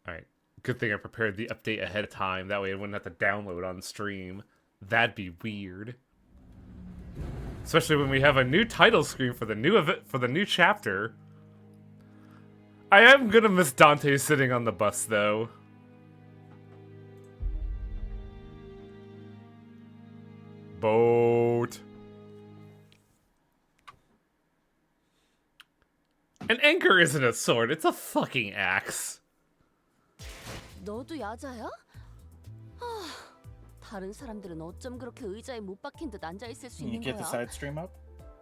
Alright. Good thing I prepared the update ahead of time. That way I wouldn't have to download on stream. That'd be weird. Especially when we have a new title screen for the new chapter. I am gonna miss Dante sitting on the bus, though. Boat. An anchor isn't a sword, it's a fucking axe. 너도 야자야? 다른 사람들은 어쩜 그렇게 의자에 못 박힌 듯 앉아 있을 수 Can you 있는 get the 거야? side stream up?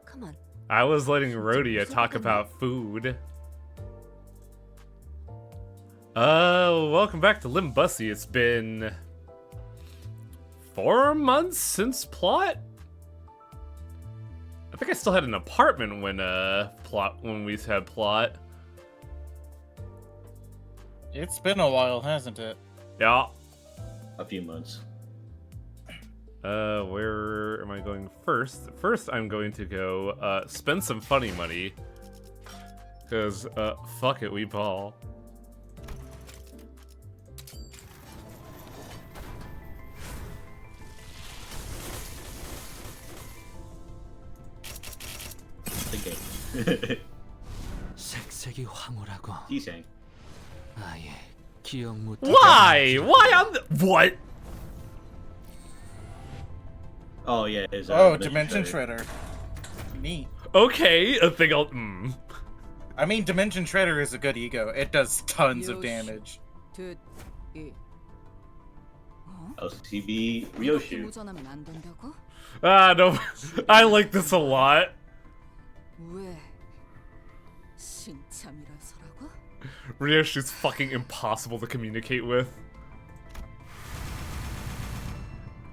Come on. I was letting Rhodia talk about food. Welcome back to Limbus. It's been 4 months since plot. I think I still had an apartment when we had plot. It's been a while, hasn't it? Yeah. A few months. Where am I going first? First, I'm going to go spend some funny money. Cause fuck it, we ball. The game. 색색이 황홀하고 Decent. 아예 기억 못. Why? Why on the what? Oh yeah, it's Dimension Shredder. Neat. Okay, a thing I'll. I mean, Dimension Shredder is a good ego. It does tons of damage. LCB Ryoshu. 도전하면 안 된다고? Ah, no. I like this a lot. 왜? 신참이라서라고? Ryoshu's fucking impossible to communicate with.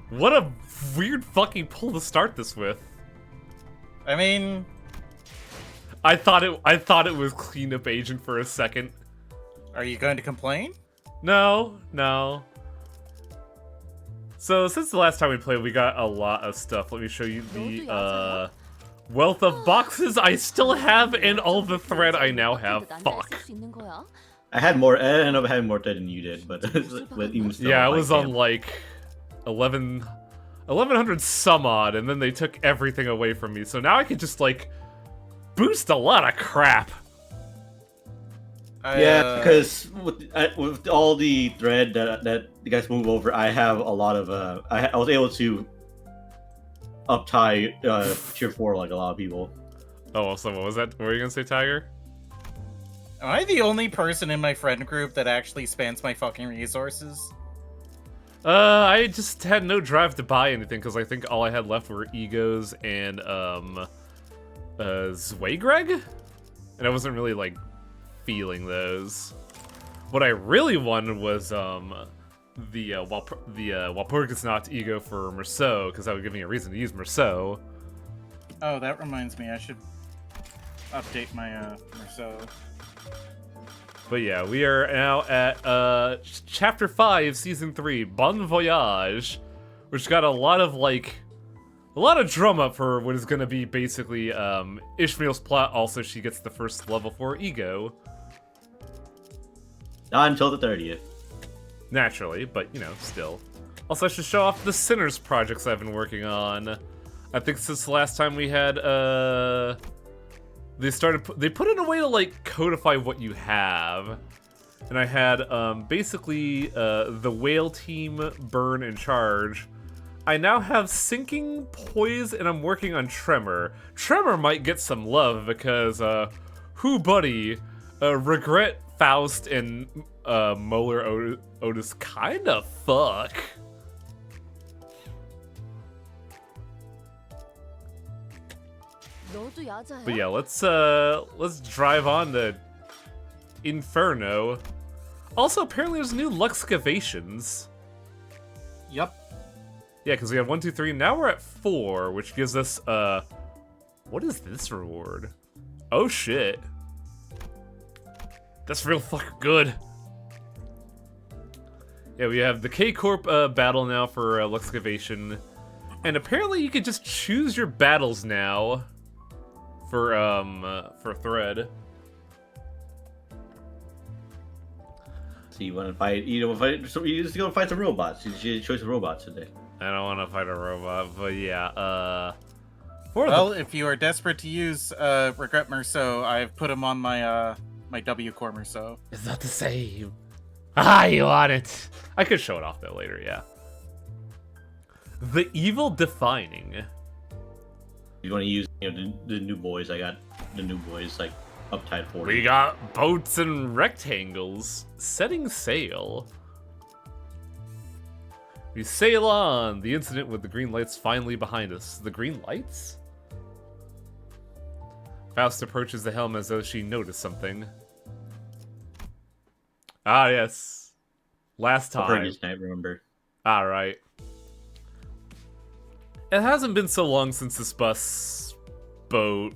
What a weird fucking pull to start this with. I mean, I thought it was cleanup agent for a second. are you going to complain? No. So since the last time we played, we got a lot of stuff. Let me show you the wealth of boxes I still have and all the thread I now have. Fuck. I had more. I ended up having more thread than you did, but even still, Yeah, I was on like 1100 some odd, and then they took everything away from me. So now I can just like boost a lot of crap. Yeah, because with all the thread that you guys move over, I have a lot of I was able to up tie tier 4 like a lot of people. Oh, so what was that? What were you gonna say, Tiger? Am I the only person in my friend group that actually spends my fucking resources? I just had no drive to buy anything because I think all I had left were egos and Zwaygreg, and I wasn't really like feeling those. What I really wanted was the Walpurgis not ego for Merceau, because that would give me a reason to use Merceau. Oh, that reminds me, I should update my Merceau. But yeah, we are now at Chapter 5, Season 3, Bon Voyage, which got a lot of drum up for what is going to be basically Ishmael's plot. Also, she gets the first level 4 ego. Not until the 30th. Naturally, but you know, still. Also, I should show off the Sinners projects I've been working on. I think since the last time we had, they put in a way to like codify what you have. And I had basically the whale team burn in charge. I now have sinking, poise, and I'm working on tremor. Tremor might get some love because who buddy, regret, Faust, and Molar Otis kinda fuck. But yeah, let's drive on to Inferno. Also, apparently there's new Luxcavations. Yep. Yeah, because we have 1, 2, 3. Now we're at 4, which gives us what is this reward? Oh shit. That's real fucking good. Yeah, we have the K-Corp battle now for Luxcavation. And apparently you can just choose your battles now for thread. So you want to fight? You just go fight some robots. You should choose some robots today. I don't want to fight a robot, but yeah. Well, if you are desperate to use Regret Merceau, I've put him on my my W core Merceau. Is that the same? Ah, you want it? I could show it off though later. Yeah. The evil defining. You want to use the new boys? I got the new boys like uptide 40. We got boats and rectangles. Setting sail. We sail on. The incident with the green lights finally behind us. The green lights? Faust approaches the helm as though she noticed something. Ah, yes. Last time. Previous night, remember? Alright. It hasn't been so long since this boat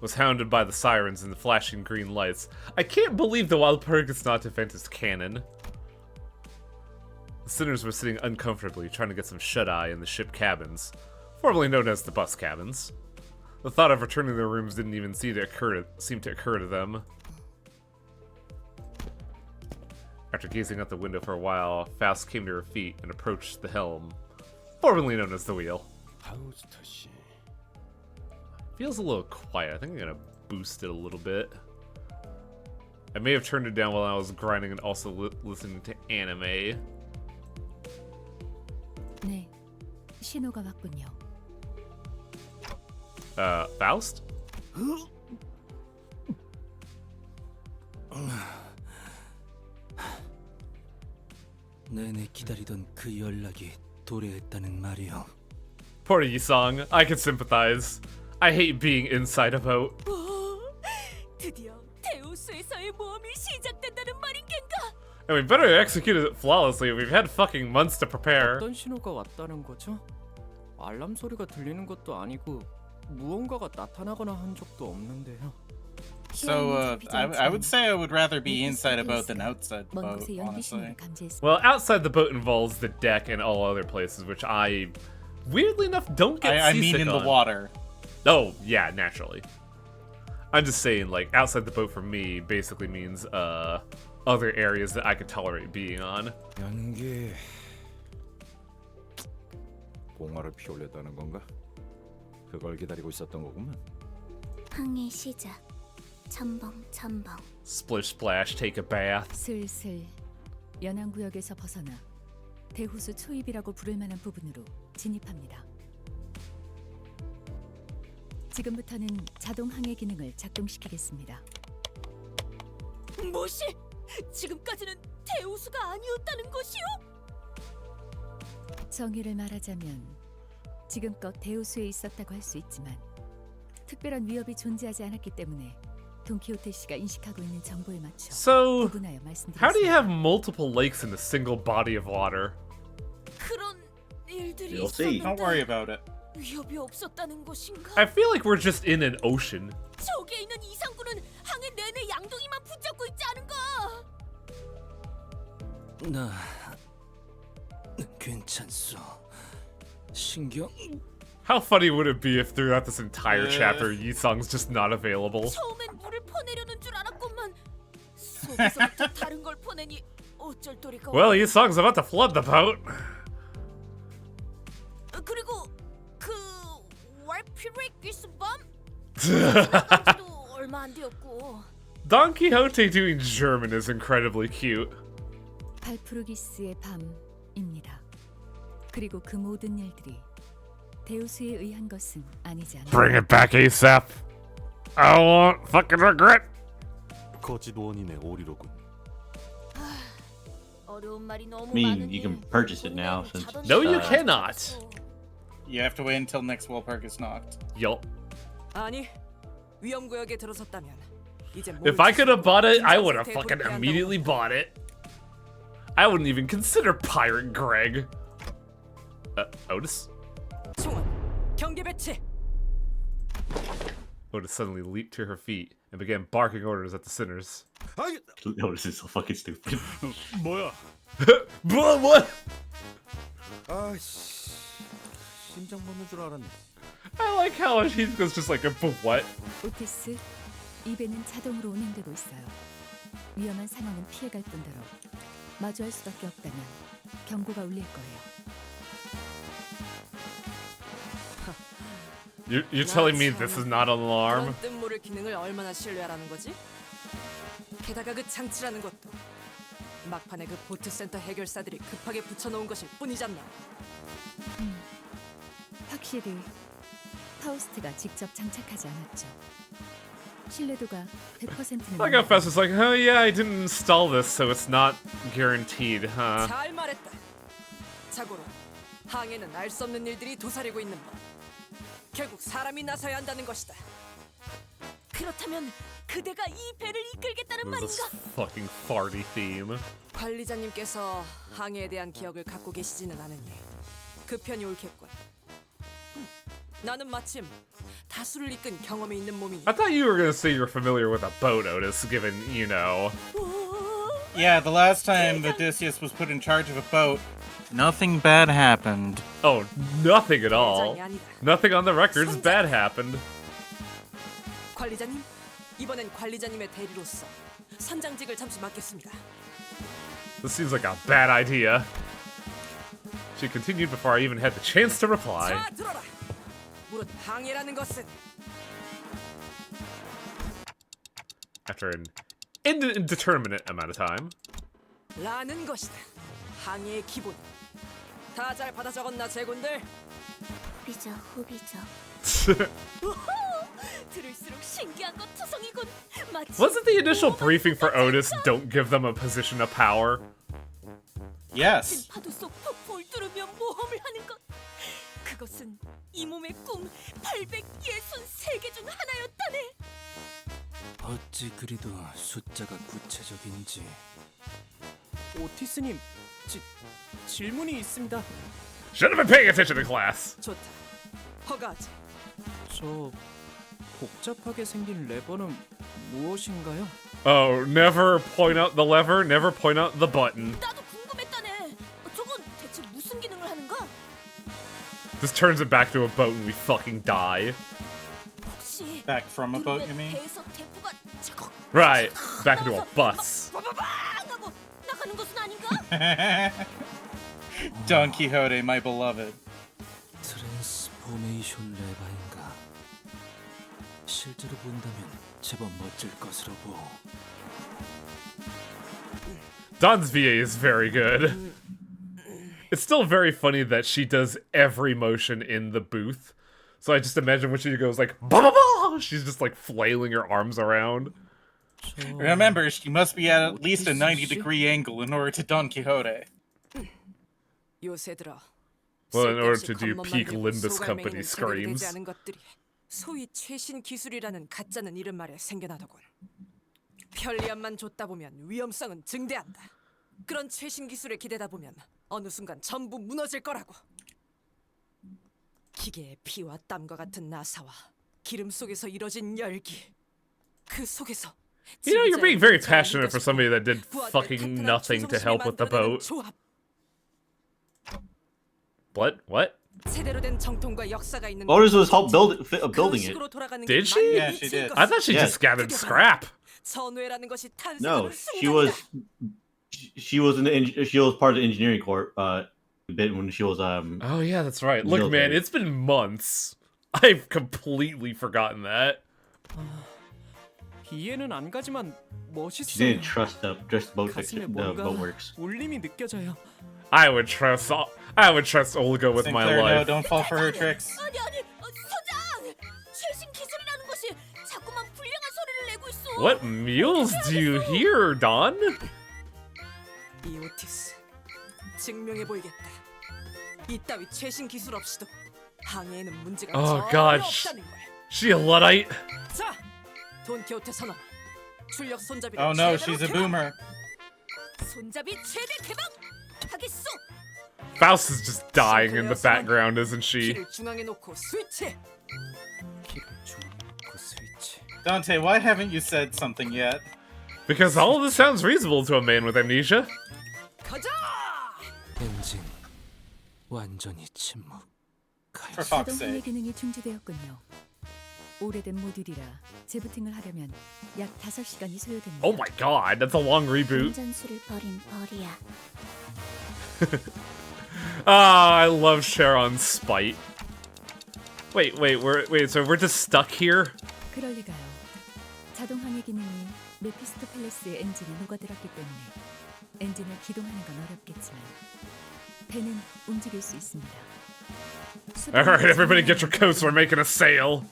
was hounded by the sirens and the flashing green lights. I can't believe the Walpurgis not event is canon. The sinners were sitting uncomfortably, trying to get some shut-eye in the ship cabins, formerly known as the bus cabins. The thought of returning to their rooms didn't even seem to occur to them. After gazing out the window for a while, Faust came to her feet and approached the helm, formerly known as the wheel. Feels a little quiet. I think I'm gonna boost it a little bit. I may have turned it down while I was grinding and also listening to anime. 네, 신호가 왔군요. Faust? 내내 기다리던 그 연락이 도래했다는 말이오. Poor Yisong. I can sympathize. I hate being inside a boat. 드디어 데우스에서의 모험이 시작된다는 말인겐가? And we better execute it flawlessly. We've had fucking months to prepare. 어떤 신호가 왔다는 거죠? 알람 소리가 들리는 것도 아니고 무언가가 나타나거나 한 적도 없는데요. So I would say I would rather be inside a boat than outside the boat, honestly. Well, outside the boat involves the deck and all other places, which I, weirdly enough, don't get I seasick mean in on. the water. Oh, yeah, naturally. I'm just saying, like, outside the boat for me basically means other areas that I could tolerate being on. 연기 봉화를 피우려다는 건가? 그걸 기다리고 있었던 거구만. 항해 시작. 첨벙. Splish splash, take a bath. 슬슬 연안구역에서 벗어나 대호수 초입이라고 부를 만한 부분으로 진입합니다. 지금부터는 자동 항해 기능을 작동시키겠습니다. 뭐시? 지금까지는 대호수가 아니었다는 것이요? 정의를 말하자면 지금껏 대호수에 있었다고 할 수 있지만 특별한 위협이 존재하지 않았기 때문에 돈키호테 씨가 인식하고 있는 정보에 맞춰 So, 구분하여 how do you have 말씀드리겠습니다. multiple lakes in a single body of water? 그런 일들이 You'll see. Don't worry about it. 위협이 없었다는 것인가? I feel like we're just in an ocean. 저기에 있는 이상구는 항해 내내 양동이만 붙잡고 있지 않은가? 나 괜찮소. 신경 How funny would it be if throughout this entire chapter, Yisong's just not available? 처음엔 물을 퍼내려는 줄 알았건만 속에서부터 다른 걸 퍼내니 어쩔 도리가 Well, 없네. Yisong's about to flood the boat. 그리고 그 왈피렉 기스밤 지도 얼마 안 되었고 Don Quixote doing German is incredibly cute. 발프루기스의 밤입니다. 그리고 그 모든 일들이 데우스에 의한 것은 아니지 않나. Bring it back ASAP. I won't fucking regret. 거짓 원인의 오리로군. 어려운 말이 너무 I mean, 많으니 you can purchase it now since 자동차 No, you Uh, cannot. You have to wait until next Walpurg is knocked. Yup. 아니 위험구역에 들어섰다면 이제 If I could have bought it, I would have fucking immediately bought it. I wouldn't even consider Pirate Greg. Otis? 총원 경계 배치. Otis suddenly leaped to her feet and began barking orders at the sinners. No, this is so fucking stupid. 뭐야? What? 아씨, 심장 멎는 줄 알았네. I like how he goes just like, but what? 오티스, 이 배는 자동으로 운행되고 있어요. 위험한 상황은 피해갈 뿐더러 마주할 수밖에 없다면 경고가 울릴 거예요. You're telling me this is not an alarm? 그런 뜻 모를 기능을 얼마나 신뢰하라는 거지? 게다가 그 장치라는 것도 막판에 그 보트 센터 해결사들이 급하게 붙여놓은 것일 뿐이잖아. 확실히 파우스트가 직접 장착하지 않았죠. 신뢰도가 100%는 Like Festus like, oh yeah, I didn't install this, so it's not guaranteed, huh? 잘 말했다. 자고로 항해는 알 수 없는 일들이 도사리고 있는 법. 결국 사람이 나서야 한다는 것이다. 그렇다면 그대가 이 배를 이끌겠다는 This 말인가? fucking farty theme. 관리자님께서 항해에 대한 기억을 갖고 계시지는 않으니 그 편이 옳겠군. 나는 마침 다수를 이끈 경험이 있는 몸이니. I thought you were gonna say you're familiar with a boat, Otis, given, you know. Yeah, the last time Odysseus was put in charge of a boat, nothing bad happened. Oh, nothing at all. 대장이 아니다. Nothing on the records bad happened. 관리자님, 이번엔 관리자님의 대리로서 선장직을 잠시 맡겠습니다. This seems like a bad idea. She continued before I even had the chance to reply. 자, 들어라. 무릇 항해라는 것은 After an indeterminate amount of time. 라는 것이다. 항해의 기본. 다 잘 받아 적었나 제군들? 후비죠, 후비죠. 들을수록 신기한 것 투성이군. 마치 Wasn't the initial briefing for Otis don't give them a position of power? Yes. 파도 속 폭포를 뚫으며 모험을 하는 것. 그것은 이 몸의 꿈 863개 중 하나였다네. 어찌 그리도 숫자가 구체적인지. 오티스님, 질문이 있습니다. Should have been paying attention in class. 좋다. 허가하지. 저 복잡하게 생긴 레버는 무엇인가요? Oh, never point out the lever, never point out the button. 나도 궁금했다네. 저건 대체 무슨 기능을 하는가? This turns it back to a boat and we fucking die. 혹시 Back from a boat, you mean? 배에서 대포가 차곡 Right, back into a bus. 빠바방 하고 나가는 것은 아닌가? Don Quixote, my beloved. 트랜스포메이션 레바인가. 실제로 본다면 제법 멋질 것으로 보. Don's VA is very good. It's still very funny that she does every motion in the booth. So I just imagine when she goes like, bah, bah, bah, she's just like flailing her arms around. Remember, she must be at least a 90-degree angle in order to Don Quixote. 요새 들어 Well, in order 쓸데없이 to do 겉멋만 peak 들고 Limbus 소갈맹이는 Company 제대로 되지 screams. 않은 것들이 소위 최신 기술이라는 가짜는 이름 말에 생겨나더군. 편리함만 줬다 보면 위험성은 증대한다. 그런 최신 기술에 기대다 보면 어느 순간 전부 무너질 거라고. 기계의 피와 땀과 같은 나사와 기름 속에서 이뤄진 열기. 그 속에서 You know, you're being very 지휘자의 passionate for 리더십과 somebody that did 부하들의 fucking 탄탄한 nothing to help with the 충성심이 boat. 만들어내는 조합. What? What? 제대로 된 정통과 역사가 있는 Otis was help building it. 식으로 돌아가는 Did 게 she? 만능의 Yeah, she 이치인 did. 것이다. I thought she Yeah. just gathered scrap. 선우회라는 것이 No, 탄생하는 she was she was part of the engineering corps a bit when she was Oh yeah, that's right. Look, man, Military. it's been months. I've completely forgotten that. 이해는 안 가지만 she 멋있어요. didn't trust the boat 가슴에 the 뭔가 boat works. 울림이 느껴져요. I would trust Olga with my Sinclair, no, life. don't fall for her tricks. 아니, 선장! 최신 기술이라는 것이 자꾸만 불량한 소리를 내고 있어. What mules do you hear, Don? 이 오티스 증명해 보이겠다. 이따위 최신 기술 없이도 항해에는 문제가 Oh, 전혀 God. 없다는 거야. She a Luddite? 자, 돈키호테 선언. 출력 손잡이를 Oh no, 제대로 she's a 개방! boomer. 손잡이 최대 개방! 하겠소! Faust is just dying in the background, isn't she? 키를 중앙에 놓고 스위치. 키를 중앙에 놓고 스위치. Dante, why haven't you said something yet? Because all of this sounds reasonable to a man with amnesia. 가자! 엔진 완전히 침묵. For fuck's 자동 항해 sake. 기능이 중지되었군요. 오래된 모듈이라 재부팅을 하려면 약 5시간이 소요됩니다. Oh my god, that's a long reboot. 운전수를 버린 벌이야. Ah, I love Sharon's spite. Wait, so we're just stuck here? 그럴 리가요. 자동 항해 기능이 메피스토펠레스의 엔진에 녹아들었기 때문에 엔진을 기동하는 건 어렵겠지만 배는 움직일 수 있습니다. Alright, everybody get your coats, we're making a sail.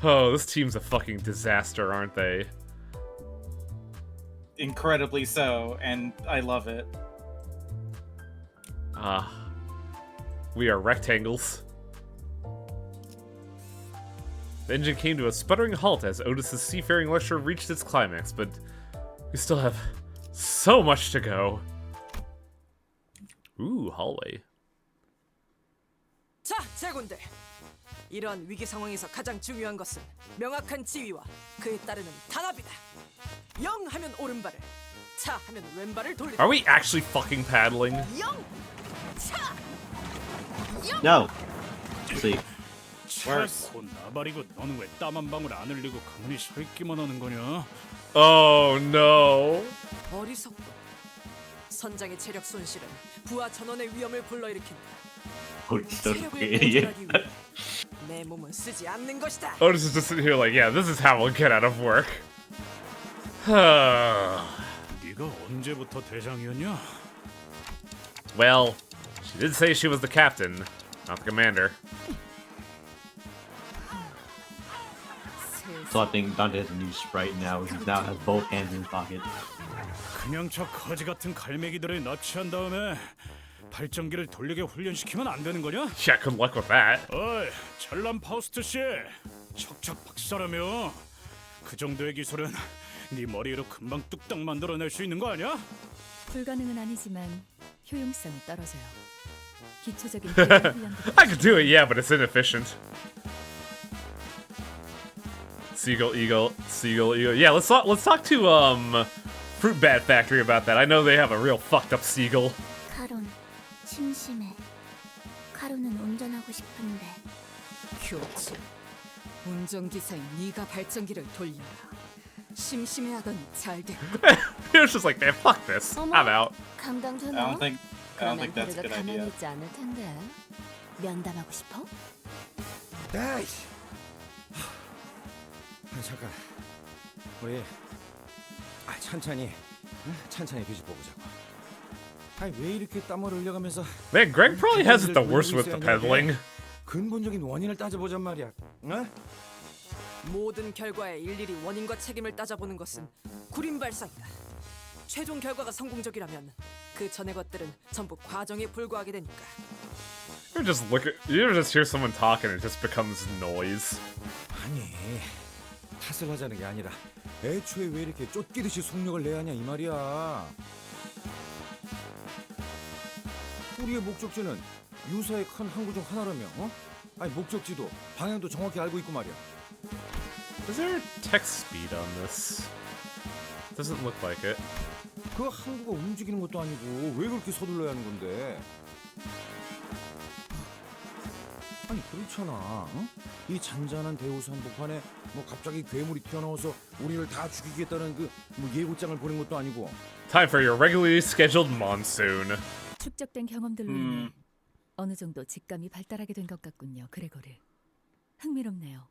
Oh, this team's a fucking disaster, aren't they? Incredibly so, and I love it. We are rectangles. The engine came to a sputtering halt as Otis's seafaring lecture reached its climax, but we still have so much to go. Ooh, hallway. 자, 제군들. 이러한 위기 상황에서 가장 중요한 것은 명확한 지휘와 그에 따르는 단합이다. 영 하면 오른발을, 차 하면 왼발을 돌리다. Are we actually fucking paddling? 영, 차, 영. No. See. 곧 나발이고 너는 왜 땀 한 방울 안 흘리고 가만히 서 있기만 하는 거냐? Oh no. 어리석고 선장의 체력 손실은 부하 전원의 위험을 불러일으킨다. 체력을 보존하기 위해 내 몸은 쓰지 않는 것이다. Otis is just sitting here like, yeah, this is how we'll get out of work. 네가 언제부터 대장이었냐? Well, she did say she was the captain, not the commander. So I think Dante has a new sprite now. He now has both hands in his pocket. 그냥 저 거지 같은 갈매기들을 납치한 다음에 발전기를 돌리게 훈련시키면 안 되는 거냐? Yeah, good luck with that. 어이, 잘난 파우스트 씨, 척척 박사라며. 그 정도의 기술은 네 머리로 금방 뚝딱 만들어낼 수 있는 거 아니야? 불가능은 아니지만 효용성이 떨어져요. 기초적인 훈련도 I could do it, yeah, but it's inefficient. Seagull, eagle, seagull, eagle. Yeah, let's talk to Fruit Bat Factory about that. I know they have a real fucked up seagull. 카론, 심심해. 카론은 운전하고 싶은데. 교체. 운전기사인 네가 발전기를 돌리라. 심심해하더니 잘 됐고. He was just like, man, fuck this. I'm out. 감당되나? I don't think that's a good 가만히 idea. 있지 않을 텐데. 면담하고 싶어? 아이씨. 잠깐. 우리 천천히 뒤집어 보자고. 왜 이렇게 땀을 흘려가면서 Man, Greg probably has it the worst with the pedaling. 근본적인 원인을 따져보잔 말이야. 어? 모든 결과에 일일이 원인과 책임을 따져보는 것은 구린 발상이다. 최종 결과가 성공적이라면 그 전의 것들은 전부 과정에 불과하게 되니까. You ever just hear someone talk and it just becomes noise. 아니, 탓을 하자는 게 아니라 애초에 왜 이렇게 쫓기듯이 속력을 내야 하냐 이 말이야. 우리의 목적지는 유사의 큰 항구 중 하나라며. 아니 목적지도 방향도 정확히 알고 있고 말이야. Is there text speed on this? Doesn't look like it. 그 항구가 움직이는 것도 아니고 왜 그렇게 서둘러야 하는 건데? 아니 그렇잖아. 응? 이 잔잔한 대호수 한복판에 뭐 갑자기 괴물이 튀어나와서 우리를 다 죽이겠다는 그 뭐 예고장을 보낸 것도 아니고. Time for your regularly scheduled monsoon. 축적된 경험들로 인해 어느 정도 직감이 발달하게 된 것 같군요. 그레고르. 흥미롭네요.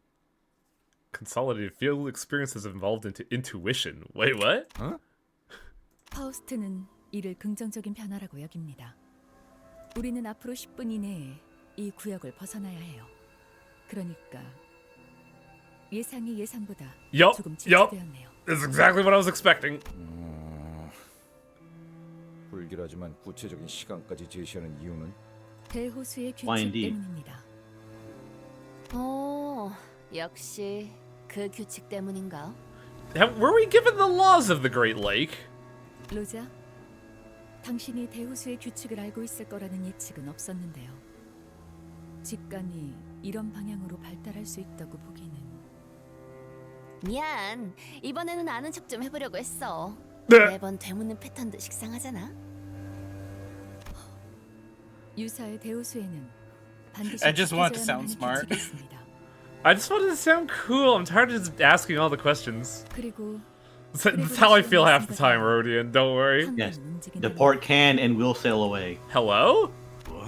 Consolidated field experiences involved into intuition. Wait, what? 어? 파우스트는 이를 긍정적인 변화라고 여깁니다. 우리는 앞으로 10분 이내에 이 구역을 벗어나야 해요. 그러니까 예상이 예상보다 조금 지체되었네요. That's exactly what I was expecting. 불길하지만 구체적인 시간까지 제시하는 이유는 대호수의 규칙 Windy. 때문입니다. 역시 그 규칙 때문인가? Were we given the laws of the Great Lake? 로자, 당신이 대호수의 규칙을 알고 있을 거라는 예측은 없었는데요. 직감이 이런 방향으로 발달할 수 있다고 보기는. 미안. 이번에는 아는 척 좀 해보려고 했어. 매번 되묻는 패턴도 식상하잖아. 유사의 대우수에는 반드시 I just want to 지켜져야만 sound 하는 smart. 규칙이 있습니다. I just wanted to sound cool. I'm tired of just asking all the questions. 그리고 That's how I feel half the time, Rodian. Don't worry. Yes. 항상 움직이는 The port can and will sail away. Hello? 뭐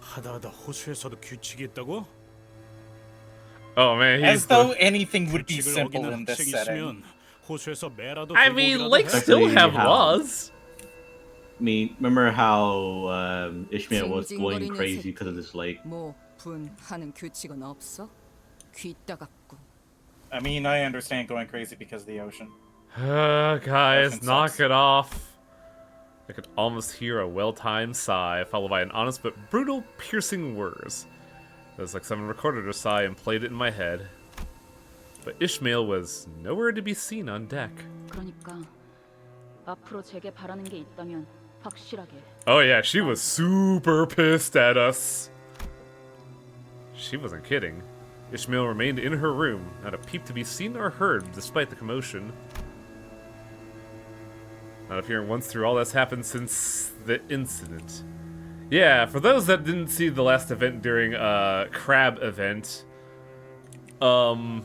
하다하다 호수에서도 규칙이 있다고? Oh man, he's As though the... anything would be 규칙을 simple 어기는 in this 학생이 setting. 있으면 호수에서 매라도 I 들고 mean, 오기라도 lakes 해. still have How? laws. I mean, remember how Ishmael was going 징징거리는 crazy 새끼. because of this lake? 뭐 분하는 규칙은 없어? 귀 따갑고. I mean, I understand going crazy because of the ocean. Guys, Ocean knock sucks. it off. I could almost hear a well-timed sigh, followed by an honest but brutal, piercing words. It was like someone recorded a sigh and played it in my head. But Ishmael was nowhere to be seen on deck. 그러니까 앞으로 제게 바라는 게 있다면 확실하게. Oh yeah, she was super pissed at us. She wasn't kidding. Ishmael remained in her room, not a peep to be seen or heard despite the commotion. Not appearing once through all that's happened since the incident. Yeah, for those that didn't see the last event during Crab event, Dante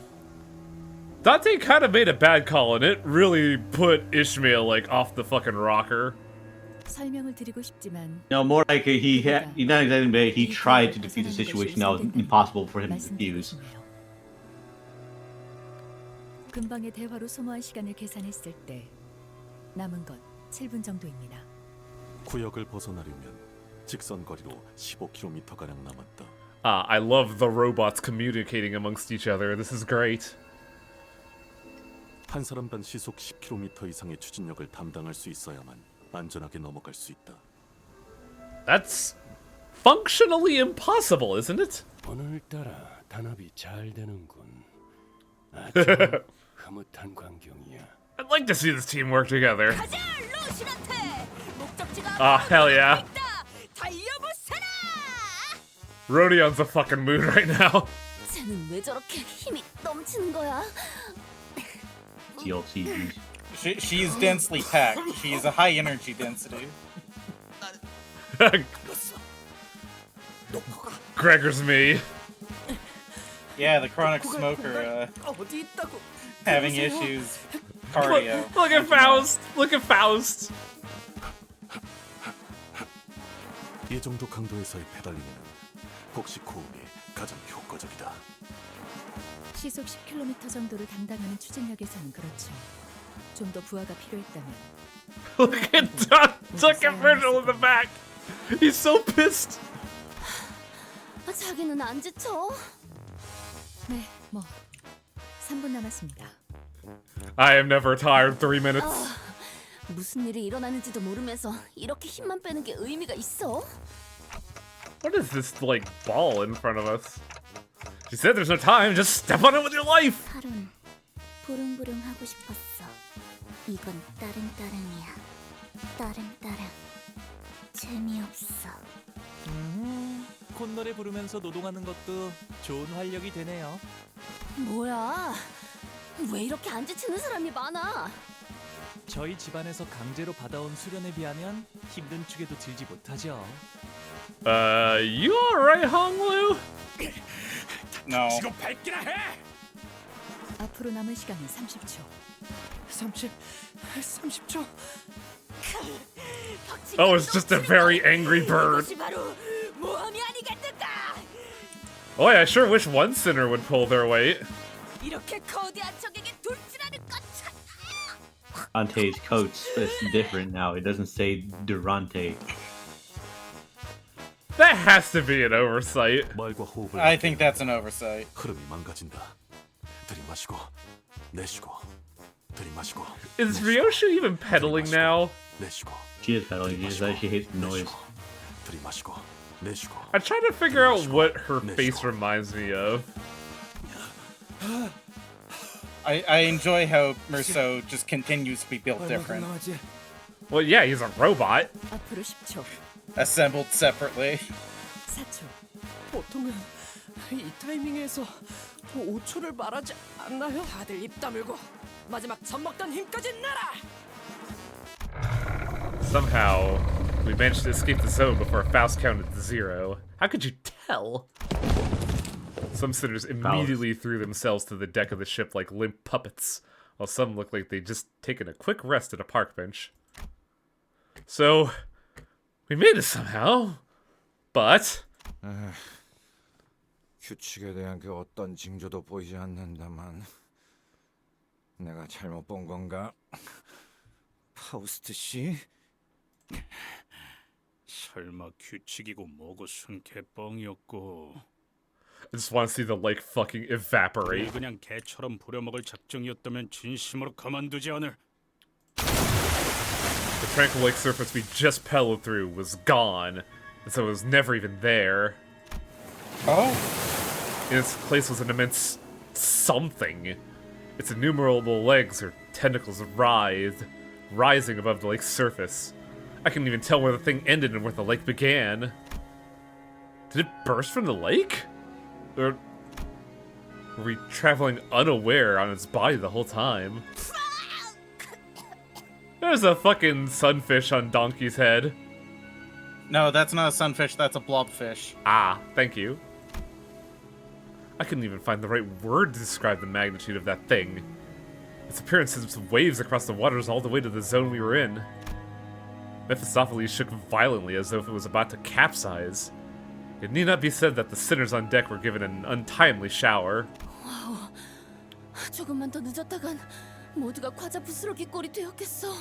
kind of made a bad call, and it really put Ishmael like off the fucking rocker. 설명을 드리고 싶지만 No, more like he not exactly, but he tried to defuse the situation that was impossible for him to defuse. 말씀드리고 싶네요. 금방의 대화로 소모한 시간을 계산했을 때 남은 건 7분 정도입니다. 구역을 벗어나려면 직선 거리로 15km 가량 남았다. Ah, I love the robots communicating amongst each other. This is great. 한 사람당 시속 10km 이상의 추진력을 담당할 수 있어야만 안전하게 넘어갈 수 있다. That's functionally impossible, isn't it? 오늘따라 단합이 잘 되는군. 아주 흐뭇한 광경이야. I'd like to see this team work together. 가자, 로신한테. 목적지가 Ah, hell yeah. 있다. 달려보세라. Rodion's a fucking mood right now. 쟤는 왜 저렇게 힘이 넘치는 거야? DLC. She's densely packed. She is a high energy density. Gregor's me. Yeah, the chronic smoker 어디 있다고? having issues. Cardio. Look at Faust. Look at Faust. 이 정도 강도에서의 페달링은 복식 호흡이 가장 효과적이다. 시속 10km 정도를 담당하는 추진력에서는 그렇죠. 좀 더 부하가 필요했다면 Look at Look at Virgil in the back. He's so pissed. 자기는 안 지쳐? 네, 뭐 3분 남았습니다. I am never tired. 3 minutes. 무슨 일이 일어나는지도 모르면서 이렇게 힘만 빼는 게 의미가 있어? What is this like ball in front of us? She said there's no time. Just step on it with your life. 팔은 부릉부릉 하고 싶었어. 이건 따릉따릉이야. 따릉따릉. 재미없어. 콧노래 부르면서 노동하는 것도 좋은 활력이 되네요. 뭐야? 왜 이렇게 안 지치는 사람이 많아? 저희 집안에서 강제로 받아온 수련에 비하면 힘든 축에도 들지 못하죠. You alright, Honglu? No. 지금 밟기나 해. 앞으로 남은 시간은 30초. 30초. Oh, it's just a very angry bird. 이것이 바로 모험이 아니겠는가? Oh, yeah, I sure wish one sinner would pull their weight. 이렇게 거대한 적에게 돌진하는 것. Dante's coat's different now. It doesn't say Durante. That has to be an oversight. 말과 호흡을 I think that's an oversight. 흐름이 망가진다. 들이마시고 내쉬고 들이마시고 Is Ryoshu even pedaling now? 내쉬고 She is pedaling. She hates the noise. 들이마시고 내쉬고. I try to figure out what her face reminds me of. I enjoy how Merceau just continues to be built different. Well, yeah, he's a robot. 앞으로 10초. Assembled separately. 4초. 보통은 이 타이밍에서 5초를 말하지 않나요? 다들 입 다물고 마지막 젖 먹던 힘까지 내라. Somehow, we managed to escape the zone before Faust counted to 0. How could you tell? Some sinners immediately threw themselves to the deck of the ship like limp puppets, while some looked like they'd just taken a quick rest at a park bench. So, we made it somehow, but... 규칙에 대한 그 어떤 징조도 보이지 않는다만 내가 잘못 본 건가? 파우스트 씨? 설마 규칙이고 뭐고 순 개뻥이었고. I just want to see the lake fucking evaporate. 그냥 개처럼 부려먹을 작정이었다면 진심으로 가만두지 않을. The tranquil lake surface we just pedaled through was gone, and so it was never even there. Oh? In its place was an immense something. Its innumerable legs or tentacles writhed, rising above the lake's surface. I couldn't even tell where the thing ended and where the lake began. Did it burst from the lake? Or were we traveling unaware on its body the whole time? There's a fucking sunfish on Donkey's head. No, that's not a sunfish, that's a blobfish. Ah, thank you. I couldn't even find the right word to describe the magnitude of that thing. Its appearance sent waves across the waters all the way to the zone we were in. Mephistopheles shook violently as though it was about to capsize. It need not be said that the sinners on deck were given an untimely shower. 와우, 조금만 더 늦었다간 모두가 과자 부스러기 꼴이 되었겠어.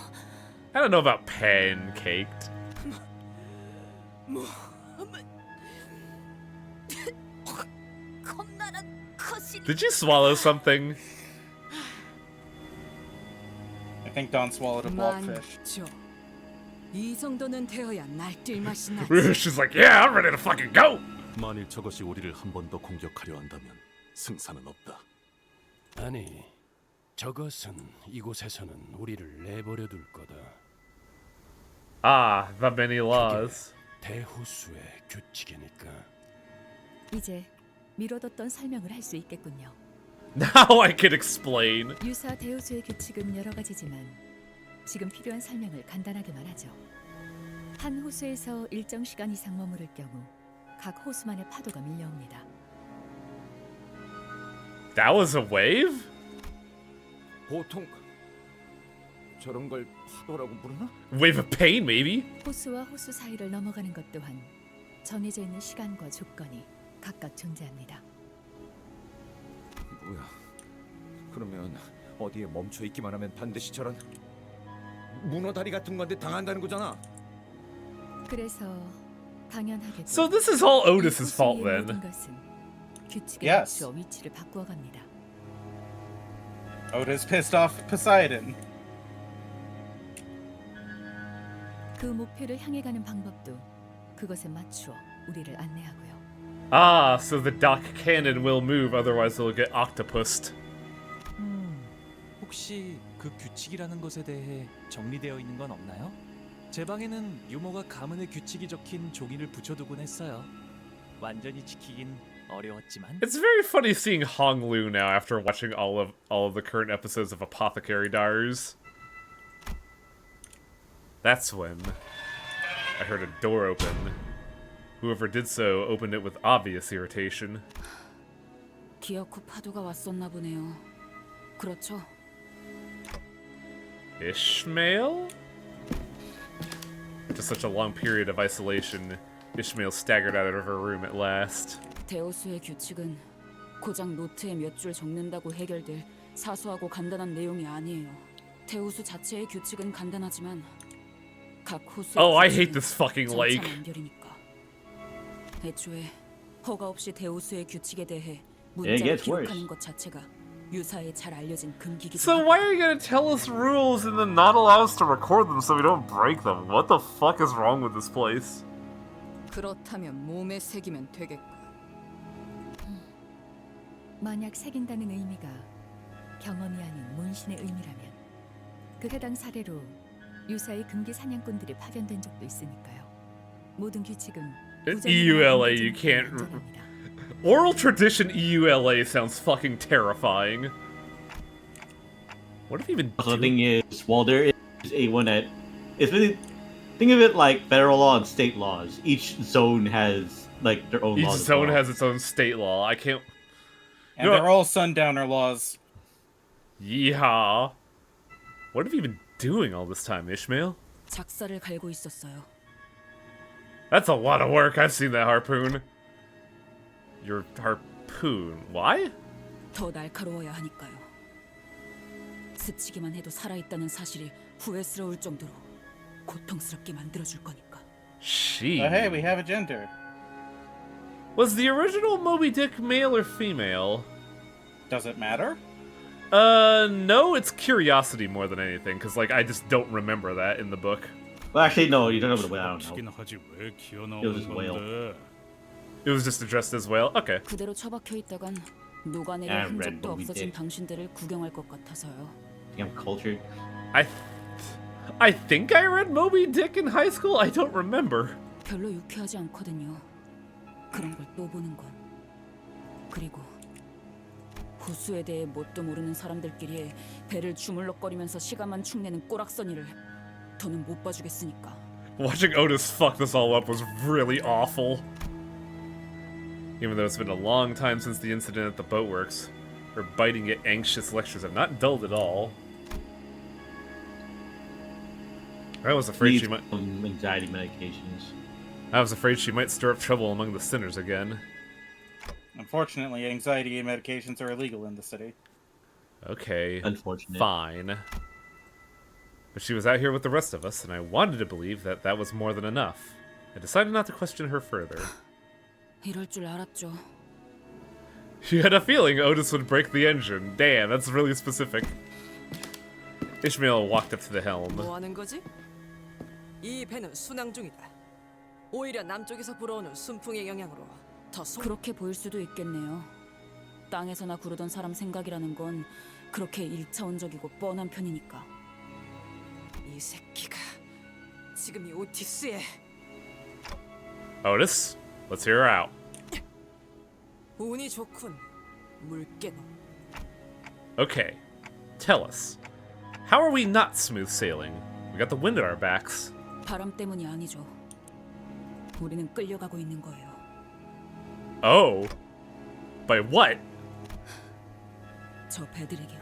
I don't know about pancaked. 겁나는 거시리. Did you swallow something? I think Don swallowed a blobfish. 이 정도는 되어야 날뛸 맛이 나지. She's like, yeah, I'm ready to fucking go! 만일 저것이 우리를 한 번 더 공격하려 한다면 승산은 없다. 아니, 저것은 이곳에서는 우리를 내버려 둘 거다. Ah, the many laws. 대호수의 규칙이니까. 이제 미뤄뒀던 설명을 할 수 있겠군요. Now I can explain. 유사 대호수의 규칙은 여러 가지지만 지금 필요한 설명을 간단하게만 하죠. 한 호수에서 일정 시간 이상 머무를 경우 각 호수만의 파도가 밀려옵니다. That was a wave? 보통 저런 걸 파도라고 부르나? Wave of pain, maybe? 호수와 호수 사이를 넘어가는 것 또한 정해져 있는 시간과 조건이 각각 존재합니다. 뭐야? 그러면 어디에 멈춰 있기만 하면 반드시 저런 문어 다리 같은 건데 당한다는 거잖아. 그래서 당연하게도 So this is all Otis's fault then. 모든 것은 규칙에 Yes. 맞춰 위치를 바꾸어 갑니다. Otis pissed off Poseidon. 그 목표를 향해 가는 방법도 그것에 맞추어 우리를 안내하고요. Ah, so the dock can and will move, otherwise it'll get octopused. 혹시 그 규칙이라는 것에 대해 정리되어 있는 건 없나요? 제 방에는 유머가 가문의 규칙이 적힌 종이를 붙여두곤 했어요. 완전히 지키긴 어려웠지만. It's very funny seeing Hong Lu now after watching all of the current episodes of Apothecary Diaries. That's when I heard a door open. Whoever did so opened it with obvious irritation. 기어코 파도가 왔었나 보네요. 그렇죠? Ishmael? After such a long period of isolation, Ishmael staggered out of her room at last. 대호수의 규칙은 고작 노트에 몇 줄 적는다고 해결될 사소하고 간단한 내용이 아니에요. 대호수 자체의 규칙은 간단하지만 각 호수의 Oh, I hate this fucking lake. 연결이니까. 애초에 허가 없이 대호수의 규칙에 대해 It 문자로 gets worse. 기록하는 것 자체가 유사에 잘 알려진 금기기도 So why are you gonna tell us rules and then not allow us to record them so we don't break them? What the fuck is wrong with this place? 그렇다면 몸에 새기면 되겠고. 만약 새긴다는 의미가 경험이 아닌 문신의 의미라면 그 해당 사례로 유사의 금기 사냥꾼들이 파견된 적도 있으니까요. 모든 규칙은 EULA, you can't. Oral tradition EULA sounds fucking terrifying. What have you been The doing? thing is, while there is a one that it's really Think of it like federal law and state laws. Each zone has like their own Each laws. zone has its own state law. I can't. And they're all sundowner laws. Yeehaw! What have you been doing all this time, Ishmael? 작사를 갈고 있었어요. That's a lot of work. I've seen that harpoon. Your harpoon. Why? 더 날카로워야 하니까요. 스치기만 해도 살아있다는 사실이 후회스러울 정도로 고통스럽게 만들어줄 거니까. She. Hey, we have a gender. Was the original Moby Dick male or female? Does it matter? No, it's curiosity more than anything, because, like, I just don't remember that in the book. Well, actually, no, you don't know the whale. I don't know. It was just whale. It was just addressed as whale? Okay. 그대로 처박혀 있다간 녹아내릴 And red 흔적도 Moby 없어진 Dick. 당신들을 구경할 것 같아서요. I'm cultured. I think I read Moby Dick in high school? I don't remember. 별로 유쾌하지 않거든요. 그런 걸 또 보는 건. 그리고 호수에 대해 뭣도 모르는 사람들끼리 배를 주물럭거리면서 시간만 축내는 꼬락서니를 더는 못 봐주겠으니까. Watching Otis fuck this all up was really awful. Even though it's been a long time since the incident at the boatworks, her biting yet anxious lectures have not dulled at all. I was afraid she might. Anxiety medications. I was afraid she might stir up trouble among the sinners again. Unfortunately, anxiety medications are illegal in the city. Okay. Unfortunate. Fine. But she was out here with the rest of us, and I wanted to believe that that was more than enough. I decided not to question her further. 이럴 줄 알았죠. She had a feeling Otis would break the engine. Damn, that's really specific. Ishmael walked up to the helm. 뭐 하는 거지? 이 배는 순항 중이다. 오히려 남쪽에서 불어오는 순풍의 영향으로 더 그렇게 보일 수도 있겠네요. 땅에서나 구르던 사람 생각이라는 건 그렇게 일차원적이고 뻔한 편이니까. 이 새끼가 지금 이 오티스에 Otis, let's hear her out. 운이 좋군. 물개놈. Okay, tell us. How are we not smooth sailing? We got the wind at our backs. 바람 때문이 아니죠. 우리는 끌려가고 있는 거예요. Oh. By what? 저 배들에게로.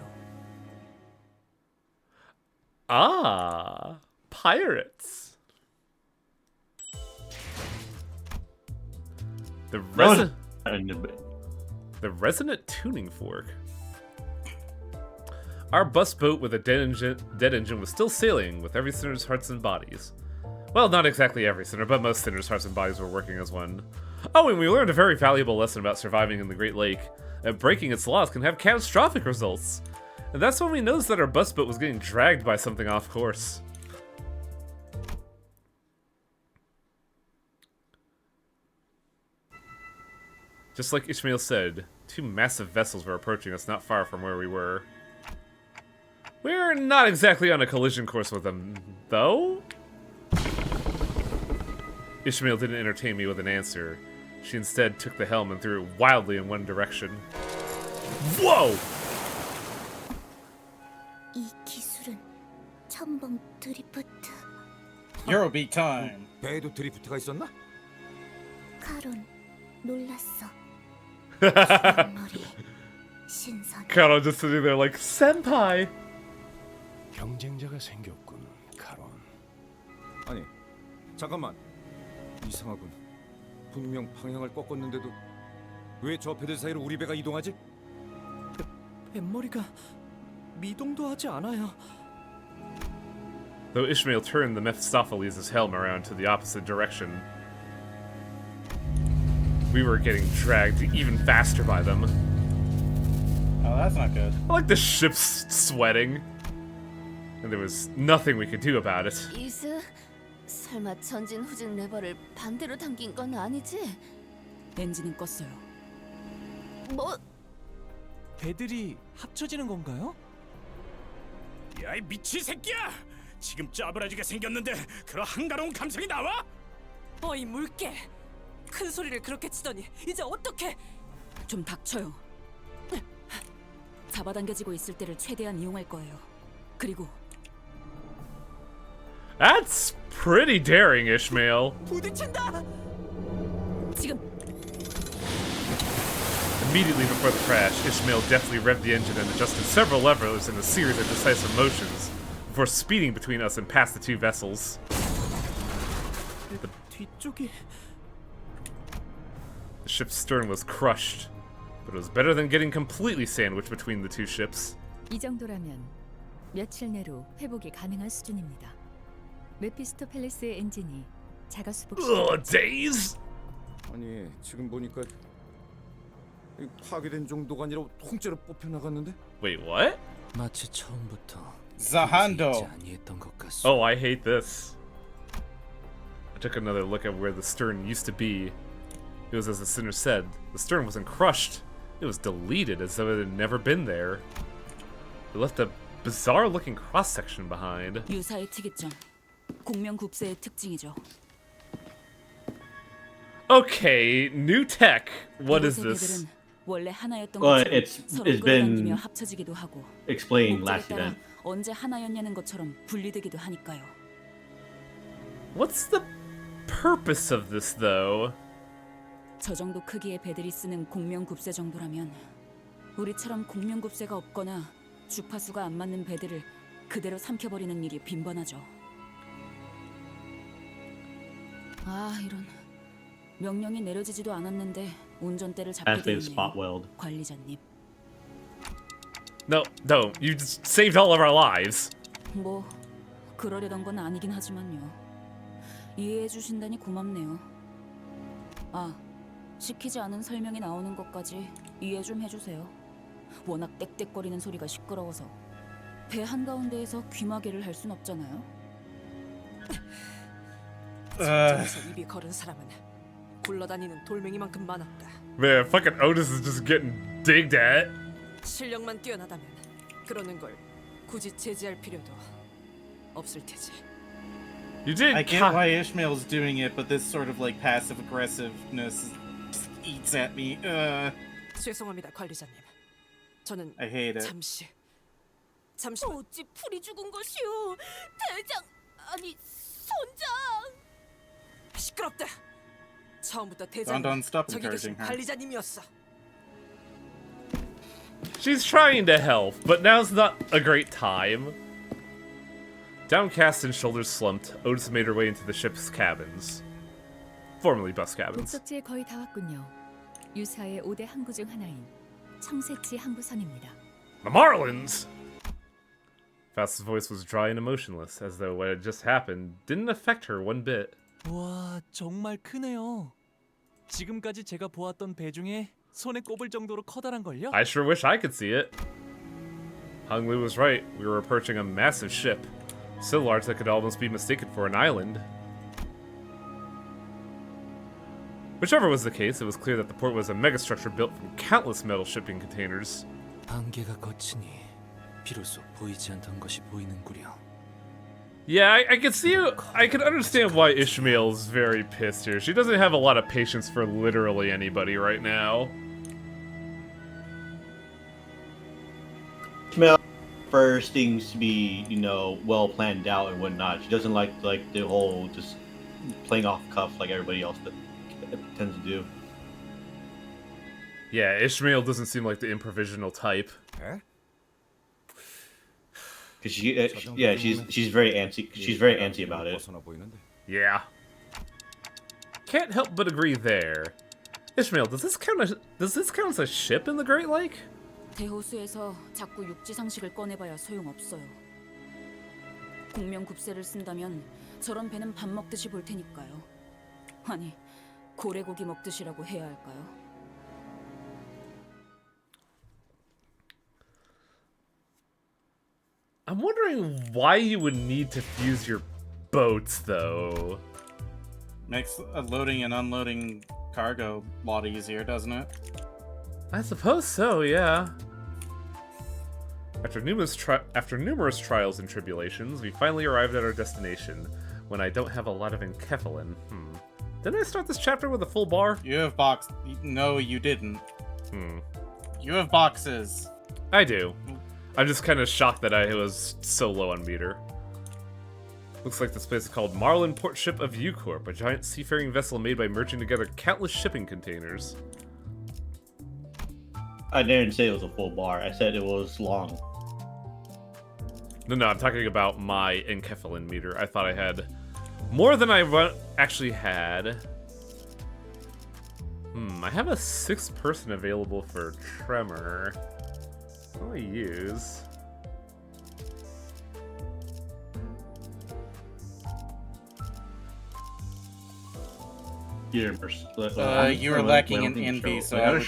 Ah, pirates. The resonant tuning fork. Our bus boat with a dead engine was still sailing with every sinner's hearts and bodies. Well, not exactly every sinner, but most sinners' hearts and bodies were working as one. Oh, and we learned a very valuable lesson about surviving in the Great Lake. That breaking its laws can have catastrophic results. And that's when we noticed that our bus boat was getting dragged by something off course. Just like Ishmael said, two massive vessels were approaching us not far from where we were. We're not exactly on a collision course with them, though. Ishmael didn't entertain me with an answer. She instead took the helm and threw it wildly in one direction. Whoa! 이 기술은 첨벙 드리프트. Eurobeat time. 배에도 드리프트가 있었나? 카론 놀랐어. 머리 신선. Karo just sitting there like, senpai! 경쟁자가 생겼군, 카론. 아니, 잠깐만. 이상하군. 분명 방향을 꺾었는데도 왜 저 배들 사이로 우리 배가 이동하지? 뱃머리가 미동도 하지 않아요. Though Ishmael turned the Mephistopheles' helm around to the opposite direction, we were getting dragged even faster by them. Oh, that's not good. I like the ship's sweating. And there was nothing we could do about it. 이스, 설마 전진 후진 레버를 반대로 당긴 건 아니지? 엔진은 껐어요. 뭐? 배들이 합쳐지는 건가요? 야, 이 미친 새끼야! 지금 짜부라지게 생겼는데 그런 한가로운 감성이 나와? 어이 물개. 큰 소리를 그렇게 치더니 이제 어떻게? 좀 닥쳐요. 잡아당겨지고 있을 때를 최대한 이용할 거예요. 그리고 That's pretty daring, Ishmael. 부딪힌다. 지금 Immediately before the crash, Ishmael deftly revved the engine and adjusted several levers in a series of decisive motions before speeding between us and past the two vessels. 뒤쪽이 The ship's stern was crushed, but it was better than getting completely sandwiched between the two ships. 이 정도라면 며칠 내로 회복이 가능한 수준입니다. 메피스토펠레스의 엔진이 자가 수복시켰죠. Days? 아니 지금 보니까 이 파괴된 정도가 아니라 통째로 뽑혀 나갔는데? Wait, what? 마치 처음부터 Zahando. 아니했던 것 같소. Oh, I hate this. I took another look at where the stern used to be. It was as the sinner said. The stern wasn't crushed. It was deleted as though it had never been there. It left a bizarre-looking cross-section behind. 유사의 특이점. 공명급세의 특징이죠. Okay, new tech. What is 이곳의 this? 배들은 원래 하나였던 Well, 것처럼 it's 서로 been 끌어당기며 합쳐지기도 하고 explained 목적에 last 따라 event. 언제 하나였냐는 것처럼 분리되기도 하니까요. What's the purpose of this, though? 저 정도 크기의 배들이 쓰는 공명급세 정도라면 우리처럼 공명급세가 없거나 주파수가 안 맞는 배들을 그대로 삼켜버리는 일이 빈번하죠. 아, 이런. 명령이 내려지지도 않았는데 운전대를 잡게 Translated spot 되었네요. weld. 관리자님. No, you just saved all of our lives. 뭐 그러려던 건 아니긴 하지만요. 이해해 주신다니 고맙네요. 아, 시키지 않은 설명이 나오는 것까지 이해 좀 해주세요. 워낙 떽떽거리는 소리가 시끄러워서 배 한가운데에서 귀마개를 할 순 없잖아요. 저에서 입이 거른 사람은 굴러다니는 돌멩이만큼 많았다. Man, fucking Otis is just getting digged at. 실력만 뛰어나다면 그러는 걸 굳이 제지할 필요도 없을 테지. You did. I get why Ishmael's doing it, but this sort of like passive aggressiveness just eats at me. 죄송합니다, 관리자님. 저는 I hate it. 잠시. 어찌 풀이 죽은 것이오? 대장 아니 선장. 시끄럽다. 처음부터 대장은 Don, stop 저기 계신 encouraging her. 관리자님이었어. She's trying to help, but now's not a great time. Downcast and shoulders slumped, Otis made her way into the ship's cabins. Formerly bus cabins. 목적지에 거의 다 왔군요. 유사의 5대 항구 중 하나인 청새치 항구선입니다. The Marlins! Fast's voice was dry and emotionless, as though what had just happened didn't affect her one bit. 와, 정말 크네요. 지금까지 제가 보았던 배 중에 손에 꼽을 정도로 커다란 걸요? I sure wish I could see it. Hung Lu was right. We were approaching a massive ship, so large that could almost be mistaken for an island. Whichever was the case, it was clear that the port was a megastructure built from countless metal shipping containers. 안개가 거치니 비로소 보이지 않던 것이 보이는구려. Yeah, I can see you. I can understand why Ishmael's very pissed here. She doesn't have a lot of patience for literally anybody right now. Ishmael prefers things to be, you know, well planned out and whatnot. She doesn't like the whole just playing off cuff like everybody else tends to do. Yeah, Ishmael doesn't seem like the improvisational type. Cause she's very antsy. She's very antsy about it. Yeah. Can't help but agree there. Ishmael, does this count as a ship in the Great Lake? 대호수에서 자꾸 육지 상식을 꺼내봐야 소용없어요. 공명급세를 쓴다면 저런 배는 밥 먹듯이 볼 테니까요. 아니, 고래고기 먹듯이라고 해야 할까요? I'm wondering why you would need to fuse your boats, though. Makes loading and unloading cargo a lot easier, doesn't it? I suppose so, yeah. After numerous trials and tribulations, we finally arrived at our destination, when I don't have a lot of enkephalin. Didn't I start this chapter with a full bar? You have No, you didn't. You have boxes. I do. I'm just kind of shocked that I was so low on meter. Looks like this place is called Marlin Port Ship of U-Corp, a giant seafaring vessel made by merging together countless shipping containers. I didn't say it was a full bar. I said it was long. No, I'm talking about my enkephalin meter. I thought I had more than I actually had. I have a 6th person available for Tremor. What do I use? You were lacking in envy, so I would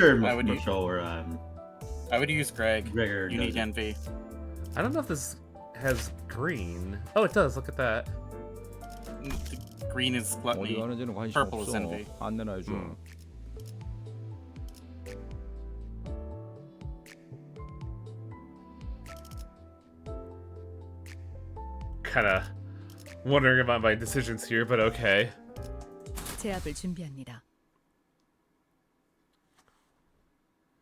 use Greg. Gregor you need envy. I don't know if this has green. Oh, it does. Look at that. Green is gluttony. Purple is envy. Kinda wondering about my decisions here, but okay. 제압을 준비합니다.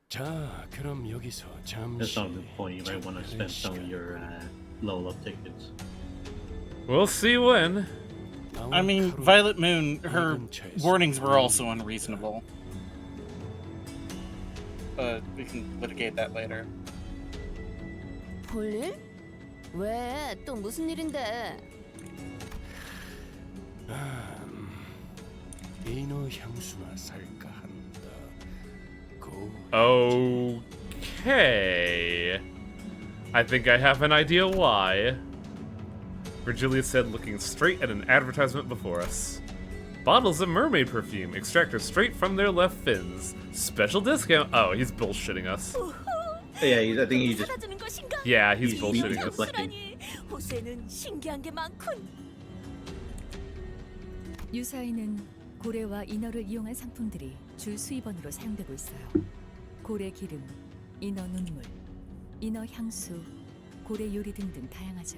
자, 그럼 여기서 That's 잠시. not a good point. You might want to spend some of your level up tickets. We'll see when. I mean, Violet Moon, her warnings were also unreasonable. But we can litigate that later. 볼일? 왜? 또 무슨 일인데? 인어 향수나 살까 한다. Okay. I think I have an idea why. Virgilia said, looking straight at an advertisement before us. Bottles of mermaid perfume, extracted straight from their left fins. Special discount. Oh, he's bullshitting us. Yeah, I think he just. Yeah, he's bullshitting us. 호수에는 신기한 게 많군. 유사에는 고래와 인어를 이용한 상품들이 주 수입원으로 사용되고 있어요. 고래 기름, 인어 눈물, 인어 향수, 고래 요리 등등 다양하죠.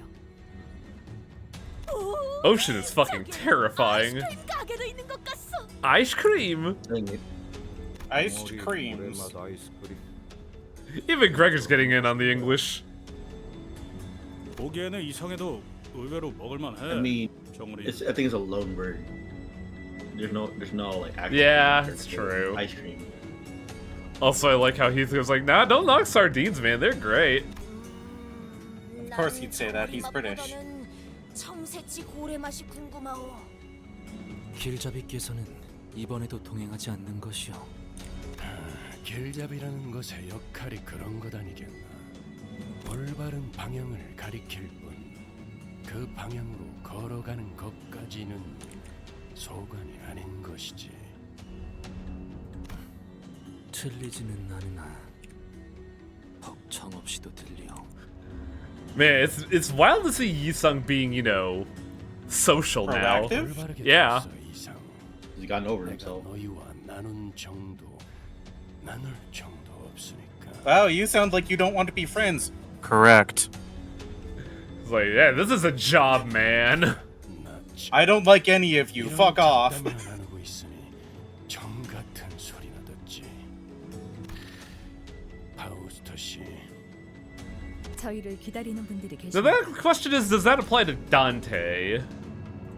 Ocean is fucking terrifying. 가게도 있는 것 같소. Ice cream. Iced creams. Even Gregor's getting in on the English. 보기에는 이상해도 의외로 먹을만해. I mean, 정우리. I think it's a lone bird. There's no like actual. Yeah, it's true. Ice cream. Also, I like how he was like, nah, don't knock sardines, man. They're great. Of course he'd say that. He's British. 청새치 고래 맛이 궁금하오. 길잡이께서는 이번에도 동행하지 않는 것이오. 길잡이라는 것의 역할이 그런 것 아니겠나. 올바른 방향을 가리킬 뿐 그 방향으로 걸어가는 것까지는 소관이 아닌 것이지. 틀리지는 않으나 벅청 없이도 들리오. Man, it's wild to see Yi-sung being, you know, social now. Yeah. He's gotten over himself. Wow, you sound like you don't want to be friends. Correct. It's like, yeah, this is a job, man. I don't like any of you. Fuck off. 저희를 기다리는 분들이 So 계십니다. that question is, does that apply to Dante?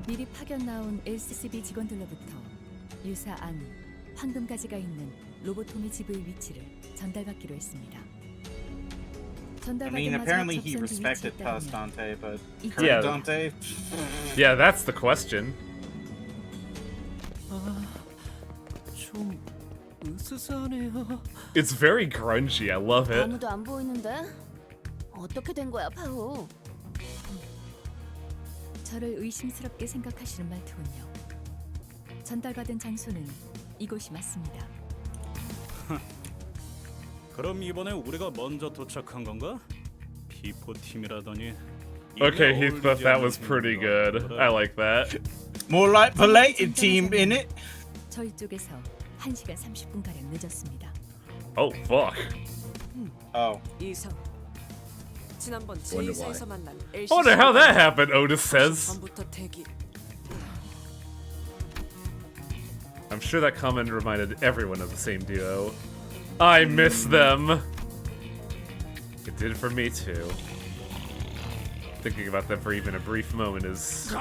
미리 파견 나온 LCCB 직원들로부터 유사 안, 황금가지가 있는 로보토미 지부의 위치를 전달받기로 했습니다. I mean, apparently he respected past Dante, but current Yeah. Dante? Yeah, that's the question. 좀 으스스하네요. It's very grungy. I love it. 아무도 안 보이는데? 어떻게 된 거야, 파우? 저를 의심스럽게 생각하시는 말투군요. 전달받은 장소는 이곳이 맞습니다. 그럼 이번에 우리가 먼저 도착한 건가? 피포 팀이라더니. Okay, he thought that was pretty good. I like that. More like belated team, innit? 저희 쪽에서 1시간 30분가량 늦었습니다. Oh, fuck. Oh. 이상. 지난번 Wonder 제이사에서 why. 만난 I wonder how that happened, Otis says. 전부터 대기. I'm sure that comment reminded everyone of the same duo. I miss them. It did for me too. Thinking about that for even a brief moment is... So,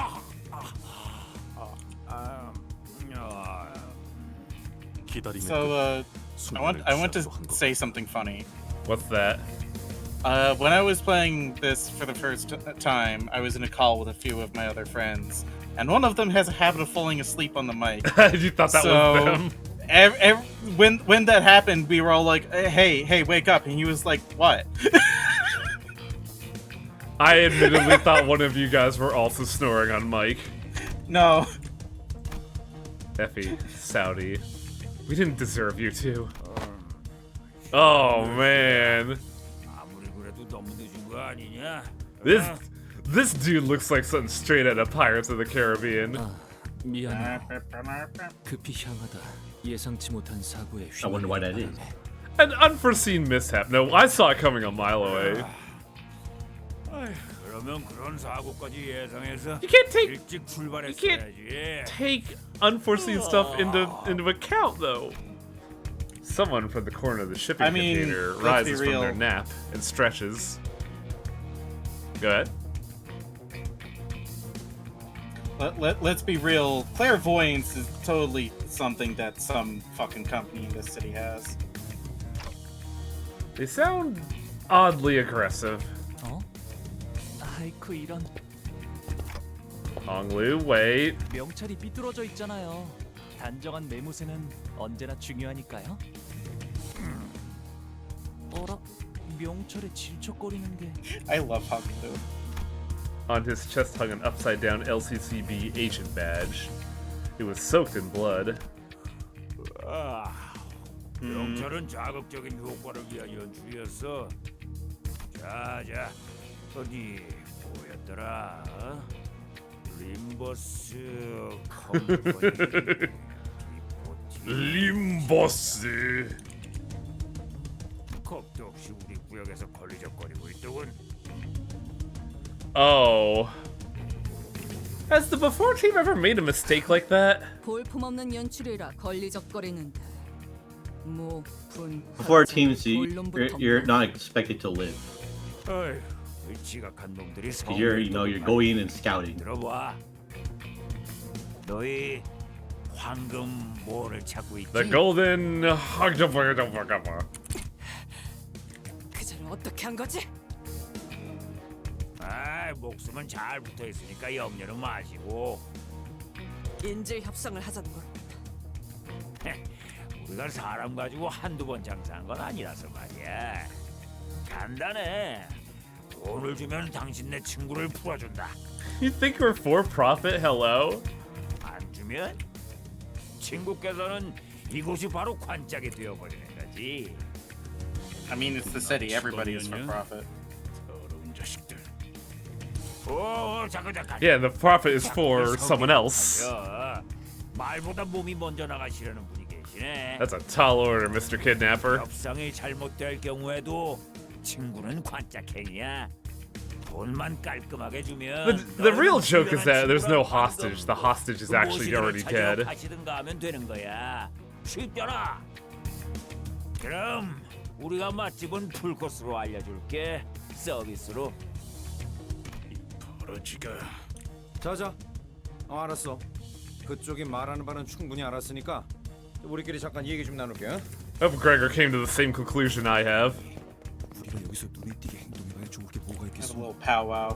I want to say something funny. What's that? When I was playing this for the first time, I was in a call with a few of my other friends, and one of them has a habit of falling asleep on the mic. You thought that was them? When that happened, we were all like, hey, wake up. And he was like, what? I admittedly thought one of you guys were also snoring on mic. No. Effie, Saudi. We didn't deserve you to. Oh, man. This dude looks like something straight out of Pirates of the Caribbean. 미안해. 급히 향하다 예상치 못한 사고에 I wonder why that is. An unforeseen mishap. No, I saw it coming a mile away. You can't take unforeseen stuff into account, though. Someone from the corner of the shipping container rises from their nap and stretches. Go ahead. Let's be real. Clairvoyance is totally something that some fucking company in this city has. They sound oddly aggressive. 아이쿠 이런. Honglu, wait. 명찰이 삐뚤어져 있잖아요. 단정한 매무새는 언제나 중요하니까요. 어라? 명찰에 질척거리는 게. I love Honglu. On his chest hung an upside-down LCCB agent badge. It was soaked in blood. 명찰은 자극적인 효과를 위한 연출이었어. 자, 어디 뭐였더라? 림버스 컴퍼니 림버스. 겁도 없이 우리 구역에서 걸리적거리고 있더군. Oh. Has the before team ever made a mistake like that? 볼품없는 연출이라 걸리적거리는데. Before teams, you're not expected to live. You're going in and scouting. 들어봐. 너희 황금 뭐를 찾고 있지? The golden. 그자를 어떻게 한 거지? 목숨은 잘 붙어 있으니까 염려는 마시고. 인질 협상을 하자는 걸. 우리가 사람 가지고 한두 번 장사한 건 아니라서 말이야. 간단해. 돈을 주면 당신네 친구를 풀어준다. You think we're for profit? Hello? 안 주면 친구께서는 이곳이 바로 관짝이 되어버리는 거지. I mean, it's the city. Everybody is for profit. 더러운 자식들. 잠깐. Yeah, the profit is for someone else. 말보다 몸이 먼저 나가시려는 분이 계시네. That's a tall order, Mr. Kidnapper. 협상이 잘못될 경우에도 친구는 관짝행이야. 돈만 깔끔하게 주면. The real joke is that there's no hostage. The hostage is actually already dead. 하시든가 하면 되는 거야. 쉽잖아. 그럼 우리가 맛집은 풀코스로 알려줄게. 서비스로. 자자. 알았어. 그쪽이 말하는 바는 충분히 알았으니까 우리끼리 잠깐 얘기 좀 나눌게. Hope Gregor came to the same conclusion I have. 우리가 여기서 눈에 띄게 행동해봐야 좋을 게 뭐가 있겠어. A little powwow.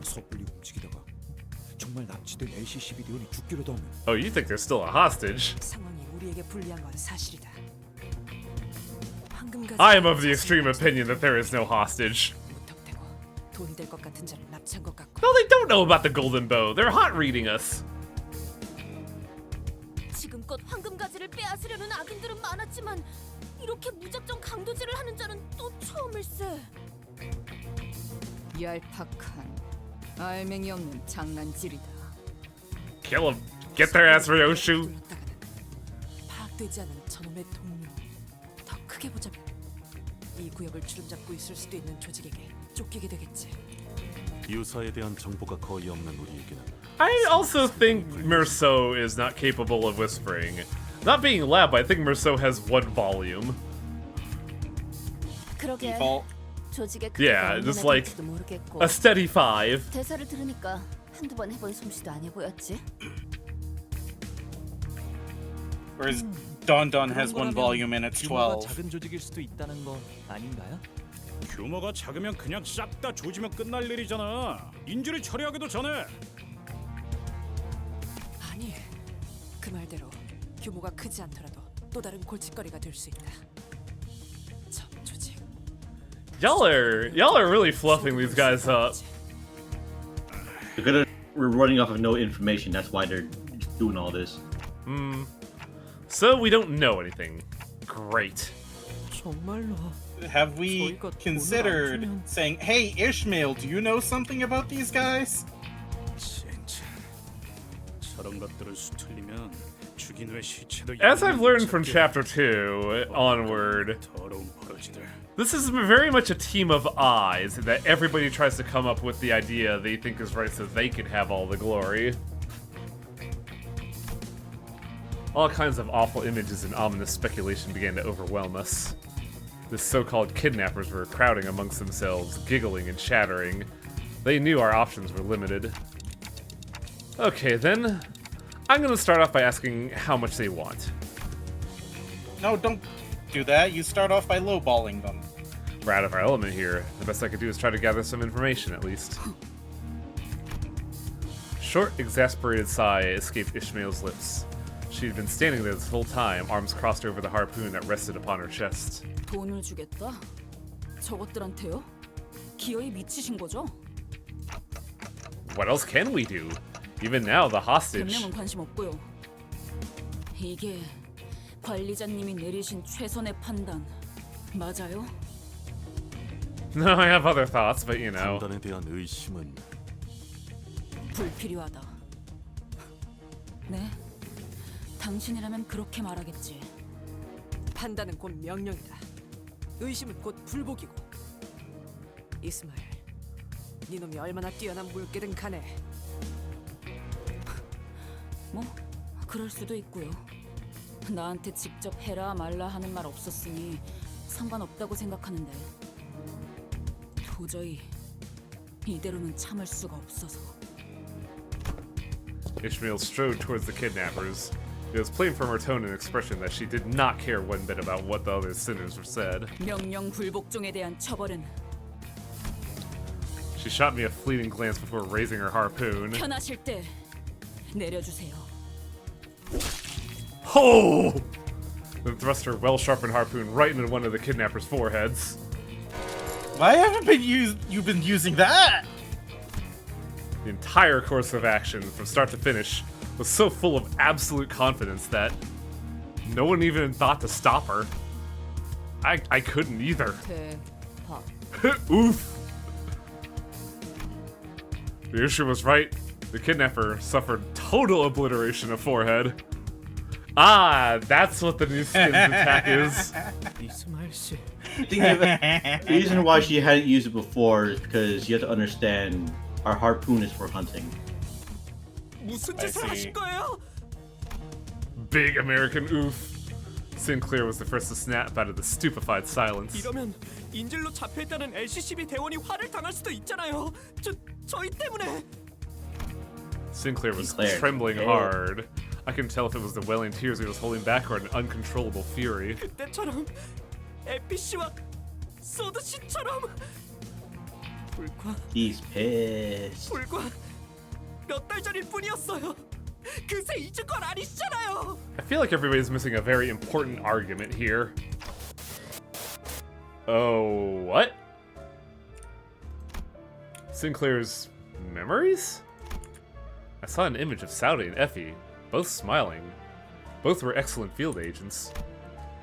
섣불리 움직이다가 정말 납치된 LCC 비디오니 죽기라도 하면. Oh, you think there's still a hostage? 상황이 우리에게 불리한 건 사실이다. I am of the extreme opinion that there is no hostage. 돈이 될 것 같은 자를 납치한 것 같고. No, they don't know about the golden bow. They're hot reading us. 지금껏 황금가지를 빼앗으려는 악인들은 많았지만 이렇게 무작정 강도질을 하는 자는 또 처음일세. 얄팍한 알맹이 없는 장난질이다. Kill him. Get their ass, Ryoshu. 파악되지 않은 저놈의 동료. 더 크게 보자면 이 구역을 주름잡고 있을 수도 있는 조직에게 쫓기게 되겠지. 유사에 대한 정보가 거의 없는 우리에게는 I also think Merceau is not capable of whispering. Not being lab, I think Merceau has one volume. 그러게. 조직의 Yeah, just like a steady 5. 대사를 들으니까 한두 번 해본 솜씨도 아니어 보였지. Whereas Don has one volume and it's 규모가 12. 작은 조직일 수도 있다는 거 아닌가요? 규모가 작으면 그냥 싹 다 조지면 끝날 일이잖아. 인질을 처리하기도 전에. 아니, 그 말대로 규모가 크지 않더라도 또 다른 골칫거리가 될 수 있다. 저 조직. Y'all are really fluffing these guys up. We're running off of no information. That's why they're doing all this. So we don't know anything. Great. 정말로. Have we considered saying, "Hey, Ishmael, do you know something about these guys?" 진짜. 저런 것들을 수틀리면 죽인 후에 시체도. As I've learned from chapter 2 onward, 더러운 버러지들. this is very much a team of eyes that everybody tries to come up with the idea they think is right so they can have all the glory. All kinds of awful images and ominous speculation began to overwhelm us. The so-called kidnappers were crowding amongst themselves, giggling and chattering. They knew our options were limited. Okay, then. I'm gonna start off by asking how much they want. No, don't do that. You start off by lowballing them. We're out of our element here. The best I could do is try to gather some information, at least. Short, exasperated sigh escaped Ishmael's lips. She had been standing there this whole time, arms crossed over the harpoon that rested upon her chest. 돈을 주겠다? 저것들한테요? 기어이 미치신 거죠? What else can we do? Even now, the hostage. 변명은 관심 없고요. 이게 관리자님이 내리신 최선의 판단 맞아요? No, I have other thoughts, but you know. 판단에 대한 의심은 불필요하다. 네, 당신이라면 그렇게 말하겠지. 판단은 곧 명령이다. 의심은 곧 불복이고. 이스마엘, 네 놈이 얼마나 뛰어난 물개든 간에. 뭐 그럴 수도 있고요. 나한테 직접 해라 말라 하는 말 없었으니 상관없다고 생각하는데 도저히 이대로는 참을 수가 없어서. Ishmael strode towards the kidnappers. It was plain from her tone and expression that she did not care one bit about what the other sinners were said. 명령 불복종에 대한 처벌은 She shot me a fleeting glance before raising her harpoon. 편하실 때 내려주세요. Oh! Then thrust her well-sharpened harpoon right into one of the kidnappers' foreheads. Why haven't you been using that? The entire course of action, from start to finish, was so full of absolute confidence that no one even thought to stop her. I couldn't either. 대박. Oof. The issue was right. The kidnapper suffered total obliteration of forehead. Ah, that's what the new skin's attack is. 이스마엘 씨. The reason why she hadn't used it before is because you have to understand our harpoon is for hunting. 무슨 짓을 하신 거예요? Big American oof. Sinclair was the first to snap out of the stupefied silence. 이러면 인질로 잡혀있다는 LCCB 대원이 화를 당할 수도 있잖아요. 저희 때문에. Sinclair was Sinclair. trembling hard. I couldn't tell if it was the welling tears he was holding back or an uncontrollable fury. 그때처럼 에피 씨와 소드 씨처럼. 불과. He's pissed. 불과 몇 달 전일 뿐이었어요. 그새 잊은 건 아니시잖아요. I feel like everybody's missing a very important argument here. Oh, what? Sinclair's memories? I saw an image of Saudi and Effie, both smiling. Both were excellent field agents.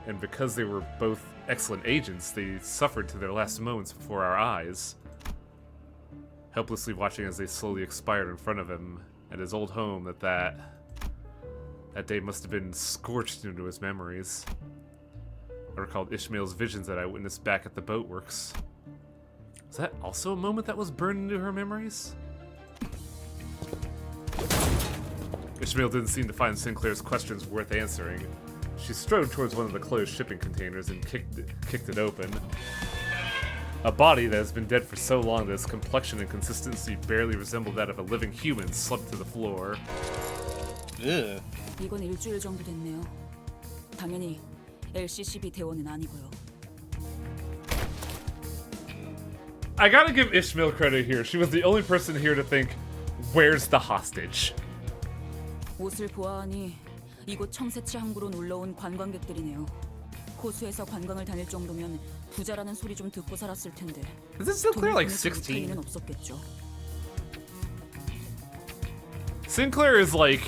And because they were both excellent agents, they suffered to their last moments before our eyes. Helplessly watching as they slowly expired in front of him, at his old home that day must have been scorched into his memories. I recalled Ishmael's visions that I witnessed back at the boatworks. Was that also a moment that was burned into her memories? Ishmael didn't seem to find Sinclair's questions worth answering. She strode towards one of the closed shipping containers and kicked it open. A body that has been dead for so long that its complexion and consistency barely resemble that of a living human slumped to the floor. Ugh. 이건 일주일 정도 됐네요. 당연히 LCCB 대원은 아니고요. I gotta give Ishmael credit here. She was the only person here to think, where's the hostage? 옷을 보아하니 이곳 청새치 항구로 놀러온 관광객들이네요. 호수에서 관광을 다닐 정도면 부자라는 소리 좀 듣고 살았을 텐데. Is it Sinclair like 돈을 보내지 16? 못할 리는 없었겠죠. Sinclair is like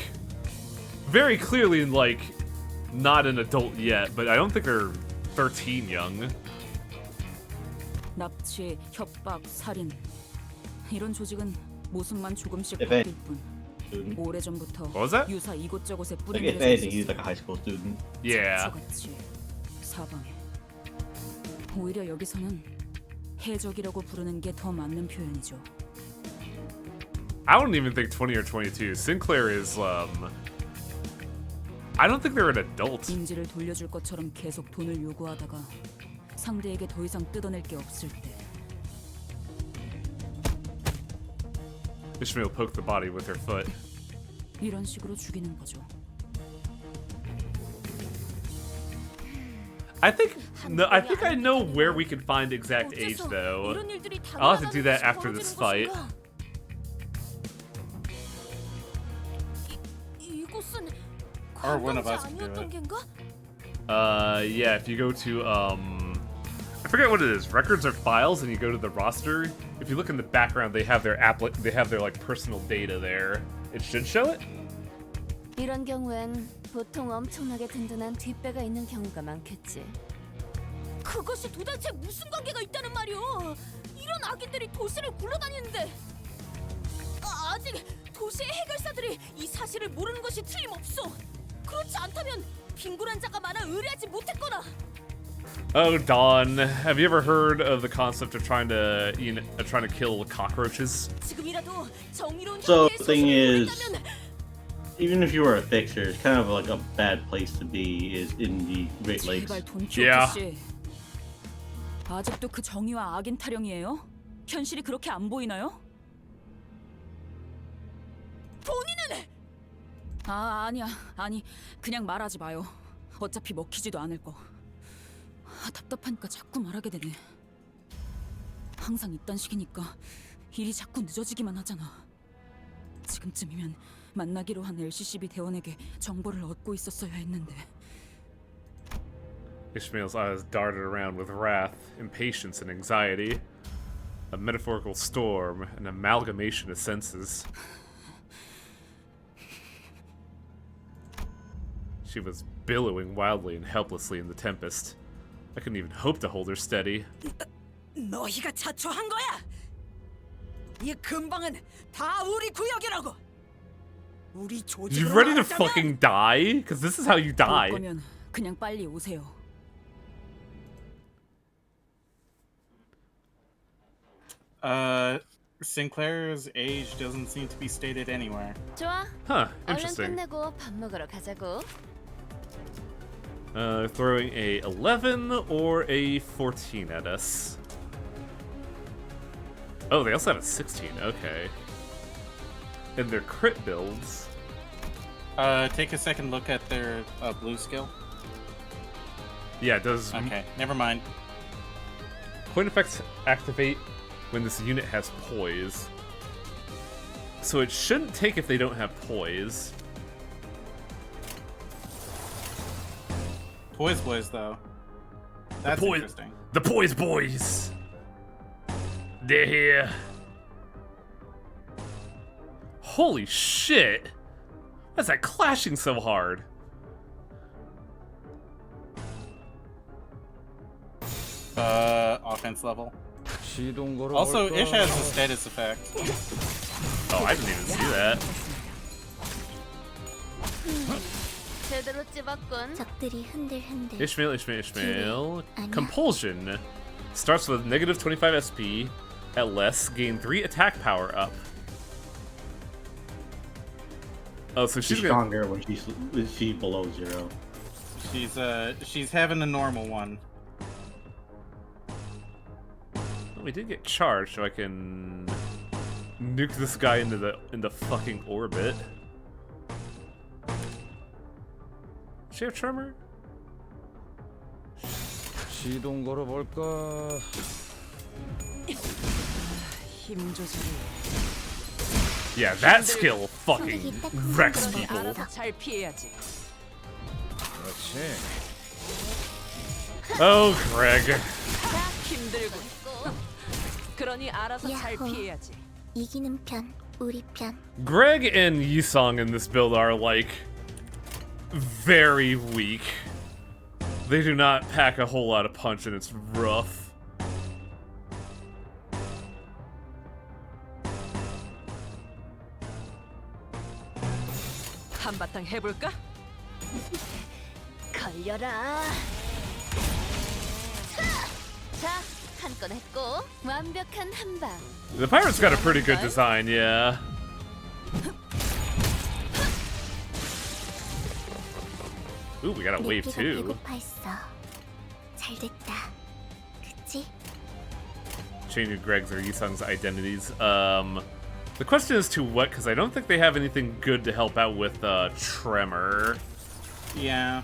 very clearly like not an adult yet, but I don't think they're 13 young. 납치, 협박, 살인 이런 조직은 모습만 조금씩 If 바뀔 뿐. 오래전부터 What was that? 유사 이곳저곳에 Like 뿌린 if 데가 anything, he's 있었어요. like a high school student. Yeah. 같이 사방에. 오히려 여기서는 해적이라고 부르는 게 더 맞는 표현이죠. I wouldn't even think 20 or 22. Sinclair is I don't think they're an adult. 인지를 돌려줄 것처럼 계속 돈을 요구하다가 상대에게 더 이상 뜯어낼 게 없을 때 Ishmael poked the body with her foot. 이런 식으로 죽이는 거죠. I think I know where we can find exact age though. I'll have to do that after this fight. 이곳은 Or one of us 관광지 can do 아니었던 it. 겐가? Yeah, if you go to I forget what it is, records or files, and you go to the roster. If you look in the background, they have their like personal data there. It should show it. 이런 경우엔 보통 엄청나게 든든한 뒷배가 있는 경우가 많겠지. 그것이 도대체 무슨 관계가 있다는 말이오? 이런 악인들이 도시를 굴러다니는데 아직 도시의 해결사들이 이 사실을 모르는 것이 틀림없어. 그렇지 않다면 빈곤한 자가 많아 의뢰하지 못했거나. Oh, Dawn, have you ever heard of the concept of trying to kill cockroaches? 지금이라도 정의로운 So 형태의 the thing 소송을 is, 벌인다면 even if you were a fixer, it's kind of like a bad place to be is in the Great Lakes. 제발 돈키호테 씨. 아직도 그 정의와 악인 타령이에요? 현실이 그렇게 안 보이나요? 본인은 아니 그냥 말하지 마요. 어차피 먹히지도 않을 거. 답답하니까 자꾸 말하게 되네. 항상 이딴 식이니까 일이 자꾸 늦어지기만 하잖아. 지금쯤이면 만나기로 한 LCCB 대원에게 정보를 얻고 있었어야 했는데. Ishmael's eyes darted around with wrath, impatience, and anxiety. A metaphorical storm, an amalgamation of senses. She was billowing wildly and helplessly in the tempest. I couldn't even hope to hold her steady. 너희가 자초한 거야. 이 근방은 다 우리 구역이라고. 우리 You 조직으로 ready to 말하자면 fucking die? Because this is how you die. 올 거면 그냥 빨리 오세요. Sinclair's age doesn't seem to be stated anywhere. 좋아. Huh, 얼른 interesting. 끝내고 밥 먹으러 가자고. Throwing a 11 or a 14 at us. Oh, they also have a 16. Okay. And their crit builds. Take a second look at their blue skill. Yeah, it does. Okay, never mind. Point effects activate when this unit has poise. So it shouldn't take if they don't have poise. Poise boys, though. That's interesting. The poise boys! They're here. Holy shit! Why's that clashing so hard? Offense level. Also, Ish has a status effect. Oh, I didn't even see that. 제대로 찝었군. 적들이 흔들흔들. Ishmael. Compulsion. Starts with negative 25 SP. At less, gain 3 attack power up. Oh, so she's stronger when she's below 0. She's having a normal one. Oh, we did get charged, so I can nuke this guy into fucking orbit. Does she have tremor? 시동 걸어볼까? 힘 조절이. Yeah, that skill fucking wrecks 그러니 people. 알아서 잘 피해야지. 그렇지. Oh, Greg. 힘들군. 그러니 알아서 잘 피해야지. 이기는 편, 우리 편. Greg and Yisong in this build are like very weak. They do not pack a whole lot of punch, and it's rough. 한바탕 해볼까? 걸려라. 자, 한 건 했고 완벽한 한 방. The pirate's got a pretty good design, yeah. Ooh, we got a wave too. 배고파했어. 잘 됐다. 그치? Changing Greg's or Yisung's identities. The question is to what, because I don't think they have anything good to help out with Tremor. Yeah.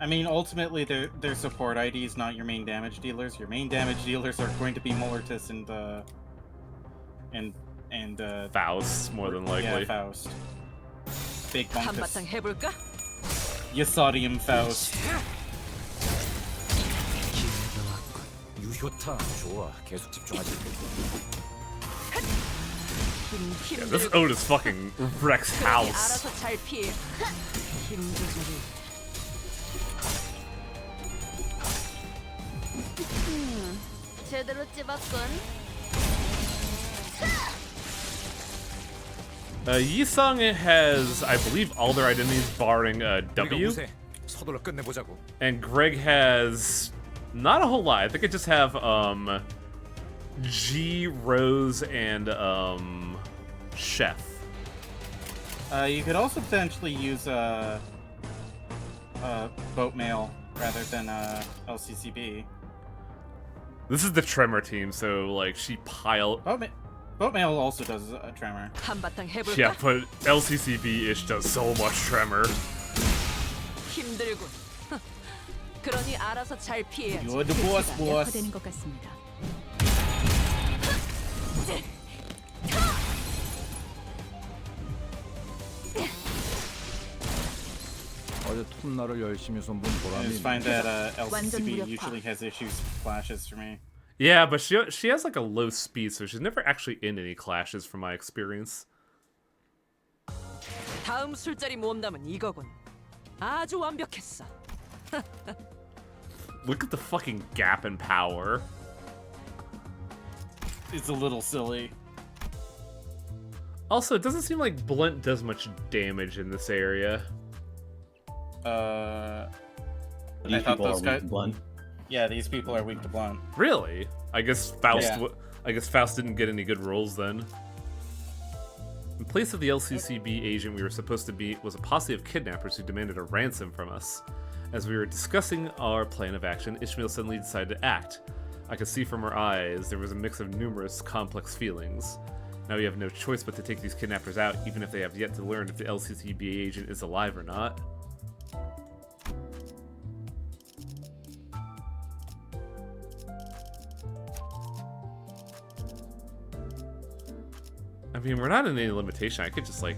I mean, ultimately, their support IDs, not your main damage dealers. Your main damage dealers are going to be Molortus and Faust, more than likely. Yeah, Faust. Big Bunkus. 한바탕 해볼까? Yasodium Faust. 유효타 좋아. 계속 집중하지. Yeah, this Otis fucking wrecks house. 알아서 잘 피해. 힘 조절이. 제대로 찝었군. Yisung has, I believe, all their identities barring W. 서둘러 끝내보자고. And Greg has not a whole lot. I think I just have G, Rose, and Chef. You could also potentially use Boat Mail rather than LCCB. This is the Tremor team, so like she Boat Mail also does a Tremor. 한바탕 해볼까? Yeah, but LCCB-ish does so much Tremor. 힘들군. 그러니 알아서 잘 피해야지. You're the boss, boss. 약화되는 것 같습니다. 어제 톱날을 열심히 손본 I 보람이. just find that LCCB usually has issues with flashes for me. Yeah, but she has like a low speed, so she's never actually in any clashes from my experience. 다음 술자리 모험담은 이거군. 아주 완벽했어. Look at the fucking gap in power. It's a little silly. Also, it doesn't seem like Blunt does much damage in this area. I These thought people those are weak guys. to blunt. Yeah, these people are weak to blunt. Really? I guess Faust. Yeah. I guess Faust didn't get any good rolls then. In place of the LCCB agent we were supposed to be was a posse of kidnappers who demanded a ransom from us. As we were discussing our plan of action, Ishmael suddenly decided to act. I could see from her eyes there was a mix of numerous complex feelings. Now we have no choice but to take these kidnappers out, even if they have yet to learn if the LCCB agent is alive or not. I mean, we're not in any limitation. I could just, like,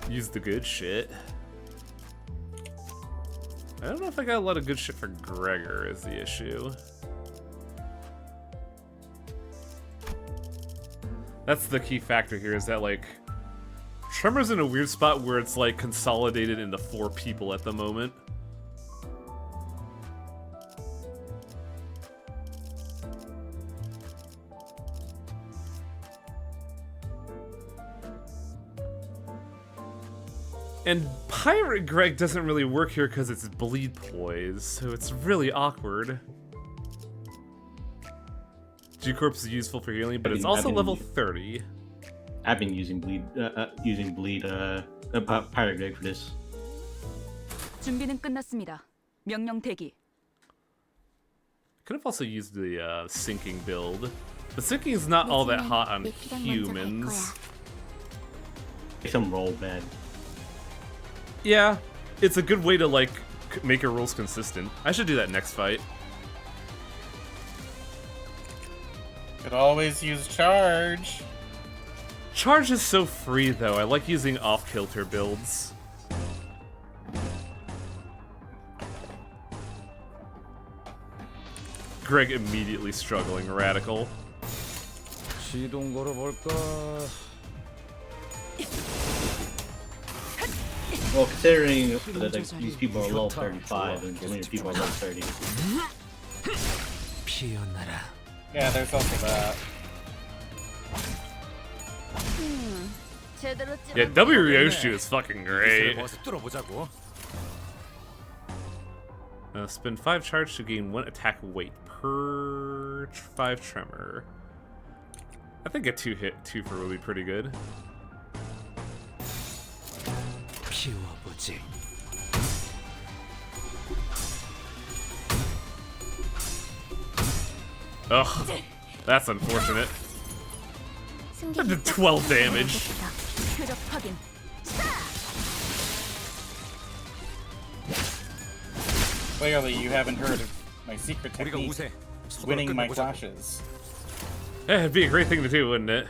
use the good shit. I don't know if I got a lot of good shit for Gregor is the issue. That's the key factor here, is that, like, Tremor's in a weird spot where it's, like, consolidated into 4 people at the moment. And Pirate Greg doesn't really work here because it's bleed poise, so it's really awkward. G-Corpse is useful for healing, but it's also level 30. I've been using Pirate Greg for this. 준비는 끝났습니다. 명령 대기. Could have also used the sinking build. But sinking is not all that hot on humans. Make some roll, man. Yeah, it's a good way to like make your rolls consistent. I should do that next fight. Could always use charge. Charge is so free though. I like using off-kilter builds. Greg immediately struggling radical. 시동 걸어볼까? Well, considering that these people are level 35 and so many people are level 30. Yeah, there's also that. 제대로 Yeah, W Ryoshu is fucking great. 뚫어보자고. Spend 5 charge to gain 1 attack weight per 5 tremor. I think a 2-hit 2 would be pretty good. 피워보지. Ugh, that's unfortunate. That did 12 damage. 표적 확인. Clearly, you haven't heard of my secret technique, winning my clashes. Yeah, it'd be a great thing to do, wouldn't it?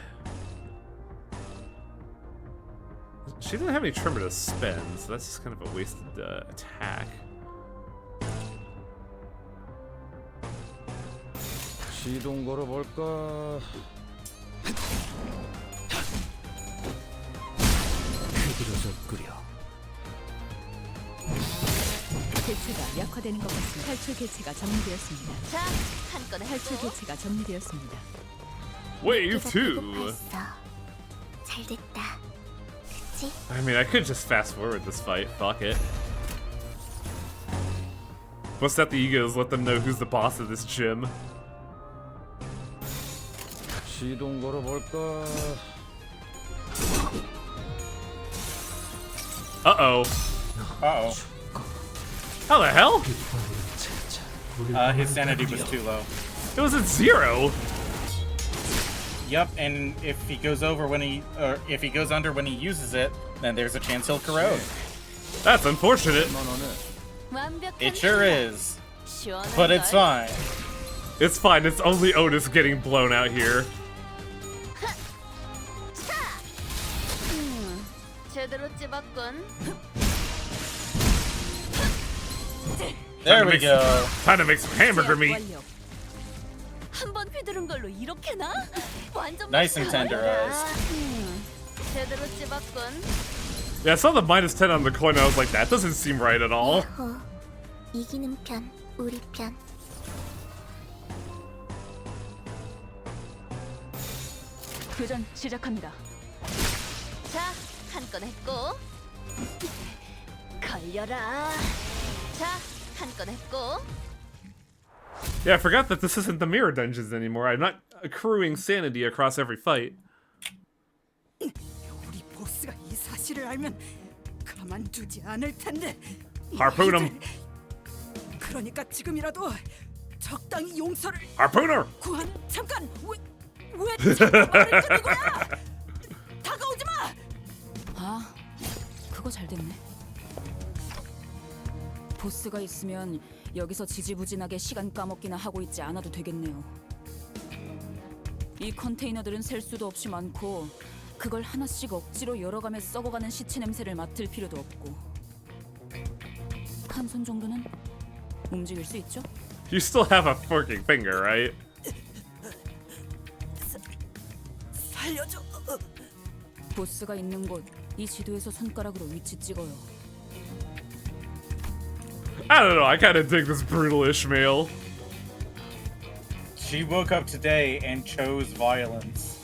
She doesn't have any tremor to spend, so that's just kind of a wasted attack. 시동 걸어볼까? 그들어졌구려. 개체가 약화되는 것 같습니다. 탈출 개체가 정리되었습니다. 자, 한 건에 탈출 개체가 정리되었습니다. Wave 2! 잘 됐다. 그치? I mean, I could just fast forward this fight. Fuck it. Bust out the egos, let them know who's the boss of this gym. 시동 걸어볼까? Uh-oh. Uh-oh. How the hell? His sanity was too low. It was at 0! Yep, and if he goes over when if he goes under when he uses it, then there's a chance he'll corrode. That's unfortunate. It sure is. But it's fine. It's fine, it's only Otis getting blown out here. 제대로 찝었군. There we go. Time to make some hamburger meat. 한번 휘두른 걸로 이렇게나? 완전 Nice and tenderized. 제대로 찝었군. Yeah, I saw the -10 on the coin, I was like, that doesn't seem right at all. 이기는 편, 우리 편. 교전 시작합니다. 자, 한 건 했고. 걸려라. 자, 한 건 했고. Yeah, I forgot that this isn't the mirror dungeons anymore. I'm not accruing sanity across every fight. 우리 보스가 이 사실을 알면 가만두지 않을 텐데. Harpoon him. 그러니까 지금이라도 적당히 용서를. Harpooner. 구한 잠깐 왜 자꾸 말을 끊는 거야? 다가오지 마. 아, 그거 잘 됐네. 보스가 있으면 여기서 지지부진하게 시간 까먹기나 하고 있지 않아도 되겠네요. 이 컨테이너들은 셀 수도 없이 많고 그걸 하나씩 억지로 열어가며 썩어가는 시체 냄새를 맡을 필요도 없고 한 손 정도는 움직일 수 있죠? You still have a forking finger, right? 살려줘. 보스가 있는 곳, 이 지도에서 손가락으로 위치 찍어요. I don't know, I kinda dig this brutal Ishmael. She woke up today and chose violence.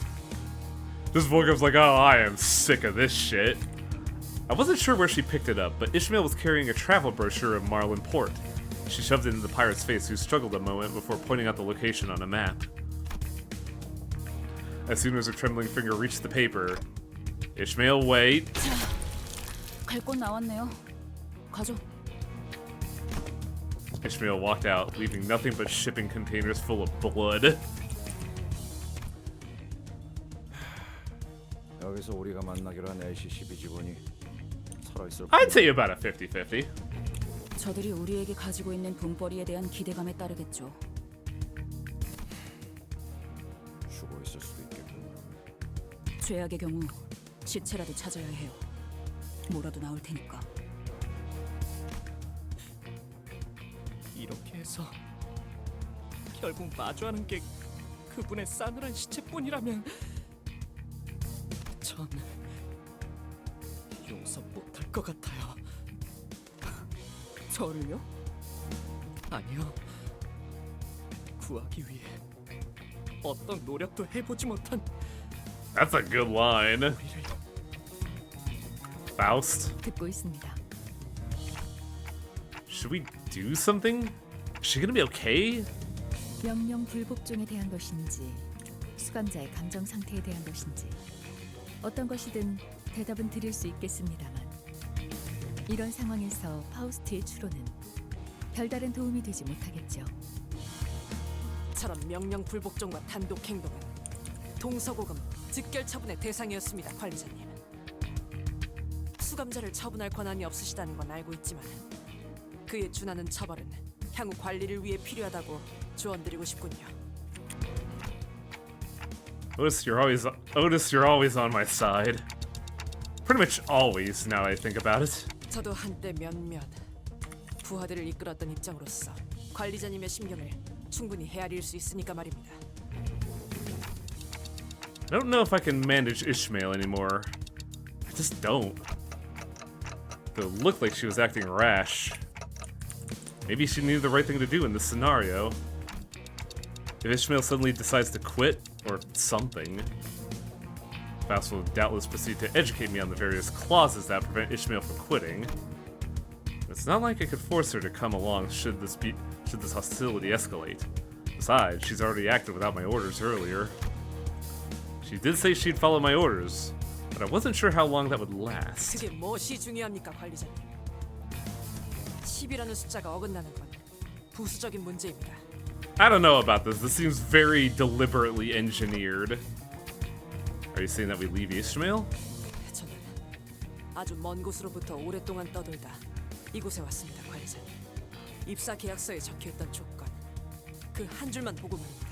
Just woke up's like, oh, I am sick of this shit. I wasn't sure where she picked it up, but Ishmael was carrying a travel brochure of Marlin Port. She shoved it into the pirate's face, who struggled a moment before pointing out the location on a map. As soon as her trembling finger reached the paper, Ishmael, wait. 갈 곳 나왔네요. 가죠. Ishmael walked out, leaving nothing but shipping containers full of blood. 여기서 우리가 만나기로 한 LCCB 직원이 살아있을 I'd say about a 50-50. 저들이 우리에게 가지고 있는 돈벌이에 대한 기대감에 따르겠죠. 죽어 있을 수도 있겠군. 죄악의 경우 시체라도 찾아야 해요. 뭐라도 나올 테니까. 이렇게 해서 결국 마주하는 게 그분의 싸늘한 시체뿐이라면 전 용서 못할 것 같아요. 저를요? 아니요. 구하기 위해 어떤 노력도 해보지 못한 That's a good line. Faust. 듣고 있습니다. Should we do something? Is she gonna be okay? 명령 불복종에 대한 것인지 수감자의 감정 상태에 대한 것인지 어떤 것이든 대답은 드릴 수 있겠습니다만 이런 상황에서 파우스트의 추론은 별다른 도움이 되지 못하겠죠. 저런 명령 불복종과 단독 행동은 동서고금 즉결 처분의 대상이었습니다, 관리자님. 수감자를 처분할 권한이 없으시다는 건 알고 있지만 그에 준하는 처벌은 향후 관리를 위해 필요하다고 조언드리고 싶군요. Otis, you're always on my side. Pretty much always, now I think about it. 저도 한때 몇몇 부하들을 이끌었던 입장으로서 관리자님의 심경을 충분히 헤아릴 수 있으니까 말입니다. I don't know if I can manage Ishmael anymore. I just don't. Though it looked like she was acting rash. Maybe she knew the right thing to do in this scenario. If Ishmael suddenly decides to quit, or something, Faust will doubtless proceed to educate me on the various clauses that prevent Ishmael from quitting. It's not like I could force her to come along should this hostility escalate. Besides, she's already acted without my orders earlier. She did say she'd follow my orders, but I wasn't sure how long that would last. 그게 무엇이 중요합니까, 관리자님? 10이라는 숫자가 어긋나는 건 부수적인 문제입니다. I don't know about this. This seems very deliberately engineered. Are you saying that we leave Ishmael? 저는 아주 먼 곳으로부터 오랫동안 떠돌다 이곳에 왔습니다, 관리자님. 입사 계약서에 적혀있던 조건, 그 한 줄만 보고 말입니다.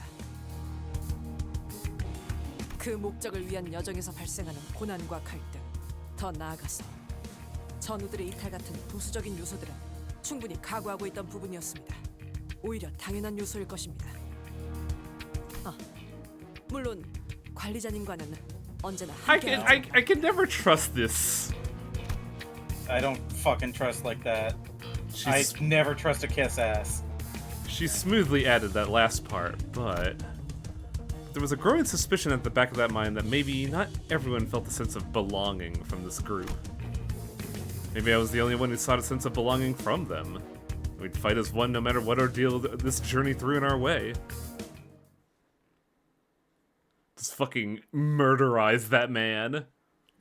그 목적을 위한 여정에서 발생하는 고난과 갈등, 더 나아가서 전우들의 이탈 같은 부수적인 요소들은 충분히 각오하고 있던 부분이었습니다. 오히려 당연한 요소일 것입니다. 물론 관리자님과는 언제나 함께. I can never trust this. I don't fucking trust like that. I never trust a kiss ass. She smoothly added that last part, but there was a growing suspicion at the back of that mind that maybe not everyone felt a sense of belonging from this group. Maybe I was the only one who sought a sense of belonging from them. We'd fight as one no matter what ordeal this journey threw in our way. Just fucking murderize that man.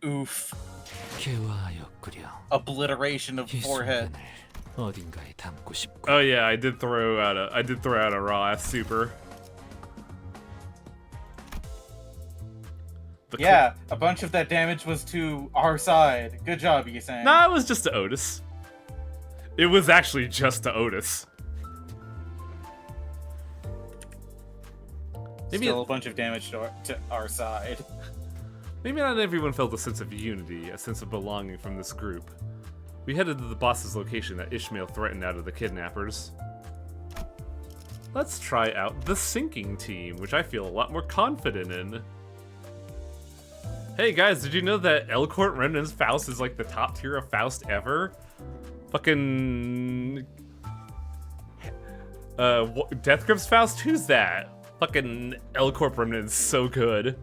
Oof. Obliteration of forehead. Oh yeah, I did throw out a raw ass super. Yeah, a bunch of that damage was to our side. Good job, Yisan. Nah, it was just to Otis. It was actually just to Otis. Maybe still a bunch of damage to our side. Maybe not everyone felt a sense of unity, a sense of belonging from this group. We headed to the boss's location that Ishmael threatened out of the kidnappers. Let's try out the sinking team, which I feel a lot more confident in. Hey guys, did you know that Elcourt Remnant's Faust is like the top tier of Faust ever? Fucking... Death Grip's Faust? Who's that? Fucking Elcourt Remnant is so good.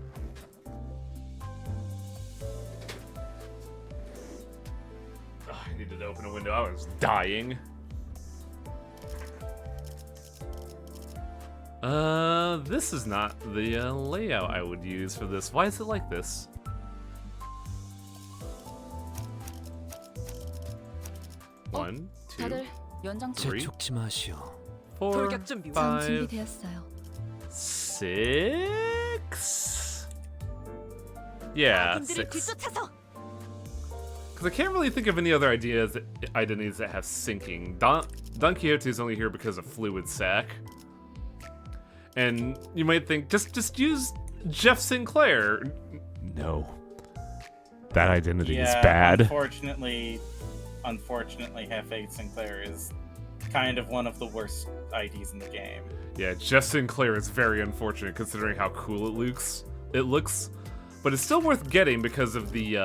Ugh, I needed to open a window, I was dying. This is not the layout I would use for this. Why is it like this? One, two. 다들 연장체. 재촉지 마시오. 4, 돌격 준비 5, 전 준비되었어요. 6. Yeah, 아군들을 6. 뒤쫓아서. Because I can't really think of any other identities that have sinking. Don Quixote is only here because of fluid sac. And you might think, just use Jeff Sinclair. No. That identity is bad. Unfortunately, Hefe Sinclair is kind of one of the worst IDs in the game. Yeah, Jeff Sinclair is very unfortunate considering how cool it looks. But it's still worth getting because of the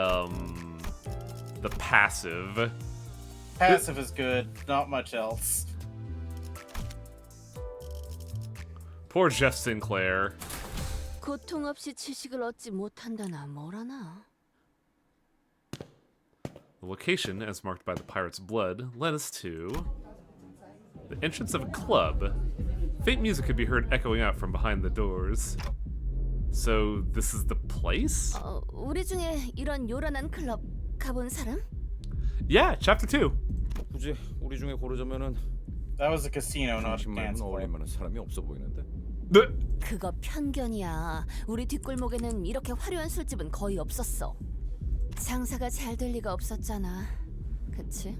passive. Passive is good, not much else. Poor Jeff Sinclair. 고통 없이 지식을 얻지 못한다나 뭐라나. The location, as marked by the pirate's blood, led us to the entrance of a club. Faint music could be heard echoing out from behind the doors. So this is the place? 우리 중에 이런 요란한 클럽 가본 사람? Yeah, chapter 2. 굳이 우리 중에 고르자면은 That was a casino, not a 당신 dance 말고는 club. 어울릴 만한 사람이 없어 보이는데. 네. 그거 편견이야. 우리 뒷골목에는 이렇게 화려한 술집은 거의 없었어. 장사가 잘 될 리가 없었잖아. 그치?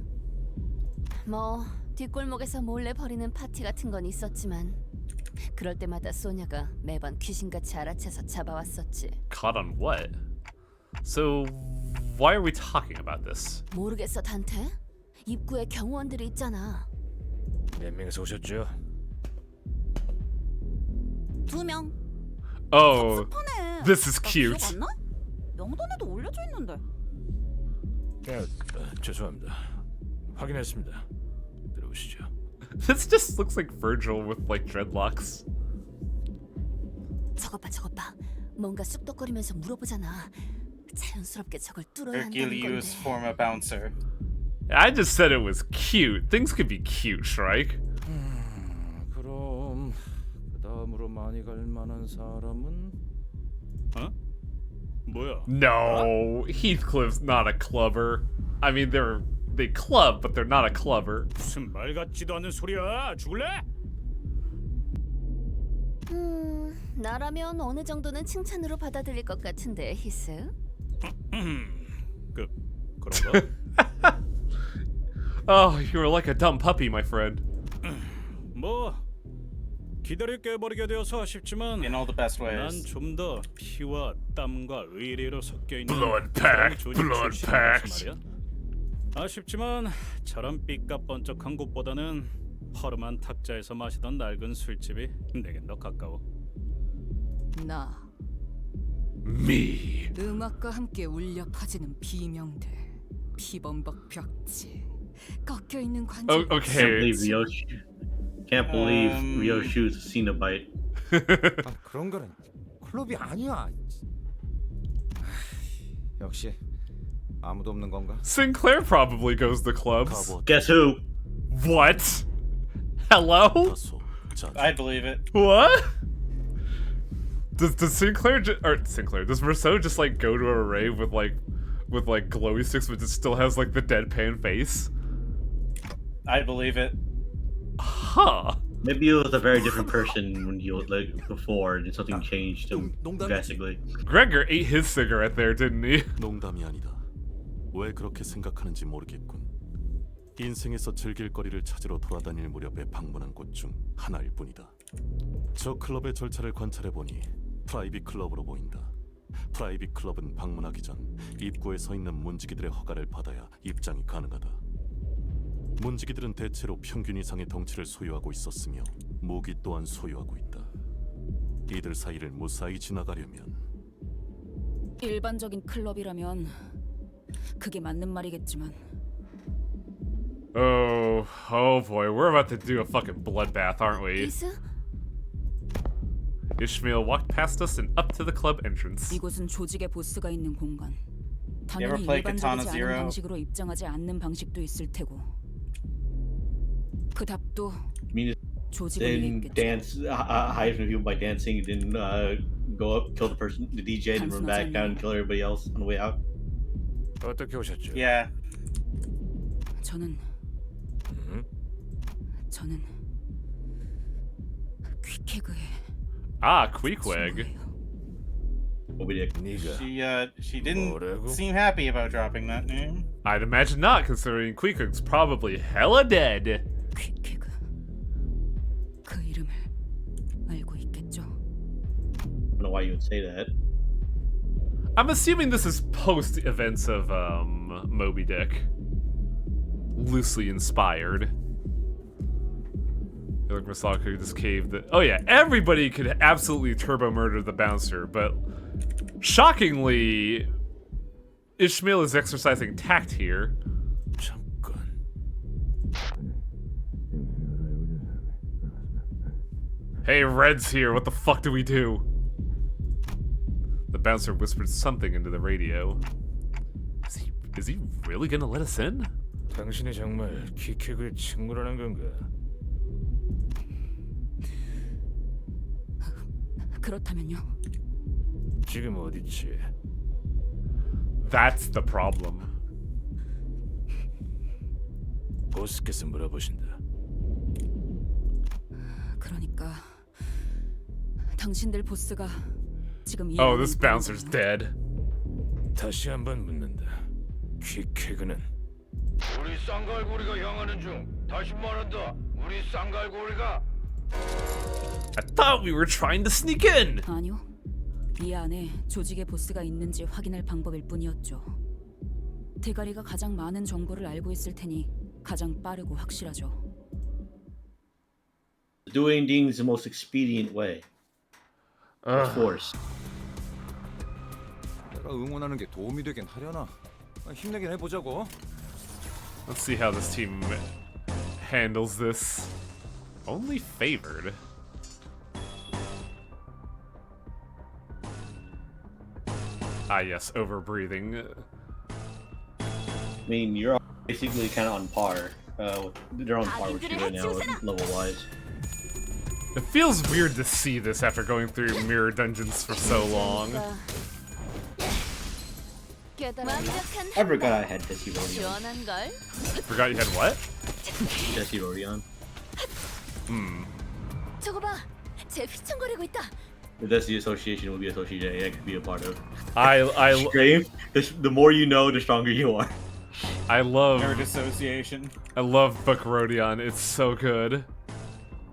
뭐 뒷골목에서 몰래 벌이는 파티 같은 건 있었지만 그럴 때마다 소녀가 매번 귀신같이 알아채서 잡아왔었지. Caught on what? So why are we talking about this? 모르겠어, 단테? 입구에 경호원들이 있잖아. 몇 명이서 오셨죠? 2명. Oh, 섭섭하네. this is 나 cute. 기억 안 나? 명단에도 올려져 있는데. 죄송합니다. 확인했습니다. 들어오시죠. This just looks like Virgil with like dreadlocks. 저것 봐. 뭔가 쑥덕거리면서 물어보잖아. 자연스럽게 저걸 뚫어야 한다는 Hercules 건데. form a bouncer. I just said it was cute. Things could be cute, Shrike. 그럼 그 다음으로 많이 갈 만한 사람은? 어? 뭐야? No, Heathcliff's not a clubber. I mean, they club, but they're not a clubber. 무슨 말 같지도 않은 소리야. 죽을래? 나라면 어느 정도는 칭찬으로 받아들일 것 같은데, 히스? 그런가? Oh, you were like a dumb puppy, my friend. 뭐 기다릴 게 버리게 되어서 아쉽지만 In all the best 난 ways. 좀 더 피와 땀과 의리로 섞여 있는 Blood pact, 조직 blood 출신이라서 pact. 말이야. 아쉽지만 저런 삐까번쩍한 곳보다는 허름한 탁자에서 마시던 낡은 술집이 내겐 더 가까워. 나 Me. 음악과 함께 울려 퍼지는 비명들, 피범벅 벽지, 꺾여 있는 관절. Oh, okay. Can't believe Ryoshu's Cenobite. 아, 그런 거는 클럽이 아니야. 역시 아무도 없는 건가? Sinclair probably goes to clubs. Guess who? What? Hello? I believe it. What? Does Sinclair does Merceau just like go to a rave with like glowy sticks but just still has like the deadpan face? I believe it. Huh. Maybe it was a very different person when you like before, and something changed him drastically. Gregor ate his cigarette there, didn't he? 농담이 아니다. 왜 그렇게 생각하는지 모르겠군. 인생에서 즐길 거리를 찾으러 돌아다닐 무렵에 방문한 곳 중 하나일 뿐이다. 저 클럽의 절차를 관찰해보니 프라이빗 클럽으로 보인다. 프라이빗 클럽은 방문하기 전 입구에 서 있는 문지기들의 허가를 받아야 입장이 가능하다. 문지기들은 대체로 평균 이상의 덩치를 소유하고 있었으며 무기 또한 소유하고 있다. 이들 사이를 무사히 지나가려면 일반적인 클럽이라면 그게 맞는 말이겠지만 Oh boy, we're about to do a fucking bloodbath, aren't we? 히스? Ishmael walked past us and up to the club entrance. 이곳은 조직의 보스가 있는 공간. You ever 당연히 play Katana 일반적이지 않은 Zero? 방식으로 입장하지 않는 방식도 있을 테고. 그 답도 조직을 위해 Then 있겠죠. dance, hide from people by dancing, then go up, kill the person, the DJ, and run back down and kill everybody else on the way out. 어떻게 오셨죠? Yeah. 저는 저는 퀴케그의 Ah, Queequeg. She didn't seem happy about dropping that name. I'd imagine not, considering Queequeg's probably hella dead. 퀴케그. 그 이름을 알고 있겠죠? I don't know why you would say that. I'm assuming this is post events of Moby Dick. Loosely inspired. I feel like Masako just caved that. Oh yeah, everybody could absolutely turbo murder the bouncer, but shockingly, Ishmael is exercising tact here. Hey, Red's here. What the fuck do we do? The bouncer whispered something into the radio. Is he really gonna let us in? 당신이 정말 퀴케그의 친구라는 건가? 그렇다면요. 지금 어디지? That's the problem. 보스께서 물어보신다. 그러니까 당신들 보스가 지금 이 Oh, this bouncer's dead. 다시 한번 묻는다. 퀴케그는 우리 쌍갈고리가 향하는 중. 다시 말한다. 우리 쌍갈고리가. I thought we were trying to sneak in. 아니요. 이 안에 조직의 보스가 있는지 확인할 방법일 뿐이었죠. 대가리가 가장 많은 정보를 알고 있을 테니 가장 빠르고 확실하죠. Doing things the most expedient way. Force. 내가 응원하는 게 도움이 되긴 하려나? 힘내긴 해보자고. Let's see how this team handles this. Only favored. Ah, yes, overbreathing. I mean, you're basically kind of on par. They're on par with you right now, level-wise. It feels weird to see this after going through mirror dungeons for so long. I forgot I had Desirorion. Forgot you had what? Desirorion. 저거 봐, 쟤 휘청거리고 있다. If that's the association will be associated, I could be a part of. I the more you know, the stronger you are. I love Nerd association. I love Book Rodion. It's so good.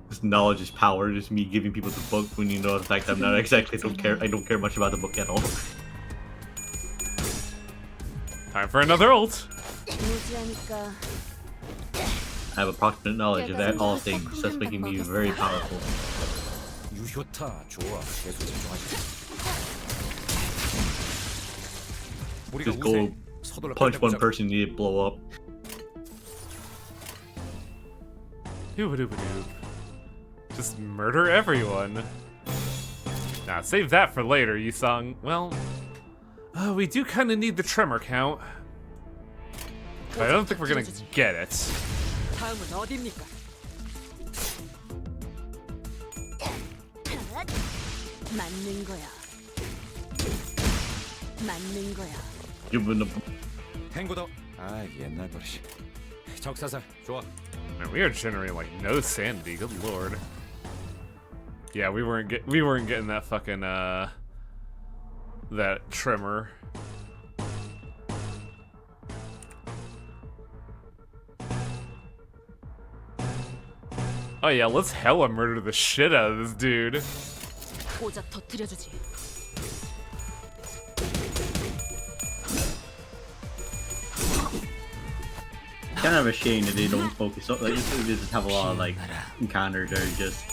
This knowledge is power. Just me giving people the book when you know the fact I'm not exactly I don't care much about the book at all. Time for another ult. I have approximate knowledge of that all things. That's making me very powerful. 유효타 좋아. 계속 집중하자. Just go punch one person, you blow up. Dooba-dooba-doob. Just murder everyone. Nah, save that for later, Yisung. Well, we do kind of need the tremor count. But I don't think we're gonna get it. 다음은 어디입니까? 맞는 거야. 맞는 거야. Given the 탱고다. 아 옛날 버릇이. 적사살 좋아. Man, we are generating like no sanity. Good lord. Yeah, we weren't getting that fucking that tremor. Oh yeah, let's hella murder the shit out of this dude. 고작 터뜨려주지. kind of a shame that they don't focus on, like, it doesn't have a lot of like encounters that are just,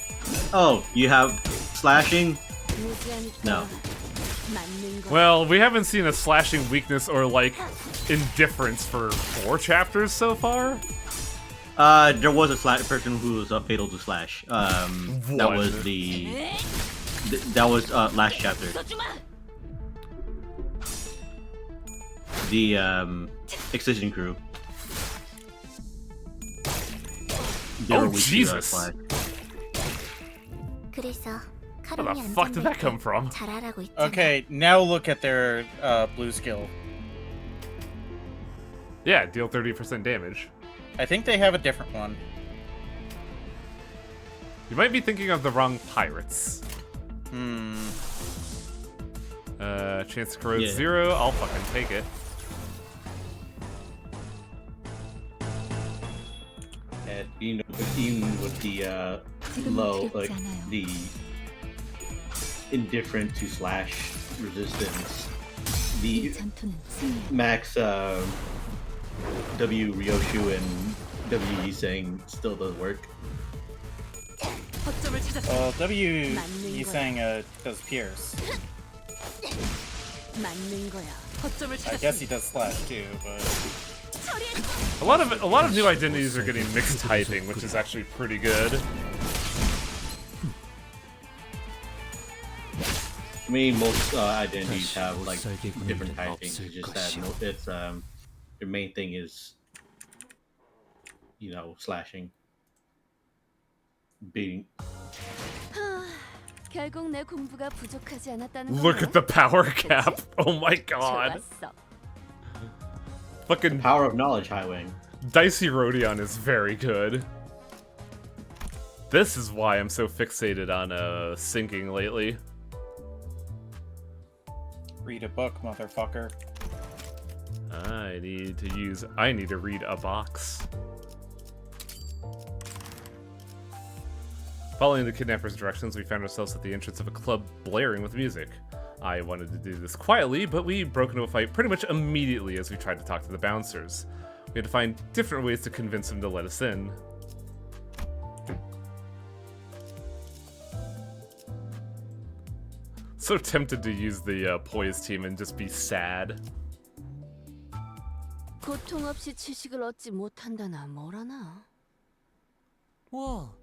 oh, you have slashing? No. Well, we haven't seen a slashing weakness or like indifference for 4 chapters so far. There was a person who was fatal to slash. That was that was last chapter. The Excision crew. Oh Jesus! Where the fuck did that come from? Okay, now look at their blue skill. Yeah, deal 30% damage. I think they have a different one. You might be thinking of the wrong pirates. Chance to corrode 0. I'll fucking take it. And even with the low, like the indifferent to slash resistance, the max W Ryoshu and W Yiseng still does work. Well, W Yiseng does pierce. I guess he does slash too, but a lot of new identities are getting mixed typing, which is actually pretty good. I mean, most identities have like different typings. It's just that it's the main thing is, you know, slashing, beating. Look at the power cap. Oh my god. Fucking power of knowledge, Highwing. Dicey Rodion is very good. This is why I'm so fixated on sinking lately. Read a book, motherfucker. I need to read a box. Following the kidnapper's directions, we found ourselves at the entrance of a club blaring with music. I wanted to do this quietly, but we broke into a fight pretty much immediately as we tried to talk to the bouncers. We had to find different ways to convince them to let us in. So tempted to use the Poise team and just be sad. 고통 없이 지식을 얻지 못한다나 뭐라나. 와,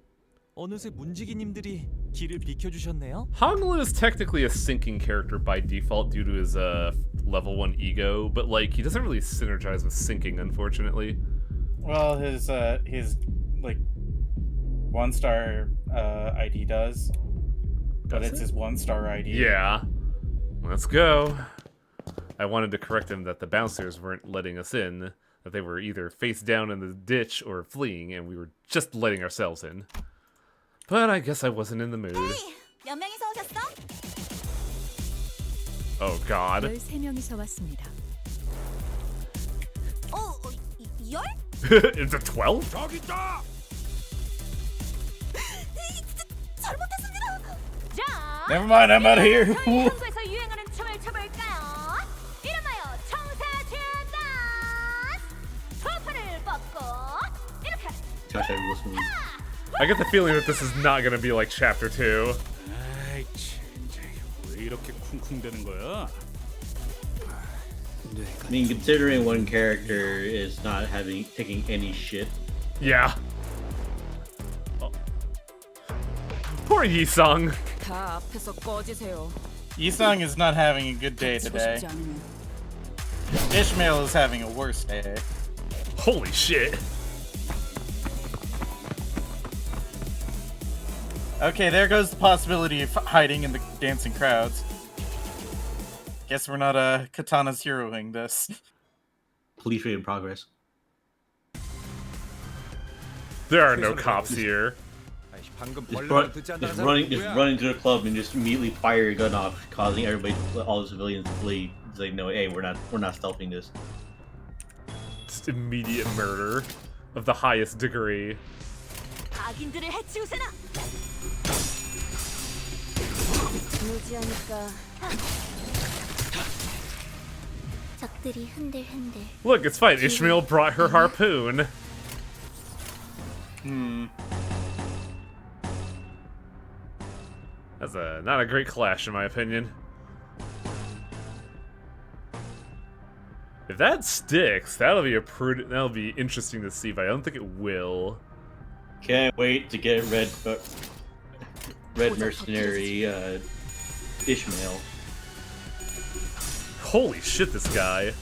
어느새 문지기님들이 길을 비켜주셨네요. Honglu is technically a sinking character by default due to his level 1 ego, but like he doesn't really synergize with sinking, unfortunately. Well, his like 1-star ID does, but it's his 1-star ID. Yeah, let's go. I wanted to correct him that the bouncers weren't letting us in, that they were either face down in the ditch or fleeing, and we were just letting ourselves in. But I guess I wasn't in the mood. 몇 명이서 오셨어? Oh god. 13명이서 왔습니다. 열? It's a 12? 저기 있다! 잘못했습니다. 자, Never mind, I'm out of here. 저희 한국에서 유행하는 춤을 춰볼까요? 이름하여 청사진단. 소파를 벗고 이렇게. Gosh, I was listening. I get the feeling that this is not gonna be like chapter 2. 아이, 진짜 왜 이렇게 쿵쿵대는 거야? I mean, considering one character is not taking any shit. Yeah. Oh. Poor Yisung. 다 앞에서 꺼지세요. Yisung is not having a good day today. Ishmael is having a worse day. Holy shit. Okay, there goes the possibility of hiding in the dancing crowds. Guess we're not Katana's heroing this. Police raid in progress. There are no cops here. Just running to the club and just immediately fire your gun off, causing everybody, all the civilians, to flee. It's like, no, hey, we're not stealthing this. Just immediate murder of the highest degree. 악인들을 해치우세나. 무지하니까. 적들이 흔들흔들. Look, it's fine. Ishmael brought her harpoon. That's not a great clash, in my opinion. If that sticks, that'll be interesting to see, but I don't think it will. Can't wait to get red mercenary Ishmael. Holy shit, this guy.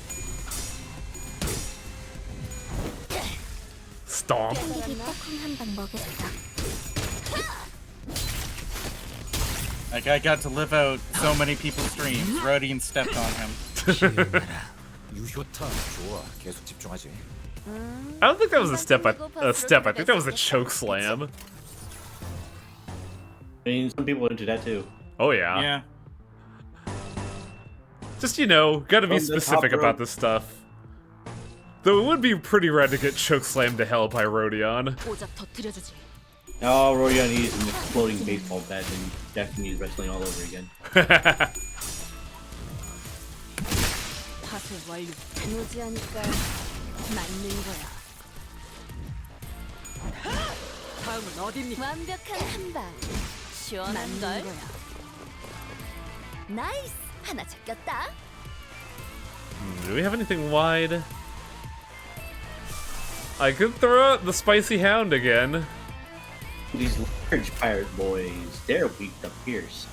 Stomp. That guy got to live out so many people's dreams. Rodian stepped on him. I don't think that was a step. I think that was a choke slam. I mean, some people are into that too. Oh yeah. Yeah. Just, you know, gotta be From the specific top about rope. this stuff. Though it would be pretty rad to get chokeslammed to hell by Rodion. 오작 터뜨려주지. Oh, Rodion needs an exploding baseball bat and definitely needs wrestling all over again. 파쇄 완료. 무지하니까 맞는 거야. 다음은 어딥니까? 완벽한 한 방. 시원한 걸. 나이스. 하나 잡혔다. Do we have anything wide? I could throw out the Spicy Hound again. These large pirate boys, they're weak to Pierce.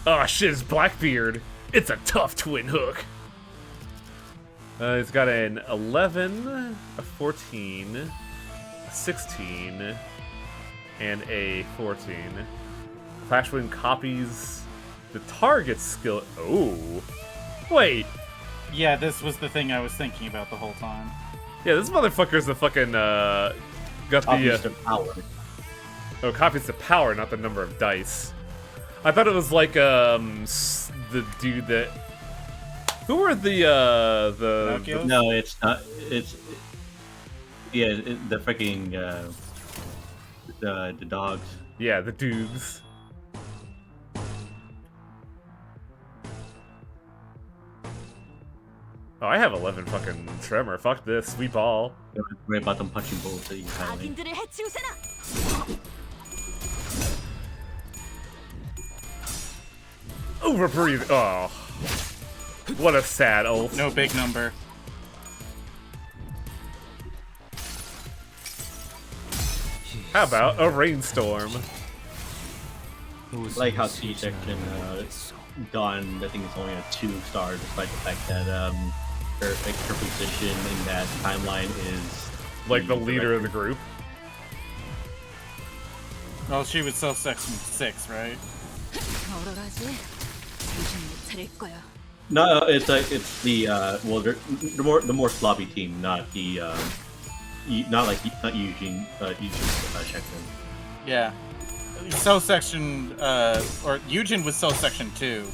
Oh shit, it's Blackbeard. It's a tough twin hook. He's got an 11, a 14, a 16, and a 14. Flashwind copies the target skill. Oh. Wait. Yeah, this was the thing I was thinking about the whole time. Yeah, this motherfucker's the fucking, got the, Copies the power. Oh, copies the power, not the number of dice. I thought it was like, the dude that... Who were the No, it's not. It's... Yeah, the freaking, the dogs. Yeah, the Doogs. Oh, I have 11 fucking Tremor. Fuck this. Sweet ball. Don't worry about them punching bullets that you can 악인들을 해치우세나. Overbreathe. Oh. What a sad ult. No big number. How about a rainstorm? like how C-section Dawn, I think it's only a 2-star, despite the fact that her position in that timeline is like the leader of the group. Well, she was so section 6, right? 얼얼하지? 정신 못 차릴 거야. No, it's the well, the more sloppy team, not the not Eugene Sheckman. Yeah. So section or Eugene was so section 2.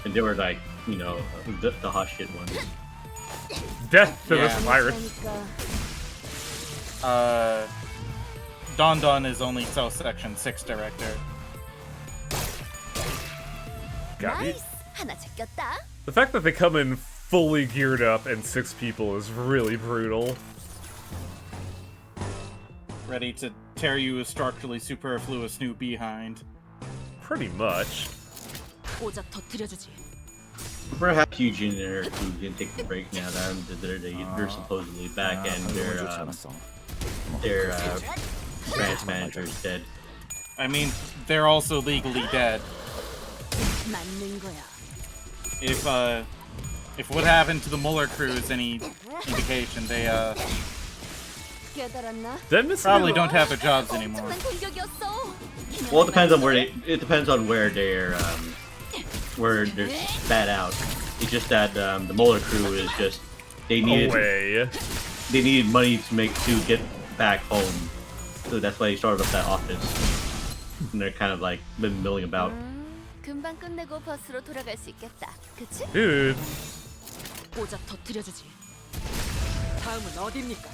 And they were like, you know, the hot shit ones. Death to the pirates. Don Don is only so section 6 director. Got me. 나이스. 하나 잡혔다. The fact that they come in fully geared up and 6 people is really brutal. Ready to tear you a structurally superfluous new behind. Pretty much. 오작 터뜨려주지. Perhaps Eugene and her crew can take a break now that they're supposedly back and their branch manager is dead. I mean, they're also legally dead. 맞는 거야. If what happened to the Muller crew is any indication, they 깨달았나? probably don't have their jobs anymore. 엄청난 공격이었어. Well, it depends on where it depends on where they're spat out. It's just that the Muller crew is just they needed money to get back home, so that's why they started up that office. And they're kind of like been milling about. 금방 끝내고 버스로 돌아갈 수 있겠다. 그치? Dude. 오작 터뜨려주지. 다음은 어딥니까?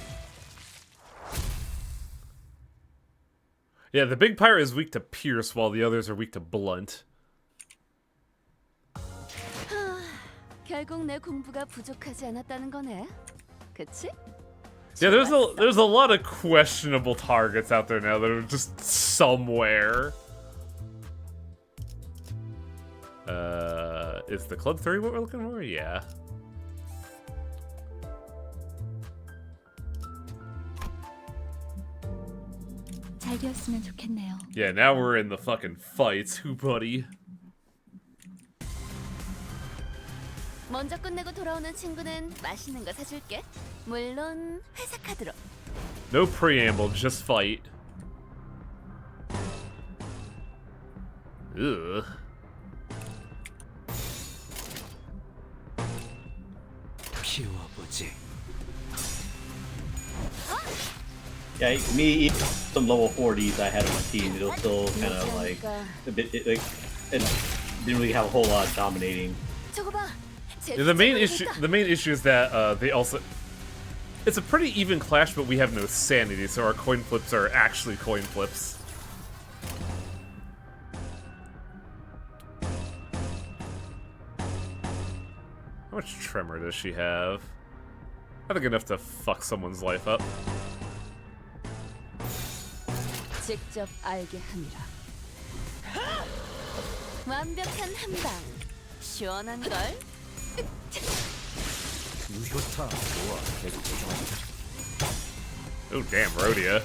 Yeah, the big pirate is weak to Pierce while the others are weak to Blunt. 결국 내 공부가 부족하지 않았다는 거네. 그치? Yeah, there's a lot of questionable targets out there now that are just somewhere. Is the Club 3 what we're looking for? Yeah. 잘 되었으면 좋겠네요. Yeah, now we're in the fucking fights. Who, buddy? 먼저 끝내고 돌아오는 친구는 맛있는 거 사줄게. 물론 회사 카드로. No preamble, just fight. Ugh. 피워보지. Yeah, me, some level 40s I had on my team, it'll still kind of like a bit it didn't really have a whole lot of dominating. Yeah, the main issue is that they also. It's a pretty even clash, but we have no sanity, so our coin flips are actually coin flips. How much tremor does she have? I think enough to fuck someone's life up. 직접 알게 함이라. 완벽한 한방. 시원한 걸. 유효타 좋아. 계속 조정하자. Oh damn, Rhodia.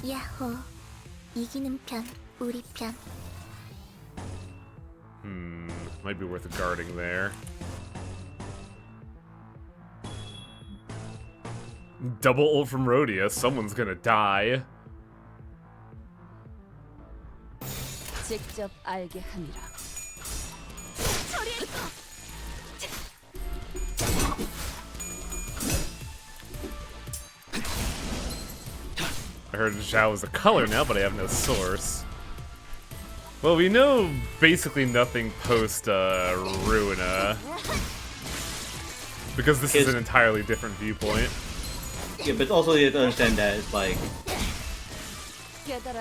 야호. 이기는 편, 우리 편. Might be worth guarding there. Double ult from Rhodia, someone's gonna die. 직접 알게 함이라. I heard Zhao is a color now, but I have no source. Well, we know basically nothing post Ruina. Because this is an entirely different viewpoint. Yeah, but also you have to understand that it's like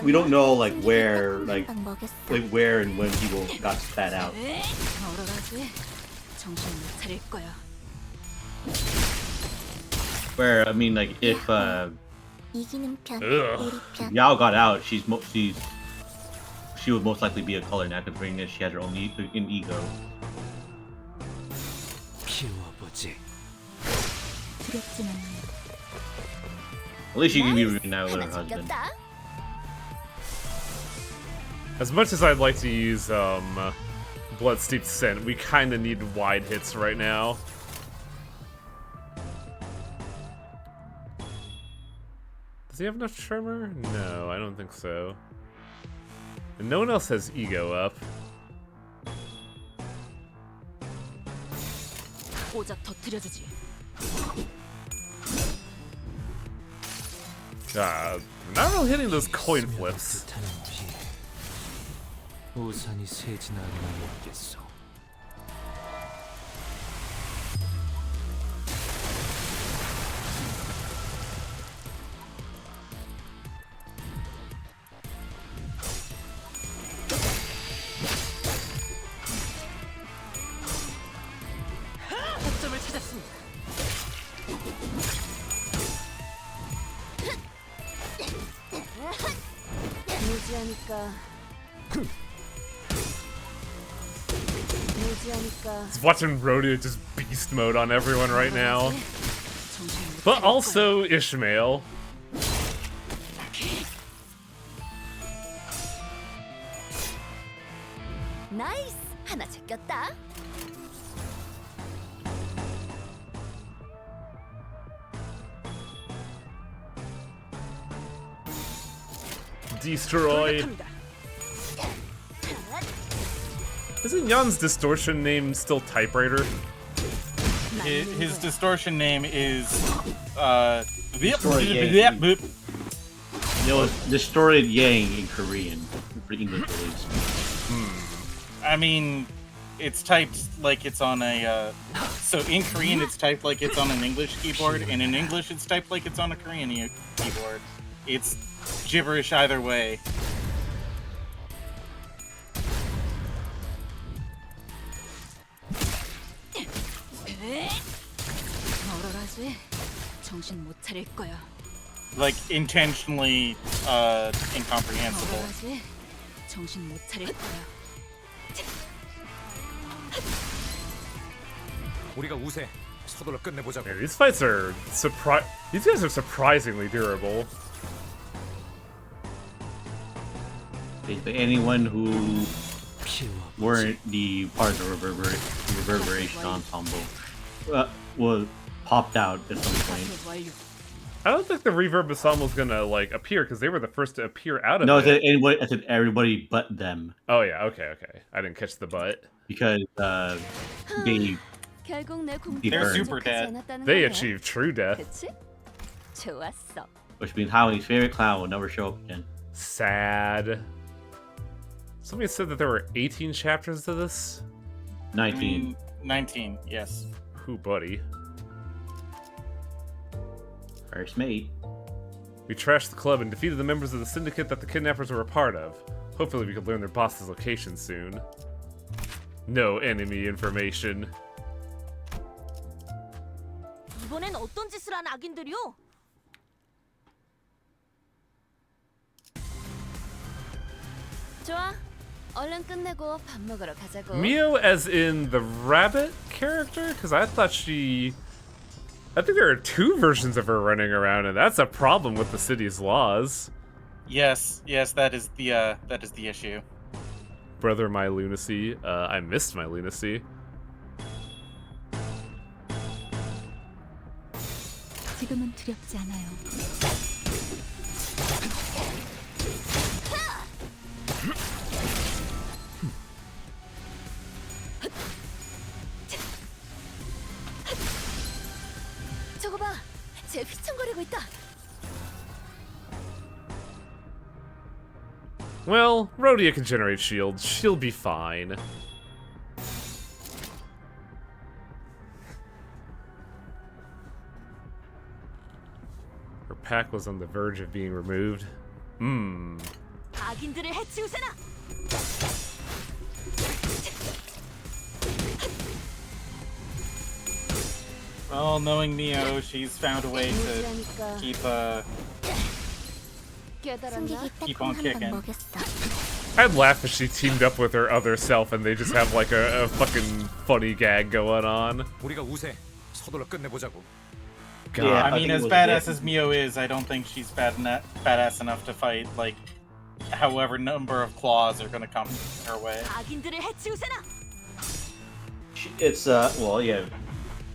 we don't know like where where and when people got spat out. Where I mean, like if Yao got out, she would most likely be a color now, considering that she has her own ego. At least she can be reunited with her husband. As much as I'd like to use Blood Steeped Scent, we kind of need wide hits right now. Does he have enough tremor? No, I don't think so. And no one else has ego up. We're not really hitting those coin flips. Just watching Rhodia just beast mode on everyone right now. But also Ishmael. 나이스! 하나 제꼈다. Destroy. Isn't Jan's distortion name still Typewriter? His distortion name is Destroyed Yang in Korean for English release. I mean, it's typed like it's on a so in Korean it's typed like it's on an English keyboard, and in English it's typed like it's on a Korean keyboard. It's gibberish either way. Like intentionally incomprehensible. Yeah, these fights are these guys are surprisingly durable. Basically, anyone who weren't the part of the reverberation ensemble was popped out at some point. I don't think the reverb ensemble is gonna like appear because they were the first to appear out of No, it. I said everybody but them. Oh yeah, okay. I didn't catch the butt. Because they they're super dead. They achieved true death. 그치? 좋았어. Which means Howie's favorite clown will never show up again. Sad. Somebody said that there were 18 chapters to this. 19. 19, yes. Who, buddy? First mate. We trashed the club and defeated the members of the syndicate that the kidnappers were a part of. Hopefully we could learn their boss's location soon. No enemy information. 이번엔 어떤 짓을 한 악인들이요? 좋아. 얼른 끝내고 밥 먹으러 가자고. Mio as in the rabbit character? Because I thought she... I think there are 2 versions of her running around, and that's a problem with the city's laws. Yes, that is the issue. Brother, my lunacy. I missed my lunacy. 지금은 두렵지 않아요. 저거 봐, 쟤 휘청거리고 있다. Well, Rhodia can generate shields. She'll be fine. Her pack was on the verge of being removed. 악인들을 해치우세나. Well, knowing Mio, she's found a way to keep on kicking. I'd laugh if she teamed up with her other self and they just have like a fucking funny gag going on. 우리가 우세. 서둘러 끝내보자고. God. Yeah, I mean, as badass as Mio is, I don't think she's badass enough to fight, like, however number of claws are gonna come her way. 악인들을 해치우세나. It's, well, yeah.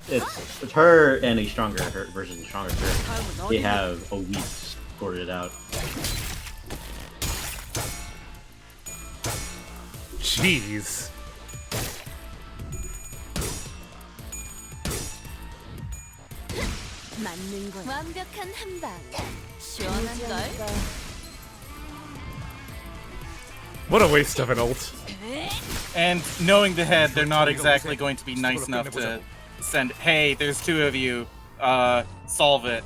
It's her and a stronger her versus a stronger her. They have a week sorted out. Jeez. 맞는 건 완벽한 한 방. 시원한 걸. What a waste of an ult. And knowing the head, they're not exactly going to be nice enough to send, hey, there's 2 of you, solve it.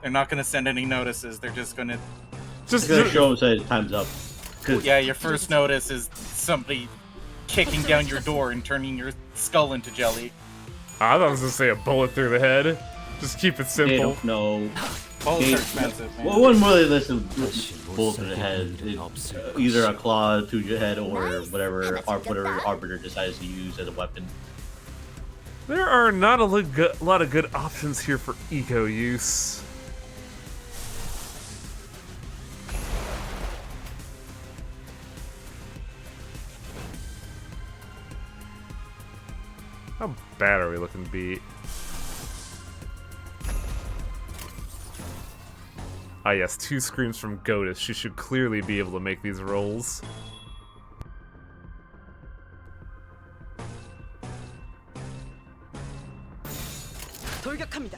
They're not gonna send any notices, they're just gonna show them say time's up. Yeah, your first notice is somebody kicking down your door and turning your skull into jelly. I thought I was gonna say a bullet through the head. Just keep it simple. They don't know. Bullets are expensive, man. Well, one more than this bullet to the head. It's either a claw to your head or whatever Arbiter decides to use as a weapon. There are not a lot of good options here for eco use. How bad are we looking beat? Ah yes, 2 screams from Godus. She should clearly be able to make these rolls. 돌격합니다.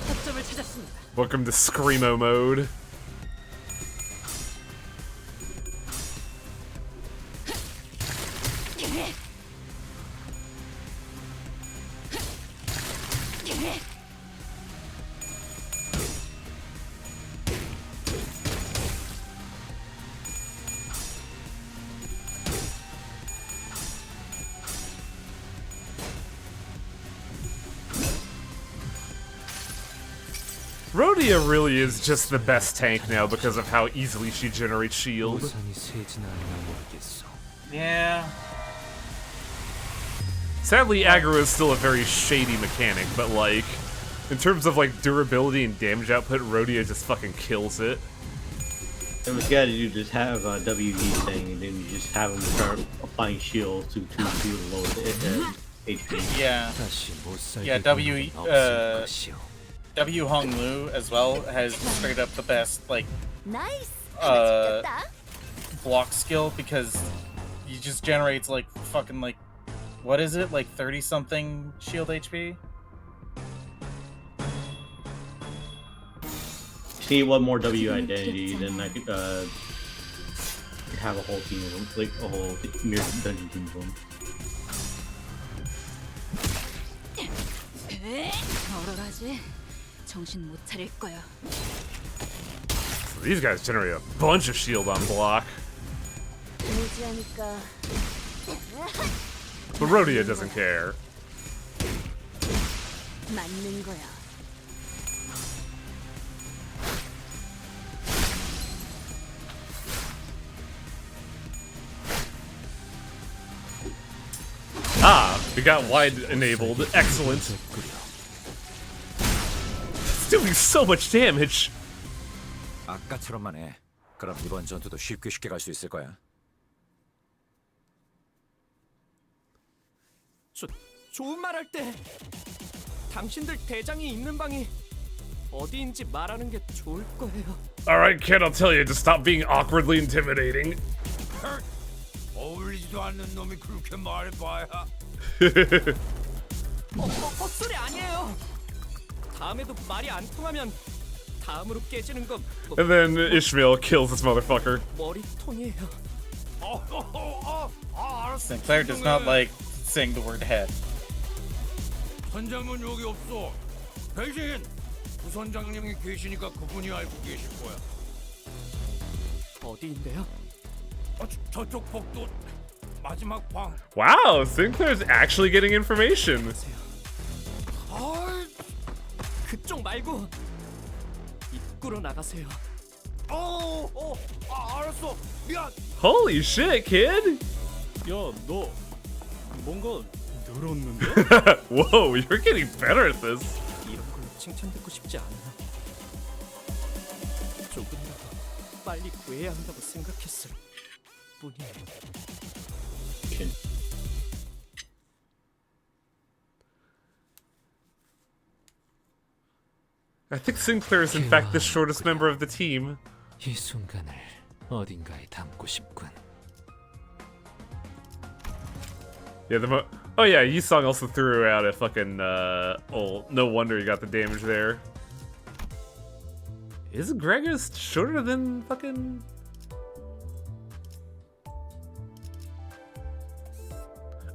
접점을 찾았습니다. Welcome to Screamo mode. Rhodia really is just the best tank now because of how easily she generates shield. Yeah. Sadly, aggro is still a very shady mechanic, but like, in terms of like durability and damage output, Rhodia just fucking kills it. It was good. You just have a WD thing, and then you just have them start applying shields to lower the HP. Yeah. Yeah. W Hong Lu as well has straight up the best like block skill because he just generates like fucking like what is it like 30 something shield HP. Just need one more W identity, then I could have a whole team of them, like a whole mirror dungeon team of them. These guys generate a bunch of shield on block. But Rhodia doesn't care. Ah, we got wide enabled. Excellent. It's doing so much damage. 아까처럼만 해. 그럼 이번 전투도 쉽게 갈 수 있을 거야. 좋은 말 할 때 당신들 대장이 있는 방이 어디인지 말하는 게 좋을 거예요. All right, kid, I'll tell you to stop being awkwardly intimidating. 어울리지도 않는 놈이 그렇게 말해봐야. 헛소리 아니에요. 다음에도 말이 안 통하면 다음으로 깨지는 건 And then Ishmael kills this motherfucker. 머리통이에요. Sinclair does not like saying the word head. 선장은 여기 없어. 대신 부선장님이 계시니까 그분이 알고 계실 거야. 어디인데요? 저쪽 복도 마지막 방. Wow, Sinclair's actually getting information. 그쪽 말고 입구로 나가세요. 알았어. 미안. Holy shit, kid! 야, 너 뭔가 늘었는데? Whoa, you're getting better at this. 이런 걸로 칭찬받고 싶지 않아요. 조금이라도 빨리 구해야 한다고 생각했을 뿐이에요. I think Sinclair is in fact the shortest member of the team. 이 순간을 어딘가에 담고 싶군. Yeah, oh yeah, Yisong also threw out a fucking, oh, no wonder you got the damage there. Is Gregor's shorter than fucking...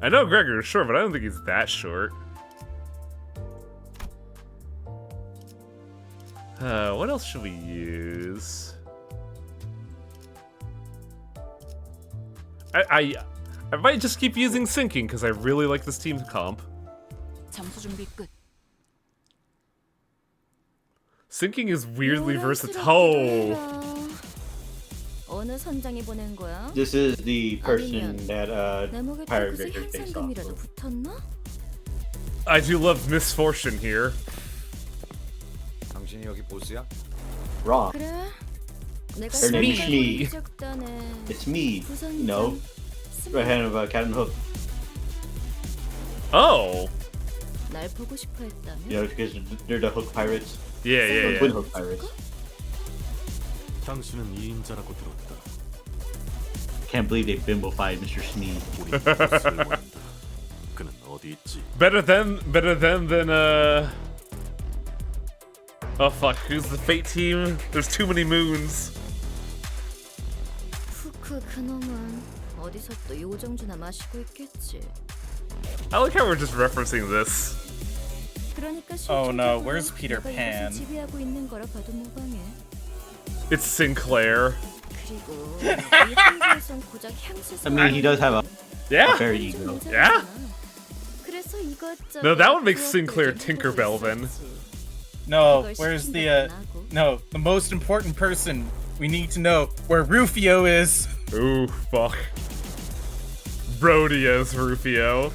I know Gregor is short, but I don't think he's that short. What else should we use? I might just keep using Sinking because I really like this team comp. Sinking is weirdly versatile. 어느 선장이 보낸 거야? This is the person that Pirate Victor takes off. 붙었나? I do love Misfortune here. 당신이 여기 보스야? Raw. 그래? 내가 Her name is Shmi. 적단에 It's me. No. Right hand of Captain Hook. Oh. 날 보고 싶어 했다며? You know, because they're the Hook Pirates. Yeah. Twin Hook Pirates. 당신은 2인자라고 들었다. Can't believe they bimbofied Mr. Shmi. 그는 어디 있지? Better than oh fuck, who's the Fate team? There's too many moons. 후크 그놈은 어디서 또 요정주나 마시고 있겠지. I like how we're just referencing this. 그러니까 Oh no, where's Peter 너가 Pan? 이것을 지배하고 있는 거라 봐도 무방해. It's Sinclair. 그리고 이 한국에선 고작 향수. I mean, he does have a fairy ego. Yeah? 그래서 이것저것. No, that would make Sinclair Tinkerbell then. No, where's the no, the most important person we need to know where Rufio is. Ooh, fuck. Rhodia's Rufio.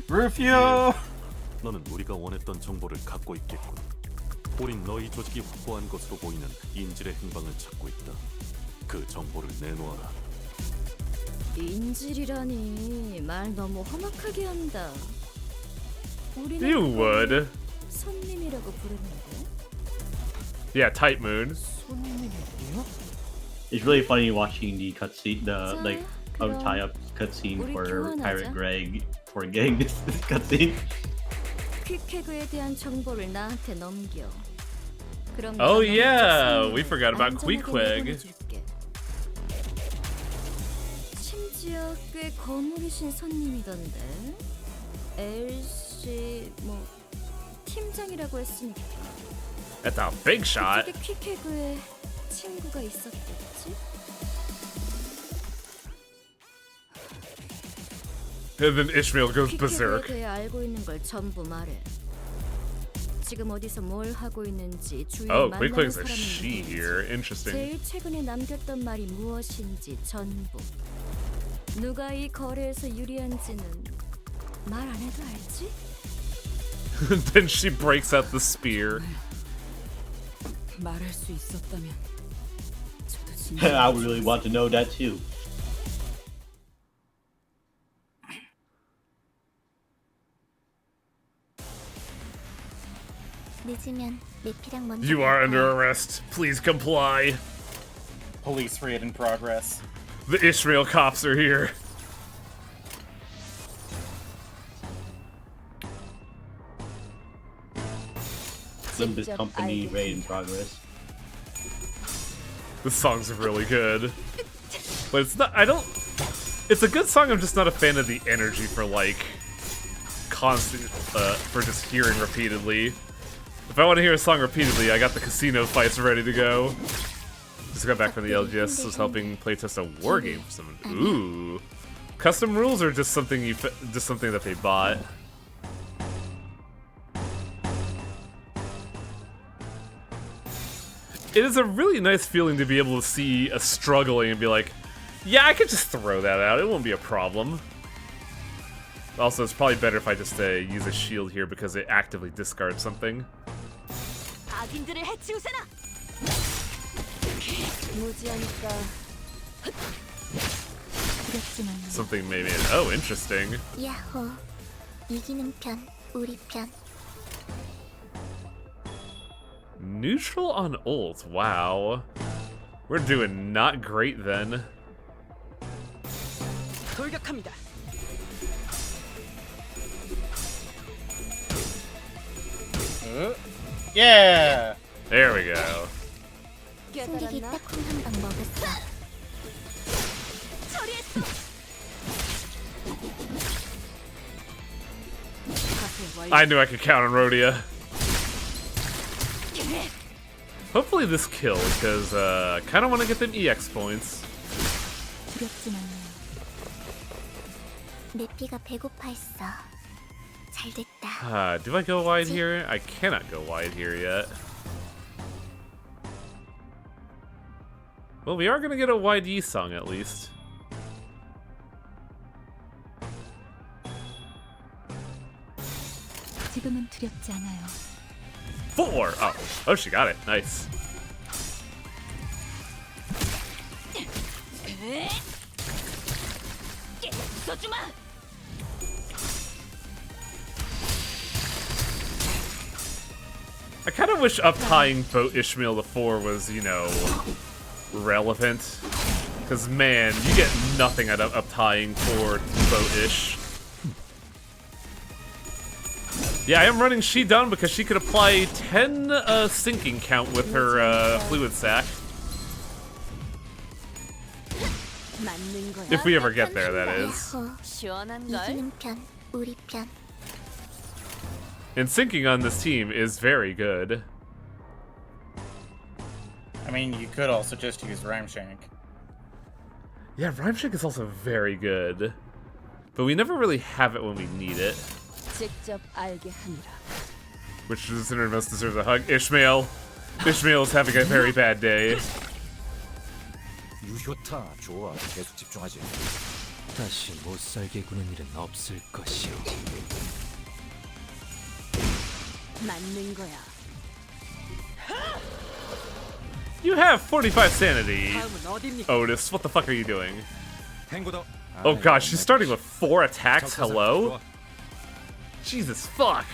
Rufio! 너는 우리가 원했던 정보를 갖고 있겠군. 우린 너희 조직이 확보한 것으로 보이는 인질의 행방을 찾고 있다. 그 정보를 내놓아라. 인질이라니 말 너무 험악하게 한다. 우리는 You would. 손님이라고 부르는데. Yeah, Tight Moon. It's really funny watching the cutscene, the like tie-up cutscene for Pirate Greg for getting this cutscene. 퀵해그에 대한 정보를 나한테 넘겨. 그럼 Oh yeah, we forgot about Queequeg. 심지어 꽤 거물이신 손님이던데. LC 뭐 팀장이라고 했으니까. That's a big shot. 그쪽에 퀵해그에 친구가 있었겠지? And then Ishmael goes berserk. 퀵해그에 대해 알고 있는 걸 전부 말해. 지금 어디서 뭘 하고 있는지 주위에 Oh, 만나는 Queequeg's a 사람이 she here. Interesting. 제일 최근에 남겼던 말이 무엇인지 전부. 누가 이 거래에서 유리한지는 말 안 해도 알지? Then she breaks out the spear. 말할 수 있었다면 저도 진짜 I really want to know that too. 늦으면 내피랑 먼저. You are under arrest. Please comply. Police raid in progress. The Ishmael cops are here. Limbus company raid in progress. The song's really good. But it's not, it's a good song, I'm just not a fan of the energy for like, constant, for just hearing repeatedly. If I want to hear a song repeatedly, I got the casino fights ready to go. Just got back from the LGS, was helping playtest a war game for someone. Ooh. Custom rules or just something just something that they bought? It is a really nice feeling to be able to see a struggling and be like, yeah, I could just throw that out, it won't be a problem. Also, it's probably better if I just use a shield here because it actively discards something. Something maybe. Oh, interesting. 야호. 이기는 편, 우리 편. Neutral on ult. Wow. We're doing not great then. 돌격합니다. Yeah. There we go. 승객이 딱콩 한 방 먹었어. I knew I could count on Rhodia. Hopefully this kills, because I kind of want to get them EX points. 내 피가 배고파했어. 잘 됐다. Do I go wide here? I cannot go wide here yet. Well, we are going to get a wide Yi song at least. 지금은 두렵지 않아요. 4! Oh, she got it. Nice. I kind of wish up-tying Boat Ishmael to 4 was, you know, relevant. Because, man, you get nothing out of up-tying for Boat-ish. Yeah, I am running she down because she could apply 10 sinking count with her fluid sac. If we ever get there, that is. And sinking on this team is very good. I mean, you could also just use Rhymeshank. Yeah, Rhymeshank is also very good. But we never really have it when we need it. Which listener most deserves a hug? Ishmael. Ishmael is having a very bad day. 유효타 좋아. 계속 집중하지. 다시 못 살게 구는 일은 없을 것이오. 맞는 거야. You have 45 sanity. 다음은 어딥니까? Otis, what the fuck are you doing? Oh god, she's starting with 4 attacks, hello? Jesus fuck.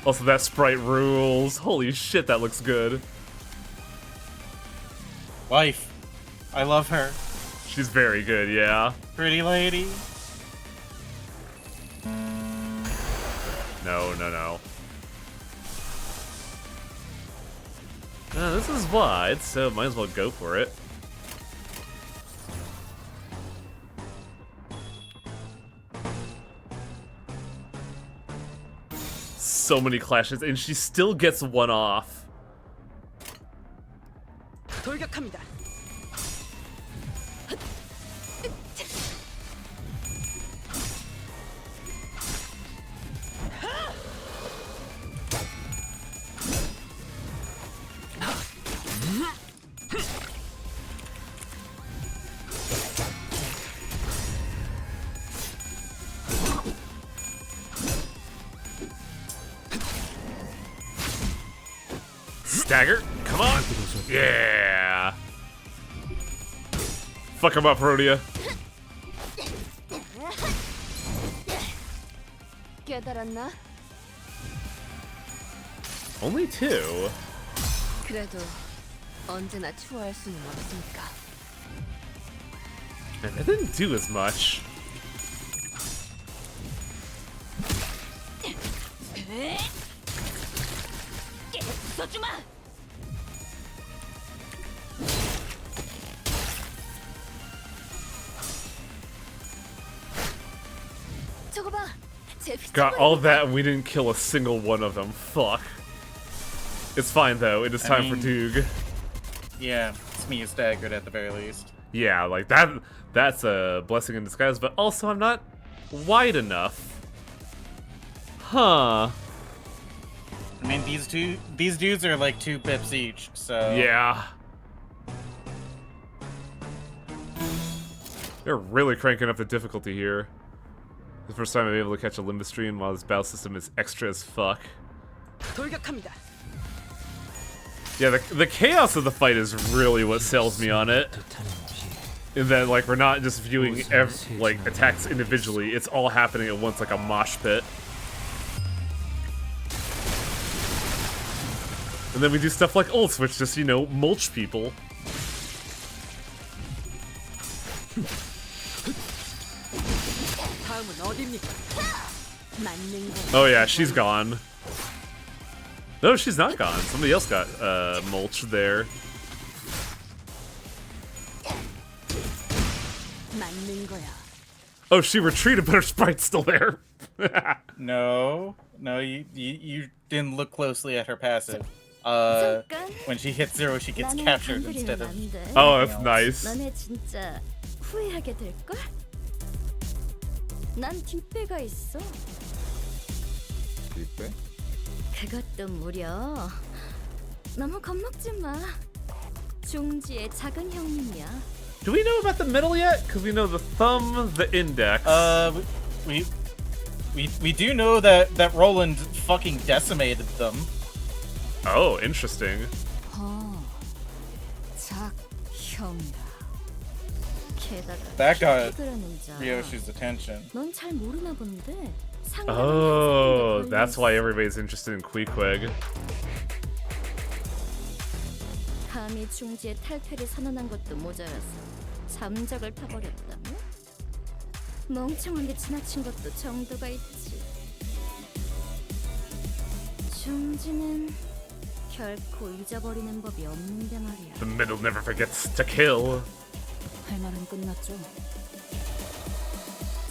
Also, that sprite rules. Holy shit, that looks good. Wife. I love her. She's very good, yeah. Pretty lady. No, no, no. This is wide, so might as well go for it. So many clashes, and she still gets one off. 돌격합니다. Stagger, come on! Yeah! Fuck him up, Rhodia. 깨달았나? Only 2? 그래도 언제나 추월할 수는 없으니까. Man, that didn't do as much. 써주마. 저거 봐. Got all that and we didn't kill a single one of them. Fuck. It's fine though, it is time for Doog. Yeah, it's me staggered at the very least. Yeah, like that's a blessing in disguise, but also I'm not wide enough. Huh. I mean, these dudes are like 2 pips each, so... Yeah. They're really cranking up the difficulty here. The first time I'm able to catch a Limbus stream while this battle system is extra as fuck. 돌격합니다. Yeah, the chaos of the fight is really what sells me on it. In that, like, we're not just viewing like attacks individually; it's all happening at once, like a mosh pit. And then we do stuff like ult, which just, you know, mulch people. 다음은 어딥니까? Oh yeah, she's gone. No, she's not gone. Somebody else got mulched there. Oh, she retreated, but her sprite's still there. No, you didn't look closely at her passive. When she hits 0, she gets captured instead of... Oh, that's nice. 너네 진짜 후회하게 될 걸? 난 뒷배가 있어. 뒷배? 그것도 무려. 너무 겁먹지 마. 중지의 작은 형님이야. Do we know about the middle yet? Because we know the thumb, the index. We do know that Roland fucking decimated them. Oh, interesting. 작형이라. That got Ryoshi's attention. 넌 잘 모르나 본데. Oh, that's why everybody's interested in Queequeg. 감히 중지의 탈퇴를 선언한 것도 모자라서 잠적을 타버렸다며? 멍청한 게 지나친 것도 정도가 있지. 중지는 결코 잊어버리는 법이 없는데 말이야. The middle never forgets to kill. 할 말은 끝났죠.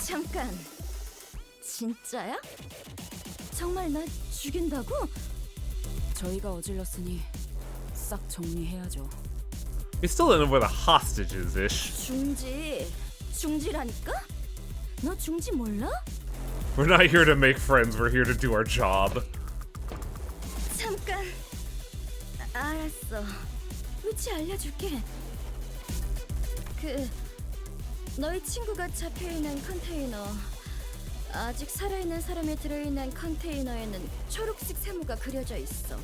잠깐. 진짜야? 정말 나 죽인다고? 저희가 어질렀으니 싹 정리해야죠. We still don't know where the hostage is, ish. 중지라니까? 너 중지 몰라? We're not here to make friends, we're here to do our job. 잠깐. 알았어. 위치 알려줄게. 너희 친구가 잡혀있는 컨테이너. 아직 살아있는 사람이 들어있는 컨테이너에는 초록색 세모가 그려져 있어.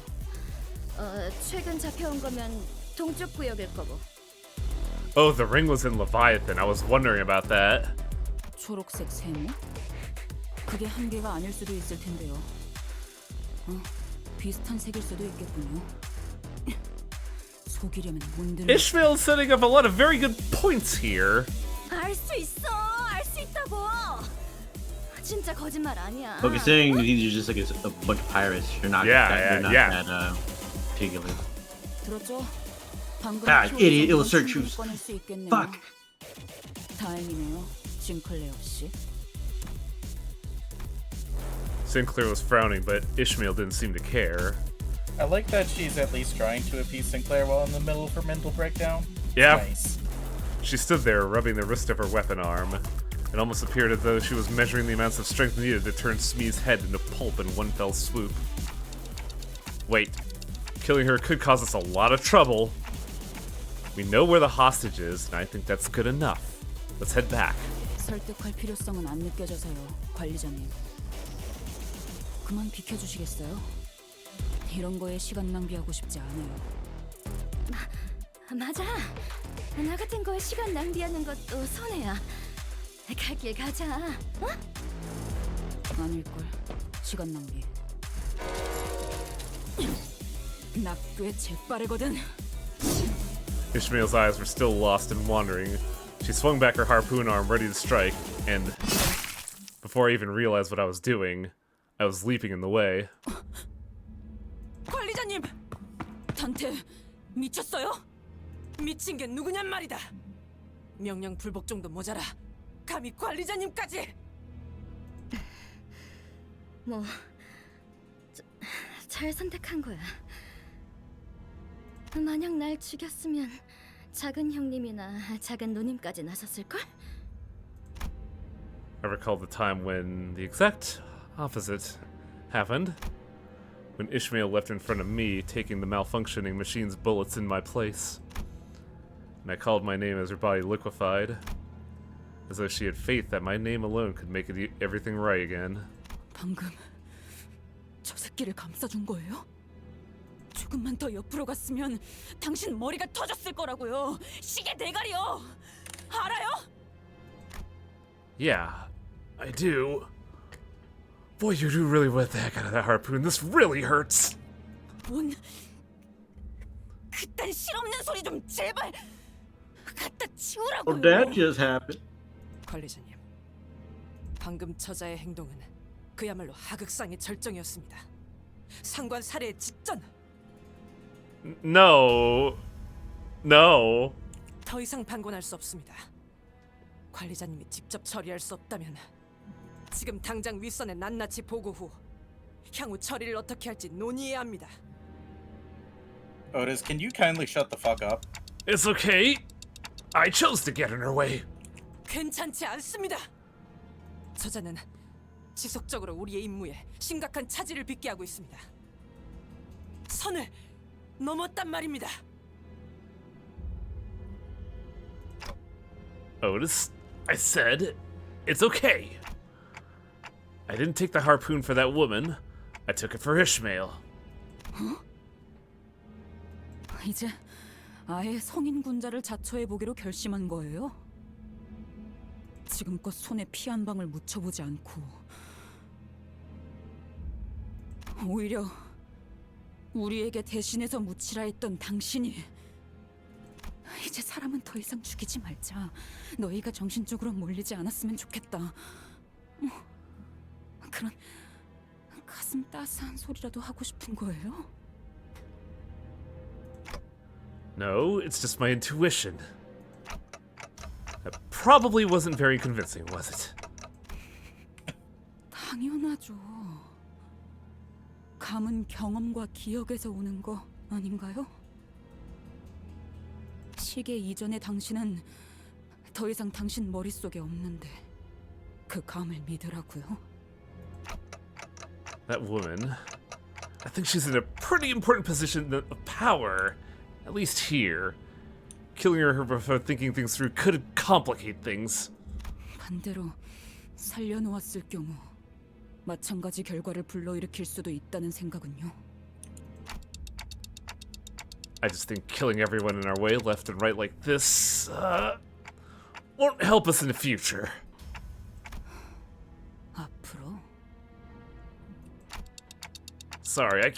최근 잡혀온 거면 동쪽 구역일 거고. Oh, the ring was in Leviathan. I was wondering about that. 초록색 세모? 그게 한 개가 아닐 수도 있을 텐데요. 비슷한 색일 수도 있겠군요. 속이려면 문드는 Ishmael's setting up a lot of very good points here. 알 수 있어. 알 수 있다고. 진짜 거짓말 아니야. Okay, saying these are just like a bunch of pirates. You're not Yeah, that particular. 들었죠? 방금 God, idiot, it will search you. 꺼낼 수 있겠네요. Fuck. 다행이네요, 징클레어 씨. Sinclair was frowning, but Ishmael didn't seem to care. I like that she's at least trying to appease Sinclair while in the middle of her mental breakdown. Yeah. Nice. She stood there, rubbing the wrist of her weapon arm. It almost appeared as though she was measuring the amounts of strength needed to turn Smee's head into pulp in one fell swoop. Wait. Killing her could cause us a lot of trouble. We know where the hostage is, and I think that's good enough. Let's head back. 설득할 필요성은 안 느껴져서요, 관리자님. 그만 비켜주시겠어요? 이런 거에 시간 낭비하고 싶지 않아요. 맞아. 나 같은 거에 시간 낭비하는 것도 손해야. 갈 길 가자. 어? 아닐걸. 시간 낭비. 나 꽤 재빠르거든. Ishmael's eyes were still lost and wandering. She swung back her harpoon arm, ready to strike, and before I even realized what I was doing, I was leaping in the way. 관리자님! 단테 미쳤어요? 미친 게 누구냔 말이다. 명령 불복 정도 모자라. 감히 관리자님까지! 뭐 잘 선택한 거야. 만약 날 죽였으면 작은 형님이나 작은 누님까지 나섰을걸? I recall the time when the exact opposite happened. When Ishmael left in front of me, taking the malfunctioning machine's bullets in my place. And I called my name as her body liquefied, as though she had faith that my name alone could make everything right again. 방금 저 새끼를 감싸준 거예요? 조금만 더 옆으로 갔으면 당신 머리가 터졌을 거라고요. 시계 대가리요. 알아요? Yeah, I do. Boy, you do really wet the heck out of that harpoon. This really hurts. 뭔 그딴 실없는 소리 좀 제발 갖다 치우라고요. Oh, that just happened. 관리자님, 방금 저자의 행동은 그야말로 하극상의 절정이었습니다. 상관 살해 직전. No. No. 더 이상 방관할 수 없습니다. 관리자님이 직접 처리할 수 없다면 지금 당장 윗선에 낱낱이 보고 후 향후 처리를 어떻게 할지 논의해야 합니다. Otis, can you kindly shut the fuck up? It's okay. I chose to get in her way. 괜찮지 않습니다. 저자는 지속적으로 우리의 임무에 심각한 차질을 빚게 하고 있습니다. 선을 넘었단 말입니다. Otis, I said, it's okay. I didn't take the harpoon for that woman. I took it for Ishmael. 이제 아예 성인 군자를 자처해 보기로 결심한 거예요? 지금껏 손에 피 한 방울 묻혀보지 않고 오히려 우리에게 대신해서 묻히라 했던 당신이 이제 사람은 더 이상 죽이지 말자. 너희가 정신적으로 몰리지 않았으면 좋겠다. 그런 가슴 따스한 소리라도 하고 싶은 거예요? No, it's just my intuition. That probably wasn't very convincing, was it? 당연하죠. 감은 경험과 기억에서 오는 거 아닌가요? 시계 이전의 당신은 더 이상 당신 머릿속에 없는데 그 감을 믿으라고요? That woman, I think she's in a pretty important position of power, at least here. Killing her before thinking things through could complicate things. 반대로 살려놓았을 경우 마찬가지 결과를 불러일으킬 수도 있다는 생각은요. I just think killing everyone in our way left and right like this, won't help us in the future. 앞으로? Sorry, I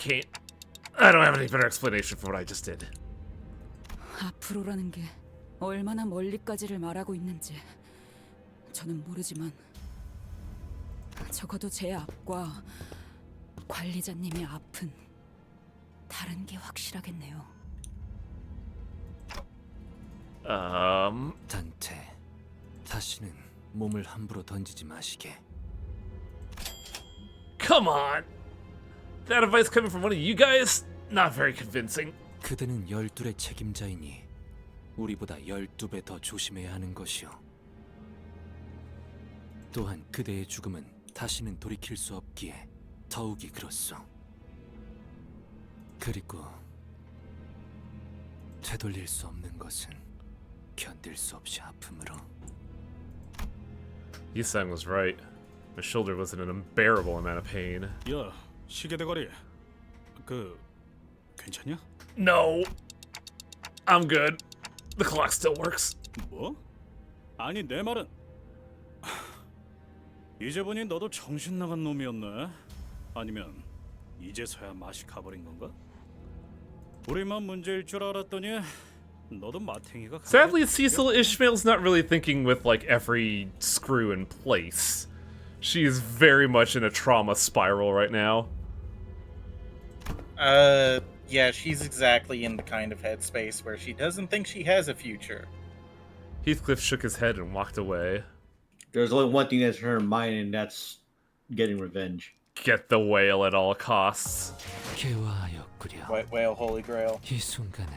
don't have any better explanation for what I just did. 앞으로라는 게 얼마나 멀리까지를 말하고 있는지 저는 모르지만 적어도 제 앞과 관리자님의 앞은 다른 게 확실하겠네요. 단테, 다시는 몸을 함부로 던지지 마시게. Come on! That advice coming from one of you guys? Not very convincing. 그대는 12의 책임자이니 우리보다 12배 더 조심해야 하는 것이오. 또한 그대의 죽음은 다시는 돌이킬 수 없기에 더욱이 그렇소. 그리고 되돌릴 수 없는 것은 견딜 수 없이 아픔으로. Yisang was right. My shoulder was in an unbearable amount of pain. 야, 시계대가리. 괜찮냐? No. I'm good. The clock still works. 뭐? 아니, 내 말은 이제 보니 너도 정신 나간 놈이었네. 아니면 이제서야 맛이 가버린 건가? 우리만 문제일 줄 알았더니 너도 마탱이가. Sadly, Cecil Ishmael's not really thinking with like every screw in place. She is very much in a trauma spiral right now. Yeah, she's exactly in the kind of headspace where she doesn't think she has a future. Heathcliff shook his head and walked away. There's only one thing that's in her mind, and that's getting revenge. Get the whale at all costs. 개화하였구려. White whale, holy grail. 이 순간을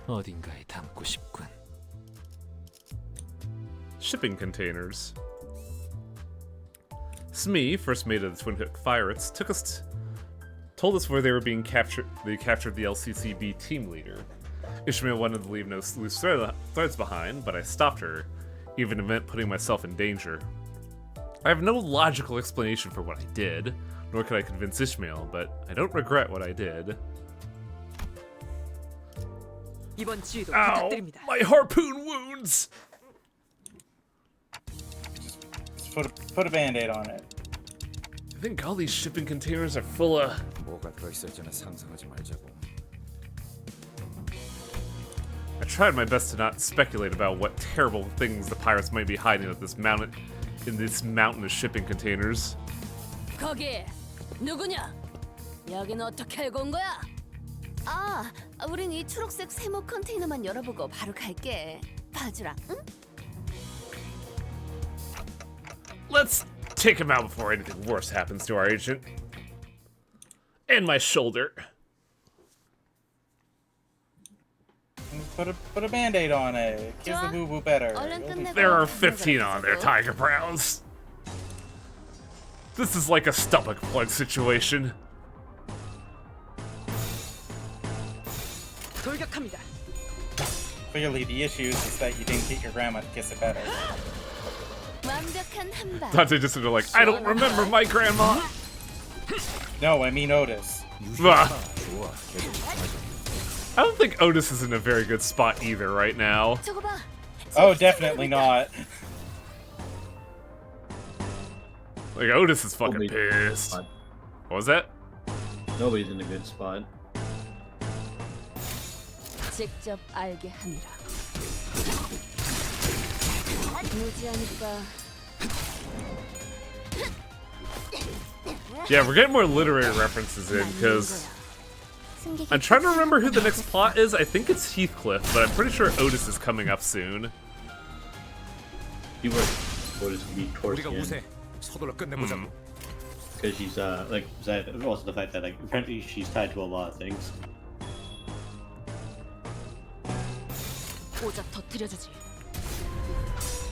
어딘가에 담고 싶군. Shipping containers. Smee, first mate of the Twin Hook Pirates, told us where they were being captured. They captured the LCCB team leader. Ishmael wanted to leave no loose threads behind, but I stopped her, even if it meant putting myself in danger. I have no logical explanation for what I did, nor could I convince Ishmael, but I don't regret what I did. 이번 지휘도 Ow! 부탁드립니다. My harpoon wounds! Put a band-aid on it. I think all these shipping containers are full of... 뭐가 들어있을지는 상상하지 말자고. I tried my best to not speculate about what terrible things the pirates might be hiding at this mountain, in this mountain of shipping containers. 거기 누구냐? 여기는 어떻게 알고 온 거야? 아, 우린 이 초록색 세모 컨테이너만 열어보고 바로 갈게. 봐주라, 응? Let's take him out before anything worse happens to our agent. And my shoulder. Put a band-aid on it. Gives the boo-boo better. There are 15 on there, Tiger Browns. This is like a stomach plug situation. 돌격합니다. Clearly the issue is that you didn't get your grandma to kiss it better. 완벽한 한 방. Dante just sort of like, I don't remember my grandma. No, I mean Otis. I don't think Otis is in a very good spot either right now. Oh, definitely not. Like, Otis is fucking pissed. What was that? Nobody's in a good spot. 직접 알게 하느라. 무지하니까. Yeah, we're getting more literary references in, because I'm trying to remember who the next plot is. I think it's Heathcliff, but I'm pretty sure Otis is coming up soon. You were Otis to be towards the end. Because she's like, also the fact that like apparently she's tied to a lot of things. 오작 터뜨려주지.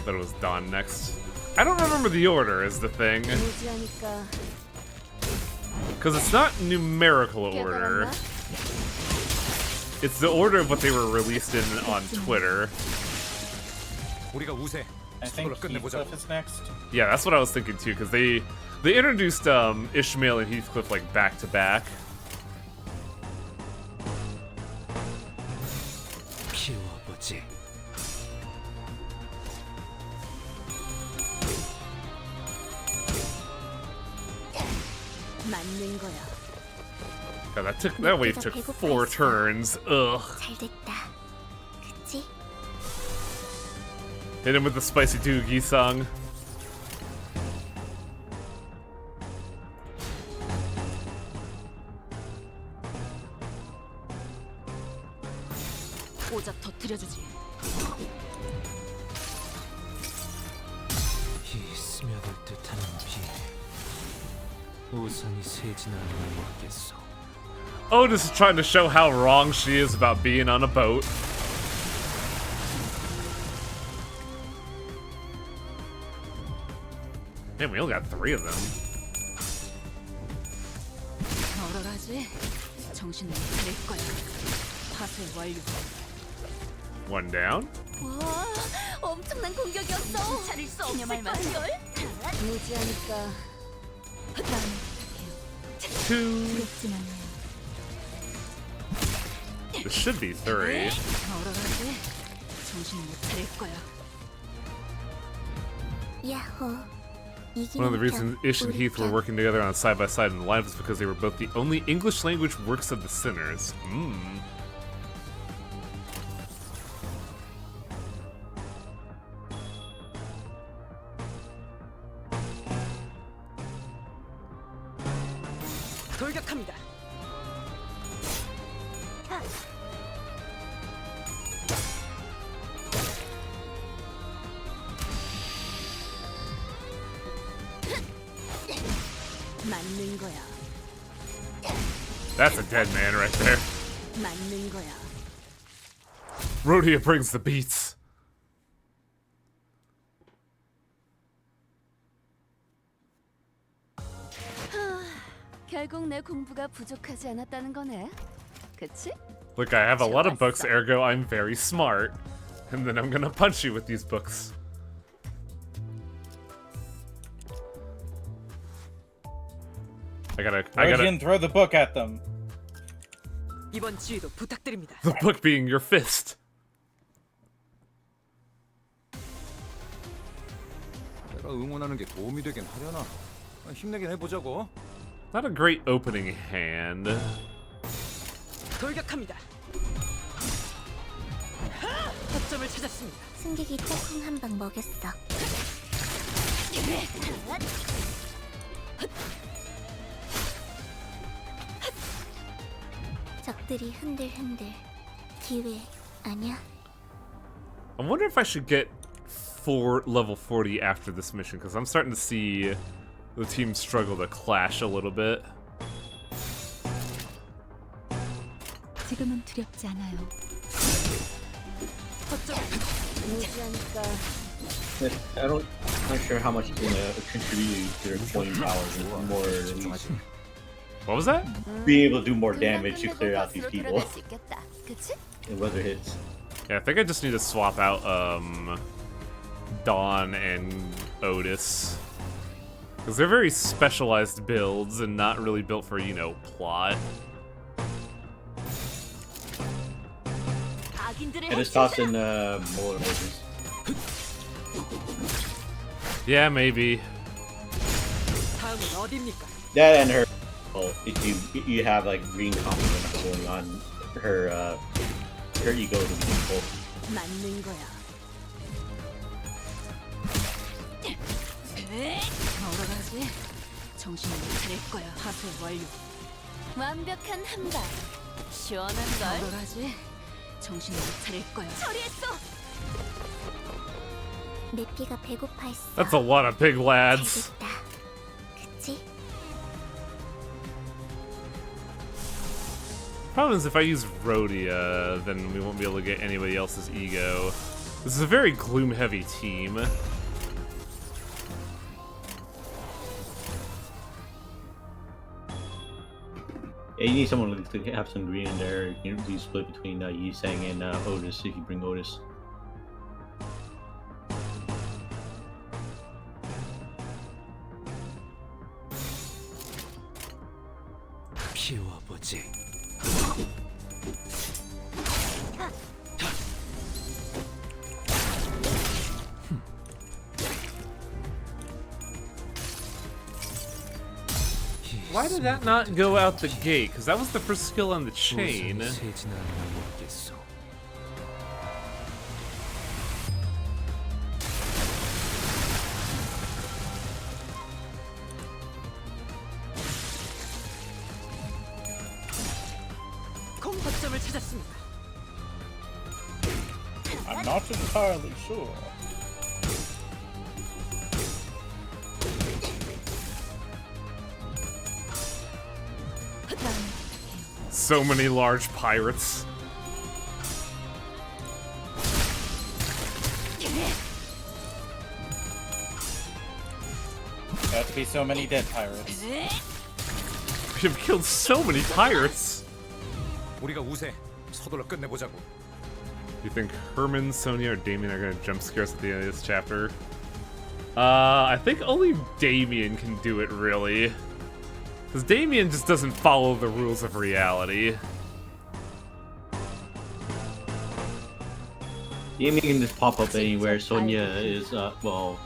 Thought it was Dawn next. I don't remember the order is the thing. 무지하니까. Because it's not numerical order. It's the order of what they were released in on Twitter. I think Heathcliff is next. Yeah, that's what I was thinking too, because they introduced Ishmael and Heathcliff like back to back. 키워보지. 맞는 거야. God, that wave took 4 turns. Ugh. 잘 됐다. 그치? Hit him with the spicy doogie song. 오자 터뜨려주지. 이 스며들 듯하는 비. 우산이 새진 않으면 모르겠어. Otis is trying to show how wrong she is about being on a boat. Man, we only got 3 of them. 얼얼하지? 정신 못 차릴 거야. 파쇄 완료. 1 down. 와, 엄청난 공격이었어. 정신 차릴 수 없을 걸. 무지하니까. 2. 두렵진 않아요. This should be 3. 얼얼하지? 정신 못 차릴 거야. 야호. One of the reasons Ish and Heath were working together on side by side in the lineup was because they were both the only English language works of the sinners. 돌격합니다. 맞는 거야. That's a dead man right there. 맞는 거야. Rhodia brings the beats. 결국 내 공부가 부족하지 않았다는 거네. 그치? Look, I have a lot of books, ergo I'm very smart. And then I'm gonna punch you with these books. I gotta Rodian, throw the book at them. 이번 지휘도 부탁드립니다. The book being your fist. 내가 응원하는 게 도움이 되긴 하려나. 힘내긴 해보자고. Not a great opening hand. 돌격합니다. 허점을 찾았습니다. 승객이 짝꿍 한 방 먹였어. 적들이 흔들흔들. 기회 아니야? I wonder if I should get level 40 after this mission, because I'm starting to see the team struggle to clash a little bit. 지금은 두렵지 않아요. I'm not sure how much it's gonna contribute to their point powers more than What was that? being able to do more damage to clear out these people. And weather hits. Yeah, I think I just need to swap out Dawn and Otis. Because they're very specialized builds and not really built for, you know, plot. And just toss in more Otis. Yeah, maybe. 다음은 어디입니까? That and her. Oh, if you have like green complement going on, her ego will be full. 맞는 거야. 얼얼하지? 정신 못 차릴 거야. 파쇄 완료. 완벽한 한 방. 시원한 걸. 얼얼하지? 정신 못 차릴 거야. 처리했어. 내 피가 배고파했어. That's a lot of big lads. 그치? Problem is, if I use Rhodia, then we won't be able to get anybody else's ego. This is a very gloom-heavy team. Yeah, you need someone to have some green in there. You know, you split between Yisang and Otis if you bring Otis. 피워보지. Why did that not go out the gate? Because that was the first skill on the chain. 공허점을 찾았습니다. I'm not entirely sure. So many large pirates. There have to be so many dead pirates. We have killed so many pirates. 우리가 우세. 서둘러 끝내보자고. You think Herman, Sonia, or Damien are gonna jump scare us at the end of this chapter? I think only Damien can do it, really. Because Damien just doesn't follow the rules of reality. Damien can just pop up anywhere. Sonia is, well...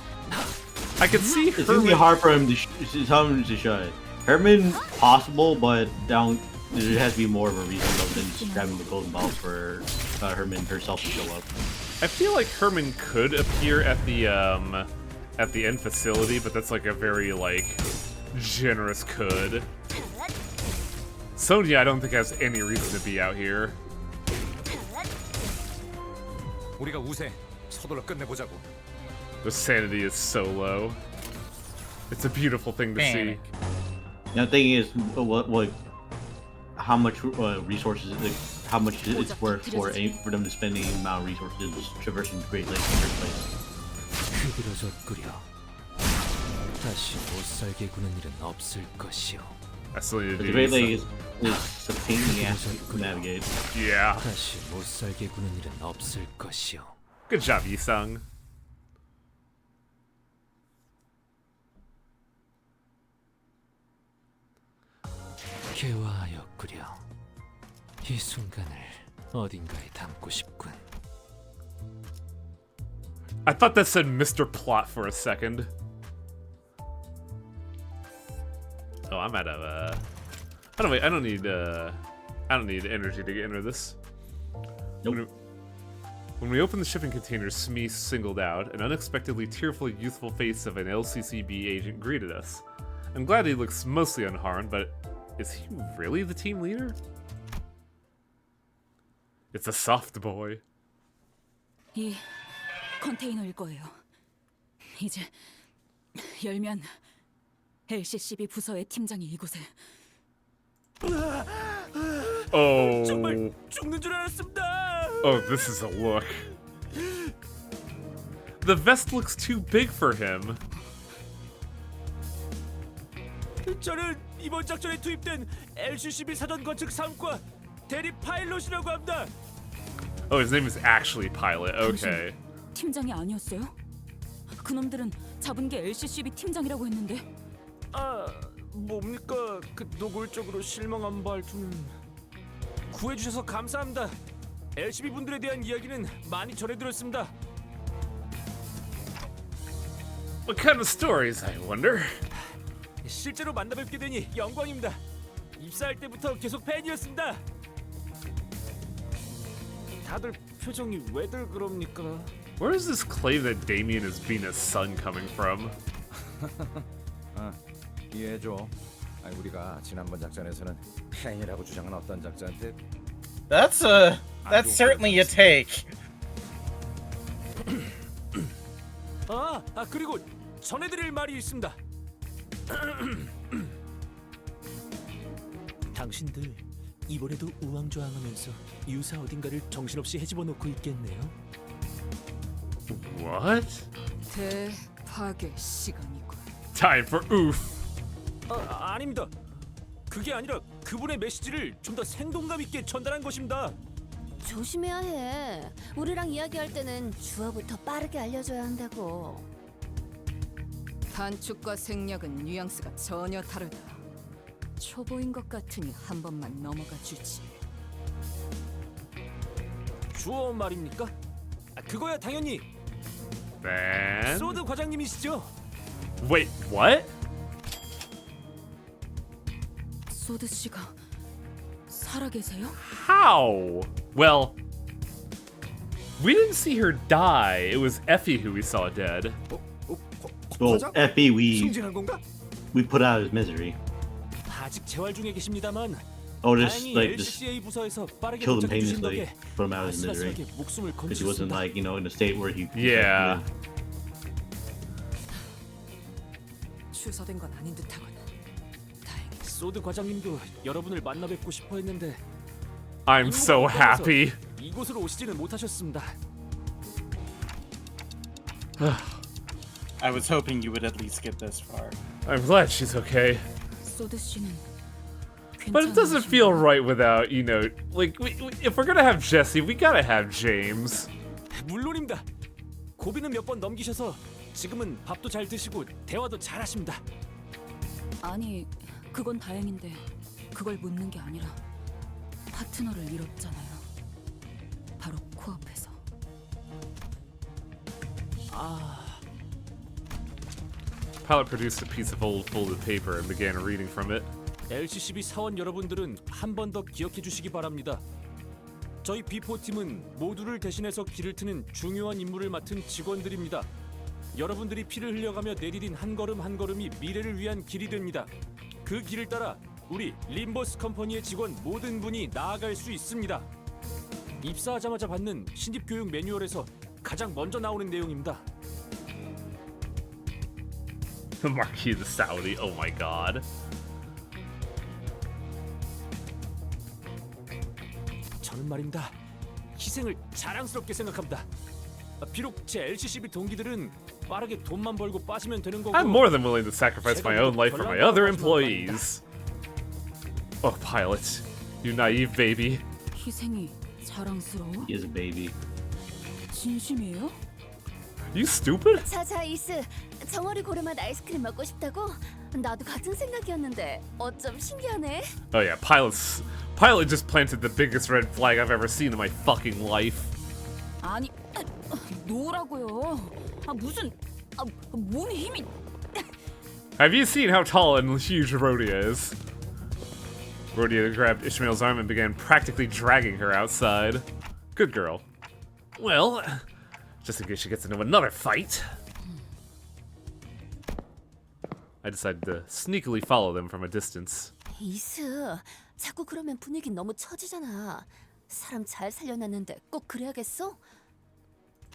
I can see It's gonna be hard for him to tell him to shut. Herman, possible, but there has to be more of a reason other than just grabbing the golden ball for Herman herself to show up. I feel like Herman could appear at the end facility, but that's like a very, like, generous could. Sonia, I don't think has any reason to be out here. 우리가 우세. 서둘러 끝내보자고. The sanity is so low. It's a beautiful thing to see. Now the thing is, how much resources, how much it's worth for them to spend any amount of resources traversing the Great Lakes in the first place. 흐드러졌구려. 다시 못 살게 구는 일은 없을 것이오. I still need to The do Great Lake is a pain in the ass to navigate. Yeah. 다시 못 살게 구는 일은 없을 것이오. Good job, Yisung. 개화하였구려. 이 순간을 어딘가에 담고 싶군. I thought that said Mr. Plot for a second. Oh, I'm out of I don't need energy to get into this. Nope. When we opened the shipping container, Smee singled out. An unexpectedly tearful, youthful face of an LCCB agent greeted us. I'm glad he looks mostly unharmed, but is he really the team leader? It's a soft boy. 이 컨테이너일 거예요. 이제 열면 LCCB 부서의 팀장이 이곳에. Oh. 정말 죽는 줄 알았습니다. Oh, this is a look. The vest looks too big for him. 저는 이번 작전에 투입된 LCCB 사전 관측 3과 대리 파일럿이라고 합니다. Oh, his name is actually Pilot. Okay. 팀장이 아니었어요? 그놈들은 잡은 게 LCCB 팀장이라고 했는데. 아, 뭡니까? 그 노골적으로 실망한 말투는. 구해주셔서 감사합니다. LCB 분들에 대한 이야기는 많이 전해드렸습니다. What kind of stories, I wonder? 실제로 만나뵙게 되니 영광입니다. 입사할 때부터 계속 팬이었습니다. 다들 표정이 왜들 그럽니까? Where is this claim that Damien is being a son coming from? 이해해줘. 우리가 지난번 작전에서는 팬이라고 주장한 어떤 작자한테 That's certainly a take. 그리고 전해드릴 말이 있습니다. 당신들 이번에도 우왕좌왕하면서 유사 어딘가를 정신없이 헤집어 놓고 있겠네요. What? 대파괴 시간이군. Time for oof. 아닙니다. 그게 아니라 그분의 메시지를 좀 더 생동감 있게 전달한 것입니다. 조심해야 해. 우리랑 이야기할 때는 주어부터 빠르게 알려줘야 한다고. 단축과 생략은 뉘앙스가 전혀 다르다. 초보인 것 같으니 한 번만 넘어가 주지. 주어 말입니까? 그거야 당연히. Then... 소드 과장님이시죠? Wait, what? 소드 씨가 살아 계세요? How? Well, we didn't see her die. It was Effie who we saw dead. Well, Effie, we 승진한 건가? put out his misery. 아직 재활 중에 계십니다만 Oh, just 다행히 like just LCCA 부서에서 빠르게 killed him 도착해 주신 painlessly, 덕에 put him out of his misery, 아슬아슬하게 목숨을 because he wasn't 건지셨습니다. like in a state where he. Yeah. 취소된 건 아닌 듯하군. 소드 과장님도 여러분을 만나 뵙고 싶어 했는데 I'm so happy. 이곳으로 오시지는 못하셨습니다. I was hoping you would at least get this far. I'm glad she's okay. 소드 씨는 But it doesn't feel right without, you know, like, if we're gonna have Jesse, we gotta have James. 물론입니다. 고비는 몇 번 넘기셔서 지금은 밥도 잘 드시고 대화도 잘 하십니다. 아니, 그건 다행인데 그걸 묻는 게 아니라 파트너를 잃었잖아요. 바로 코앞에서. Pilot produced a piece of old folded paper and began reading from it. LCCB 사원 여러분들은 한 번 더 기억해 주시기 바랍니다. 저희 B4 팀은 모두를 대신해서 길을 트는 중요한 임무를 맡은 직원들입니다. 여러분들이 피를 흘려가며 내디딘 한 걸음 한 걸음이 미래를 위한 길이 됩니다. 그 길을 따라 우리 림버스 컴퍼니의 직원 모든 분이 나아갈 수 있습니다. 입사하자마자 받는 신입 교육 매뉴얼에서 가장 먼저 나오는 내용입니다. The Marquis de Saudi, oh my god. 저는 말입니다. 희생을 자랑스럽게 생각합니다. 비록 제 LCCB 동기들은 빠르게 돈만 벌고 빠지면 되는 거고 I'm more than willing to sacrifice my own life for my other employees. Oh, Pilot, you naive baby. 희생이 자랑스러워? He is a baby. 진심이에요? You stupid? 자자 이스, 정어리 고르맛 아이스크림 먹고 싶다고? 나도 같은 생각이었는데 어쩜 신기하네. Oh yeah, Pilot just planted the biggest red flag I've ever seen in my fucking life. 아니, 노라고요. 뭔 힘이? Have you seen how tall and huge Rhodia is? Rhodia grabbed Ishmael's arm and began practically dragging her outside. Good girl. Well, just in case she gets into another fight. I decided to sneakily follow them from a distance. 이스, 자꾸 그러면 분위기 너무 처지잖아. 사람 잘 살려놨는데 꼭 그래야겠어?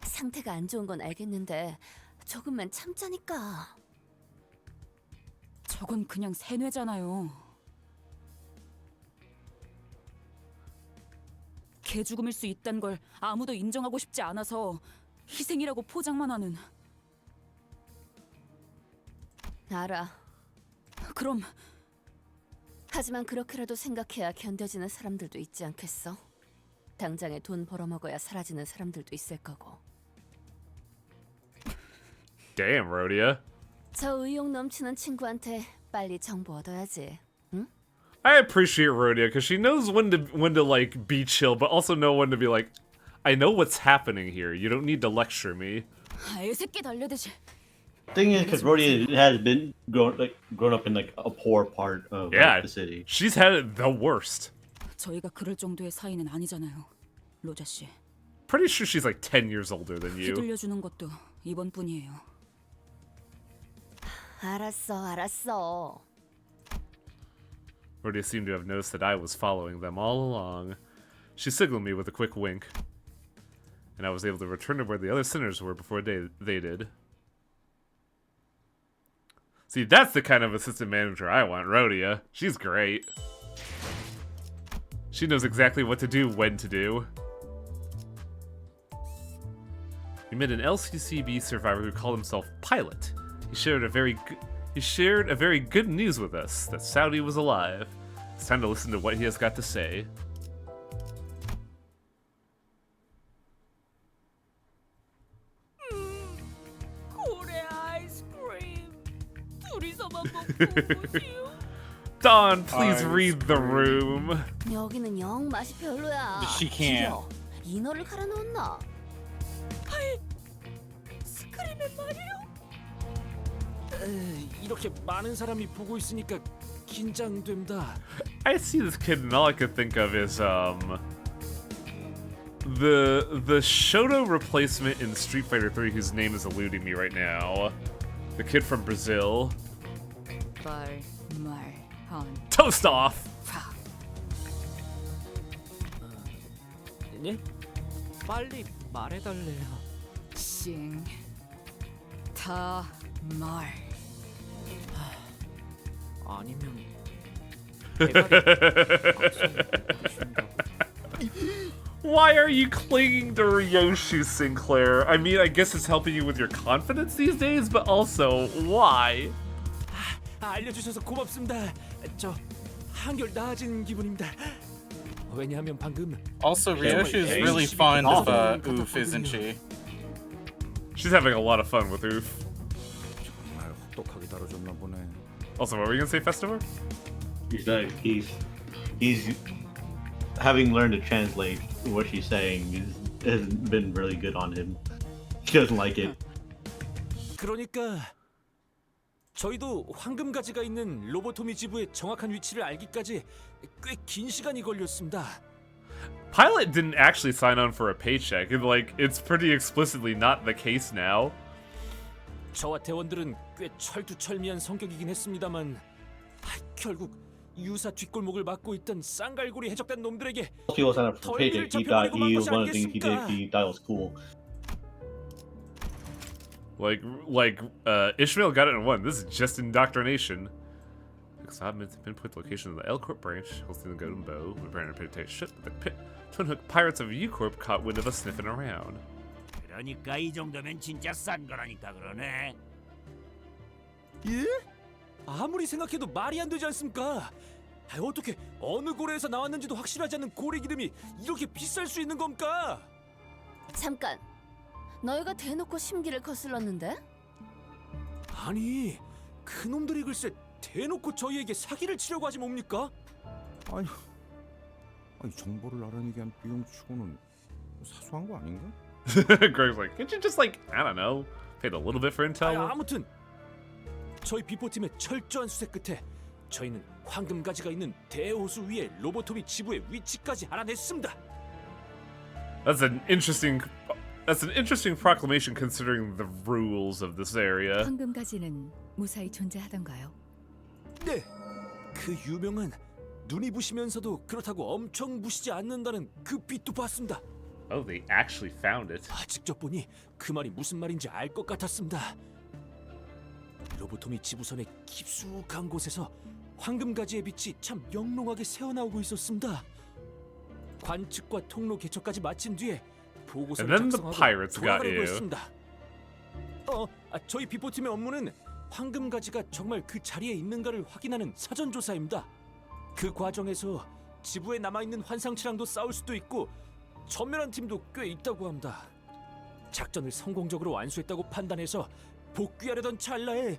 상태가 안 좋은 건 알겠는데 조금만 참자니까. 저건 그냥 세뇌잖아요. 개 죽음일 수 있단 걸 아무도 인정하고 싶지 않아서 희생이라고 포장만 하는. 알아. 그럼 하지만 그렇게라도 생각해야 견뎌지는 사람들도 있지 않겠어? 당장에 돈 벌어먹어야 사라지는 사람들도 있을 거고. Damn, Rhodia. 저 의욕 넘치는 친구한테 빨리 정보 얻어야지. 응? I appreciate Rhodia because she knows when to like be chill, but also know when to be like, I know what's happening here. You don't need to lecture me. 애새끼 달려대지. Thing is, because Rhodia has been grown up in like a poor part of the city. She's had it the worst. 저희가 그럴 정도의 사이는 아니잖아요, 로자 씨. Pretty sure she's like 10 years older than you. 휘둘려주는 것도 이번뿐이에요. 알았어. Rhodia seemed to have noticed that I was following them all along. She signaled me with a quick wink, and I was able to return to where the other sinners were before they did. See, that's the kind of assistant manager I want, Rhodia. She's great. She knows exactly what to do, when to do. We met an LCCB survivor who called himself Pilot. He shared a very good news with us, that Saudi was alive. It's time to listen to what he has got to say. 고래 아이스크림 둘이서만 먹고 Dawn, please read the room. 여기는 영 맛이 별로야. She can't. 인어를 갈아 넣었나? 스크림은 말이요? 이렇게 많은 사람이 보고 있으니까 긴장된다. I see this kid and all I could think of is the Shoto replacement in Street Fighter 3 whose name is eluding me right now. The kid from Brazil. Toast off. 네? 빨리 말해달래요. 말. 아니면 Why are you clinging to Ryoshi, Sinclair? I mean, I guess it's helping you with your confidence these days, but also, why? 알려주셔서 고맙습니다. 저 한결 나아진 기분입니다. 왜냐하면 방금 Also, Ryoshi is really fond of Oof, isn't she? She's having a lot of fun with Oof. 정말 혹독하게 다뤄줬나 보네. Also, what were you gonna say, Festival? He's having learned to translate what she's saying has been really good on him. He doesn't like it. 그러니까 저희도 황금가지가 있는 로보토미 지부의 정확한 위치를 알기까지 꽤 긴 시간이 걸렸습니다. Pilot didn't actually sign on for a paycheck. Like, it's pretty explicitly not the case now. 저와 대원들은 꽤 철두철미한 성격이긴 했습니다만 결국 유사 뒷골목을 맡고 있던 쌍갈고리 해적단 놈들에게 People signed up for 덜미를 paycheck. 잡혀버리고 만 One 것이 of the things he did, 아니겠습니까? he thought was cool. Ishmael got it in one. This is just indoctrination. Assignment to pinpoint the location of the L Corp branch, hosting the Golden Bow. We're trying to protect ship, but the Twin Hook pirates of U Corp caught wind of us sniffing around. 그러니까 이 정도면 진짜 싼 거라니까 그러네. 예? 아무리 생각해도 말이 안 되지 않습니까? 어떻게 어느 고래에서 나왔는지도 확실하지 않는 고래 기름이 이렇게 비쌀 수 있는 겁니까? 잠깐. 너희가 대놓고 심기를 거슬렀는데? 아니, 그놈들이 글쎄 대놓고 저희에게 사기를 치려고 하지 뭡니까? 아니 정보를 알아내기 위한 비용치고는 사소한 거 아닌가? Greg's like, can't you just I don't know, paid a little bit for intel? 아무튼 저희 비포팀의 철저한 수색 끝에 저희는 황금가지가 있는 대호수 위에 로보토미 지부의 위치까지 알아냈습니다. That's an interesting proclamation considering the rules of this area. 황금가지는 무사히 존재하던가요? 네, 그 유명한 눈이 부시면서도 그렇다고 엄청 부시지 않는다는 그 빛도 봤습니다. Oh, they actually found it. 직접 보니 그 말이 무슨 말인지 알 것 같았습니다. 로보토미 지부선의 깊숙한 곳에서 황금가지의 빛이 참 영롱하게 새어나오고 있었습니다. 관측과 통로 개척까지 마친 뒤에 보고서를 And then the 작성하고 pirates got 돌아가려고 you. 했습니다. 저희 비포팀의 업무는 황금가지가 정말 그 자리에 있는가를 확인하는 사전 조사입니다. 그 과정에서 지부에 남아있는 환상치랑도 싸울 수도 있고 전멸한 팀도 꽤 있다고 합니다. 작전을 성공적으로 완수했다고 판단해서 복귀하려던 찰나에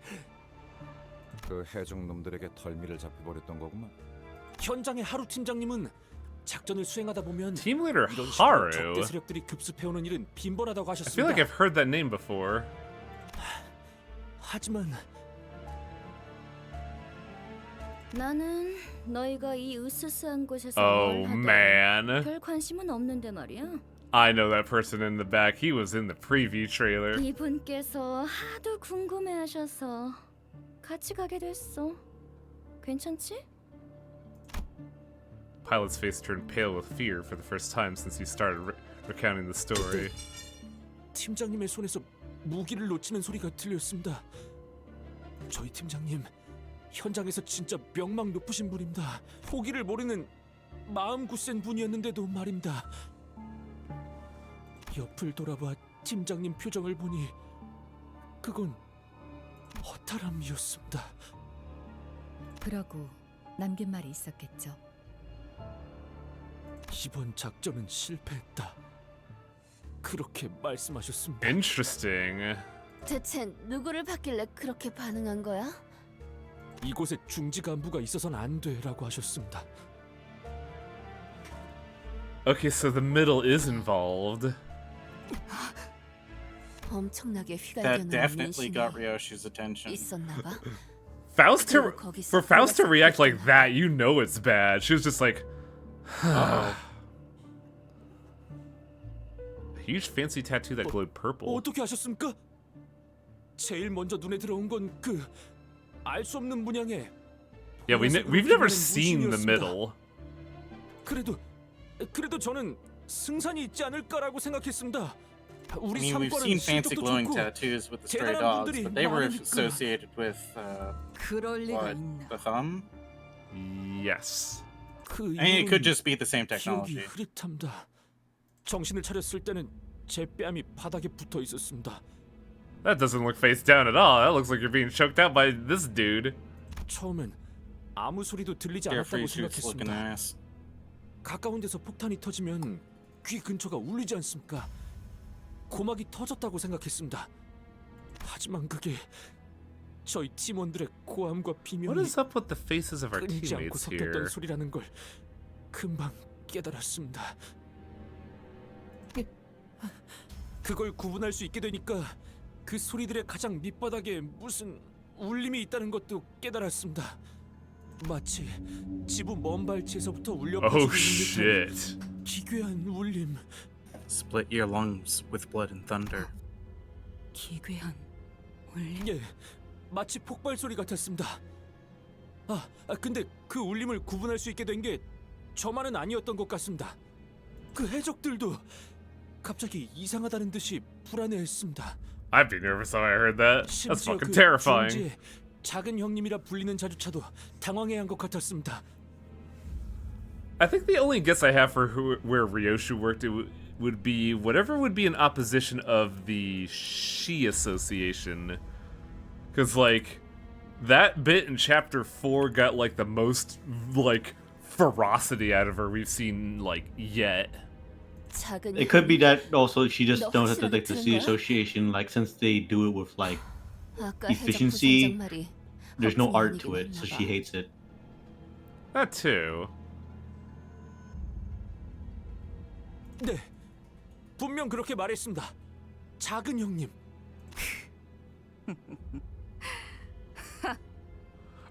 그 해적놈들에게 덜미를 잡혀버렸던 거구만. 현장의 하루 팀장님은 작전을 수행하다 보면 Team Leader 이런 식으로 Haru. 적대 세력들이 급습해오는 일은 빈번하다고 I feel 하셨습니다. like I've heard that name before. 하지만 나는 너희가 이 으스스한 곳에서 Oh, 뭘 man. 하든 별 관심은 없는데 말이야. I know that person in the back. He was in the preview trailer. 이분께서 하도 궁금해하셔서 같이 가게 됐어. 괜찮지? Pilot's face turned pale with fear for the first time since he started recounting the story. 팀장님의 손에서 무기를 놓치는 소리가 들렸습니다. 저희 팀장님 현장에서 진짜 명망 높으신 분입니다. 포기를 모르는 마음 굳센 분이었는데도 말입니다. 옆을 돌아봐 팀장님 표정을 보니 그건 허탈함이었습니다. 그러고 남긴 말이 있었겠죠. 이번 작전은 실패했다. 그렇게 말씀하셨습니다. Interesting. 대체 누구를 받길래 그렇게 반응한 거야? 이곳에 중지 간부가 있어서는 안 돼라고 하셨습니다. Okay, so the middle is involved. 엄청나게 That 휘갈겨놓은 definitely 민심이 got Ryoshi's attention. 있었나 봐. For Faust to react like that, you know it's bad. She was just like, huge fancy tattoo that glowed purple. 어떻게 하셨습니까? 제일 먼저 눈에 들어온 건 그 알 수 없는 문양의. Yeah, we've never seen the middle. 그래도 저는 승산이 있지 않을까라고 생각했습니다. I mean, we've seen fancy glowing tattoos with the stray dogs, but they were associated with what, the thumb? Yes. I mean, it could just be the same technology. 정신을 차렸을 때는 제 뺨이 바닥에 붙어 있었습니다. That doesn't look face down at all. That looks like you're being choked out by this dude. 처음엔 아무 소리도 들리지 않았다고 생각했습니다. 가까운 데서 폭탄이 터지면 귀 근처가 울리지 않습니까? 고막이 터졌다고 생각했습니다. 하지만 그게 저희 팀원들의 고함과 비명이 What is up with the faces of our 끊이지 않고 teammates here? 섞였던 소리라는 걸 금방 깨달았습니다. 그걸 구분할 수 있게 되니까 그 소리들의 가장 밑바닥에 무슨 울림이 있다는 것도 깨달았습니다. 마치 지부 먼 발치에서부터 울려 퍼지고 있는 듯한 기괴한 울림. Split your lungs with blood and thunder. 기괴한 울림. 예, 마치 폭발 소리 같았습니다. 근데 그 울림을 구분할 수 있게 된 게 저만은 아니었던 것 같습니다. 그 해적들도 갑자기 이상하다는 듯이 불안해했습니다. I'd be nervous if I heard that. That's 심지어 fucking 그 terrifying. 존재의 작은 형님이라 불리는 자주차도 당황해한 것 같았습니다. I think the only guess I have for where Ryoshu worked would be whatever would be in opposition of the Shi Association. Because, like, that bit in Chapter 4 got, like, the most, like, ferocity out of her we've seen, like, yet. It could be that also she just don't have to like the Sea Association, like since they do it with like efficiency, there's no art to it, so she hates it. That too. 네, 분명 그렇게 말했습니다. 작은 형님.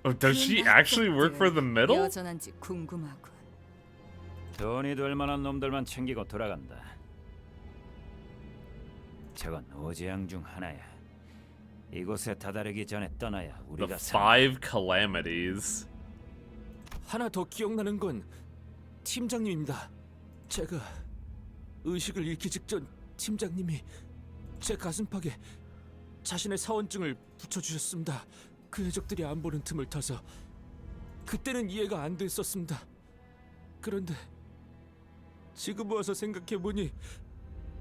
Oh, does she actually work for the middle? 여전한지 궁금하군. 돈이 될 만한 놈들만 챙기고 돌아간다. 저건 오재앙 중 하나야. 이곳에 다다르기 전에 떠나야 우리가 The Five Calamities. 하나 더 기억나는 건 팀장님입니다. 제가 의식을 잃기 직전 팀장님이 제 가슴팍에 자신의 사원증을 붙여주셨습니다. 그 해적들이 안 보는 틈을 타서 그때는 이해가 안 됐었습니다. 그런데 지금 와서 생각해보니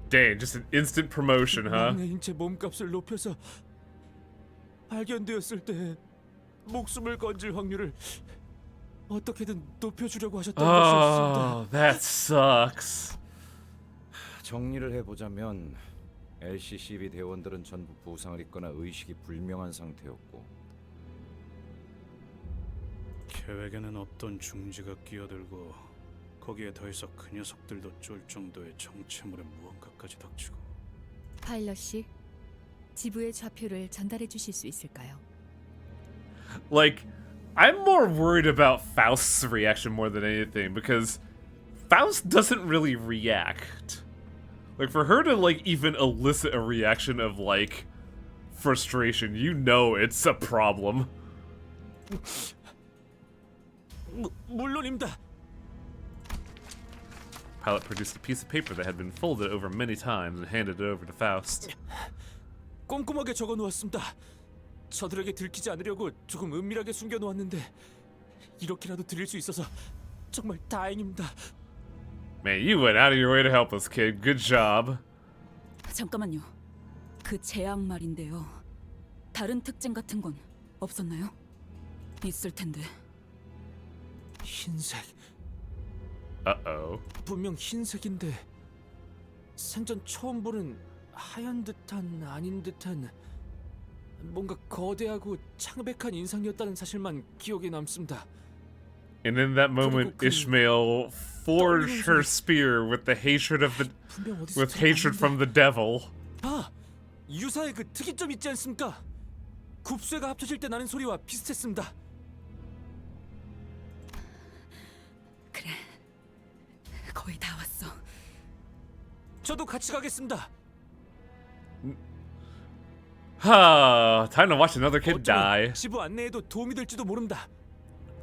Dang, just an instant promotion, huh? 막내 인체 몸값을 높여서 발견되었을 때 목숨을 건질 확률을 어떻게든 높여주려고 하셨던 것이었습니다. Oh, that sucks. 정리를 해보자면 LCCB 대원들은 전부 부상을 입거나 의식이 불명한 상태였고 계획에는 없던 중지가 끼어들고 거기에 더해서 그 녀석들도 쫄 정도의 정체물의 무언가까지 닥치고. 파일럿 씨, 지부의 좌표를 전달해 주실 수 있을까요? Like, I'm more worried about Faust's reaction more than anything because Faust doesn't really react. Like, for her to, like, even elicit a reaction of, like, frustration, you know it's a problem. 물론입니다. Pilot produced a piece of paper that had been folded over many times and handed it over to Faust. 꼼꼼하게 적어놓았습니다. 저들에게 들키지 않으려고 조금 은밀하게 숨겨놓았는데 이렇게라도 드릴 수 있어서 정말 다행입니다. Man, you went out of your way to help us, kid. Good job. 잠깐만요. 그 제약 말인데요. 다른 특징 같은 건 없었나요? 있을 텐데. 흰색. Uh-oh. 분명 흰색인데 생전 처음 보는 하얀 듯한 아닌 듯한 뭔가 거대하고 창백한 인상이었다는 사실만 기억에 남습니다. And in that moment, Ishmael forged her spear with the hatred of with hatred from the devil. 아, 유사의 그 특이점 있지 않습니까? 굽쇠가 합쳐질 때 나는 소리와 비슷했습니다. 그래, 거의 다 왔어. 저도 같이 가겠습니다. Time to watch another kid die. 지부 안내에도 도움이 될지도 모른다.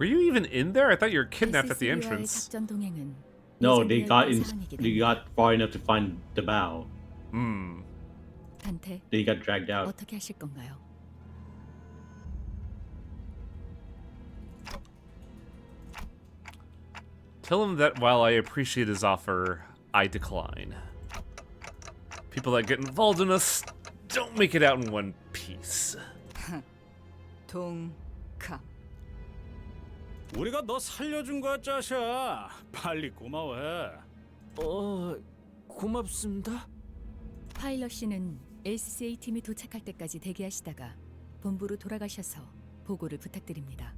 Were you even in there? I thought you were kidnapped at the SSB와의 entrance. 작전 동행은 No, 예정되어 있는 상황이긴 they got far enough to find the bow. 단테, They got dragged out. 어떻게 하실 건가요? Tell him that while I appreciate his offer, I decline. People that get involved in us don't make it out in one piece. 동감. 우리가 너 살려준 거야, 짜샤. 빨리 고마워해. 고맙습니다. 파일럿 씨는 SCA 팀이 도착할 때까지 대기하시다가 본부로 돌아가셔서 보고를 부탁드립니다.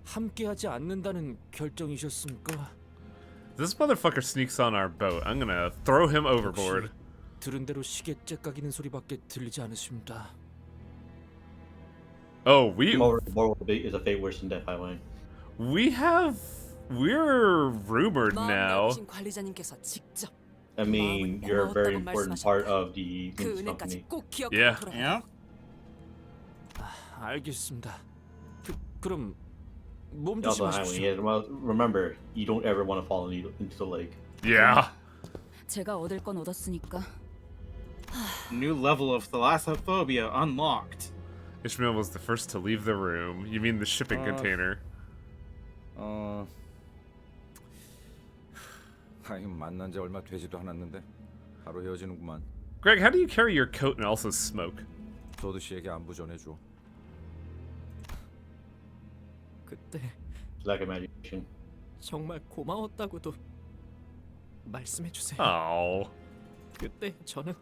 함께하지 않는다는 결정이셨습니까? This motherfucker sneaks on our boat. I'm gonna throw him overboard. 들은 대로 시계 째깍이는 소리밖에 들리지 않으십니다. Oh, we More is a fate worse than death, highway. we're rumored 마음 now. 넓으신 관리자님께서 직접 I mean, you're a very important part of the 그 Limbus 은혜까지 company. 꼭 기억하고 Yeah. 돌아가. 알겠습니다. 그럼 몸 Also, highway. 조심하십시오. Yeah, remember, you don't ever want to fall into the lake. Yeah. 제가 얻을 건 얻었으니까. New level of thalassophobia unlocked. Ishmael was the first to leave the room. You mean the shipping container? 아이 만난 지 얼마 되지도 않았는데 바로 헤어지는구만. Greg, how do you carry your coat and also smoke? 조드 씨에게 안부 전해줘. 그때 Lack of imagination. 정말 고마웠다고도 말씀해 주세요. Oh. 그때 저는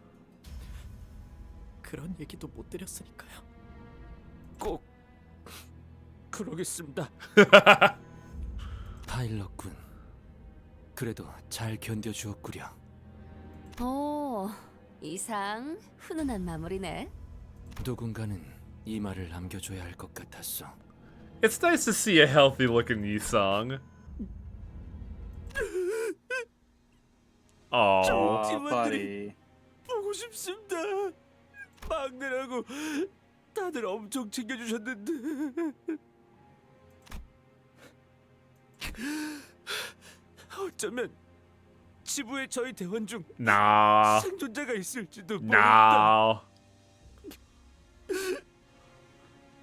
그런 얘기도 못 드렸으니까요. 꼭 그러겠습니다. 파일럿군. 그래도 잘 견뎌주었구려. 이상 훈훈한 마무리네. 누군가는 이 말을 남겨줘야 할 것 같았어. It's nice to see a healthy looking Yi-Song. Oh, buddy. 보고 싶습니다. 막내라고 다들 엄청 챙겨주셨는데 어쩌면 지부의 저희 대원 중 nah. 생존자가 있을지도 No. 모른다.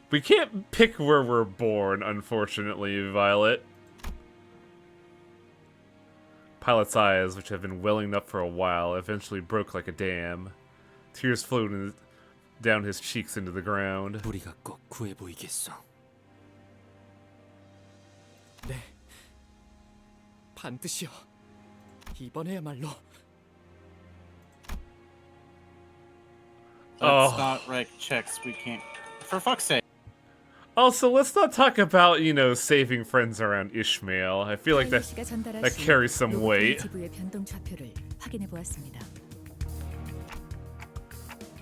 We can't pick where we're born, unfortunately, Violet. Pilot's eyes, which have been welling up for a while, eventually broke like a dam. Tears flowed down his cheeks into the ground. 우리가 꼭 구해 보이겠어. 네, 반드시요. 이번에야말로. Let's not write checks we can't. For fuck's sake. Also, let's not talk about, saving friends around Ishmael. I feel like 파일럿 씨가 전달하신 that carries some 로봇 weight. 지부의 변동 좌표를 확인해 보았습니다.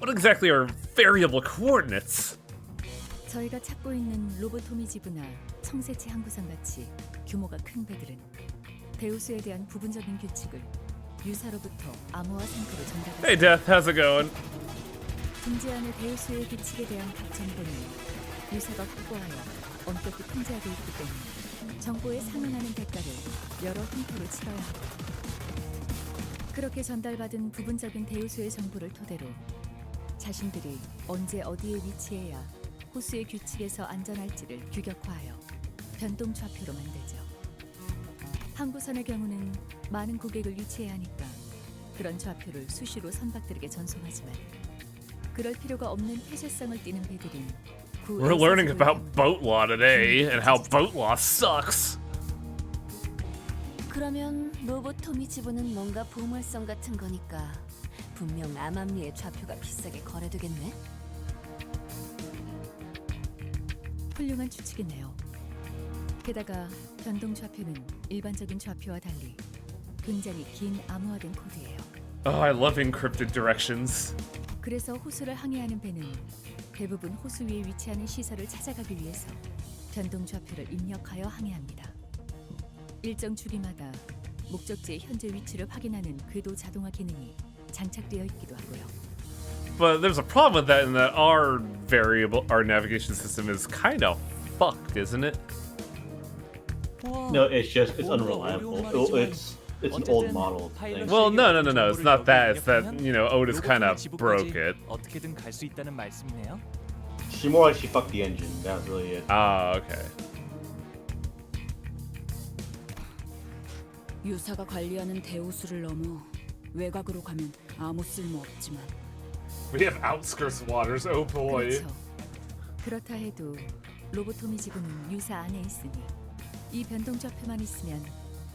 What exactly are variable coordinates? 저희가 찾고 있는 로보토미 지부나 청새치 항구선 같이 규모가 큰 배들은 대우수에 대한 부분적인 규칙을 유사로부터 암호화 상태로 전달했습니다. Hey, Death, how's it going? 등재안의 대우수의 규칙에 대한 각 정보는 유사가 확보하여 엄격히 통제하고 있기 때문에 정보에 상응하는 대가를 여러 형태로 치러야 하고, 그렇게 전달받은 부분적인 대우수의 정보를 토대로 자신들이 언제 어디에 위치해야 호수의 규칙에서 안전할지를 규격화하여 변동 좌표로 만들죠. 항구선의 경우는 많은 고객을 유치해야 하니까 그런 좌표를 수시로 선박들에게 전송하지만 그럴 필요가 없는 폐쇄성을 띠는 배들은 We're learning about boat law today and how boat law sucks. 그러면 로보토미 지부는 뭔가 보물성 같은 거니까 분명 암암리의 좌표가 비싸게 거래되겠네. 훌륭한 추측이네요. 게다가 변동 좌표는 일반적인 좌표와 달리 굉장히 긴 암호화된 코드예요. Oh, I love encrypted directions. 그래서 호수를 항해하는 배는 대부분 호수 위에 위치하는 시설을 찾아가기 위해서 변동 좌표를 입력하여 항해합니다. 일정 주기마다 목적지의 현재 위치를 확인하는 궤도 자동화 기능이 장착되어 있기도 하고요. But there's a problem with that in that our navigation system is kind of fucked, isn't it? No, it's unreliable. It's an old model thing. Well, no. It's not that. It's that, you know, Otis kind of broke it. 어떻게든 갈 수 있다는 말씀이네요. She more like she fucked the engine. That's really it. Ah, okay. 유사가 관리하는 대호수를 넘어 외곽으로 가면 아무 쓸모 없지만. We have outskirts waters. Oh boy. 그렇죠. 그렇다 해도 로보토미 지구는 유사 안에 있으니 이 변동 좌표만 있으면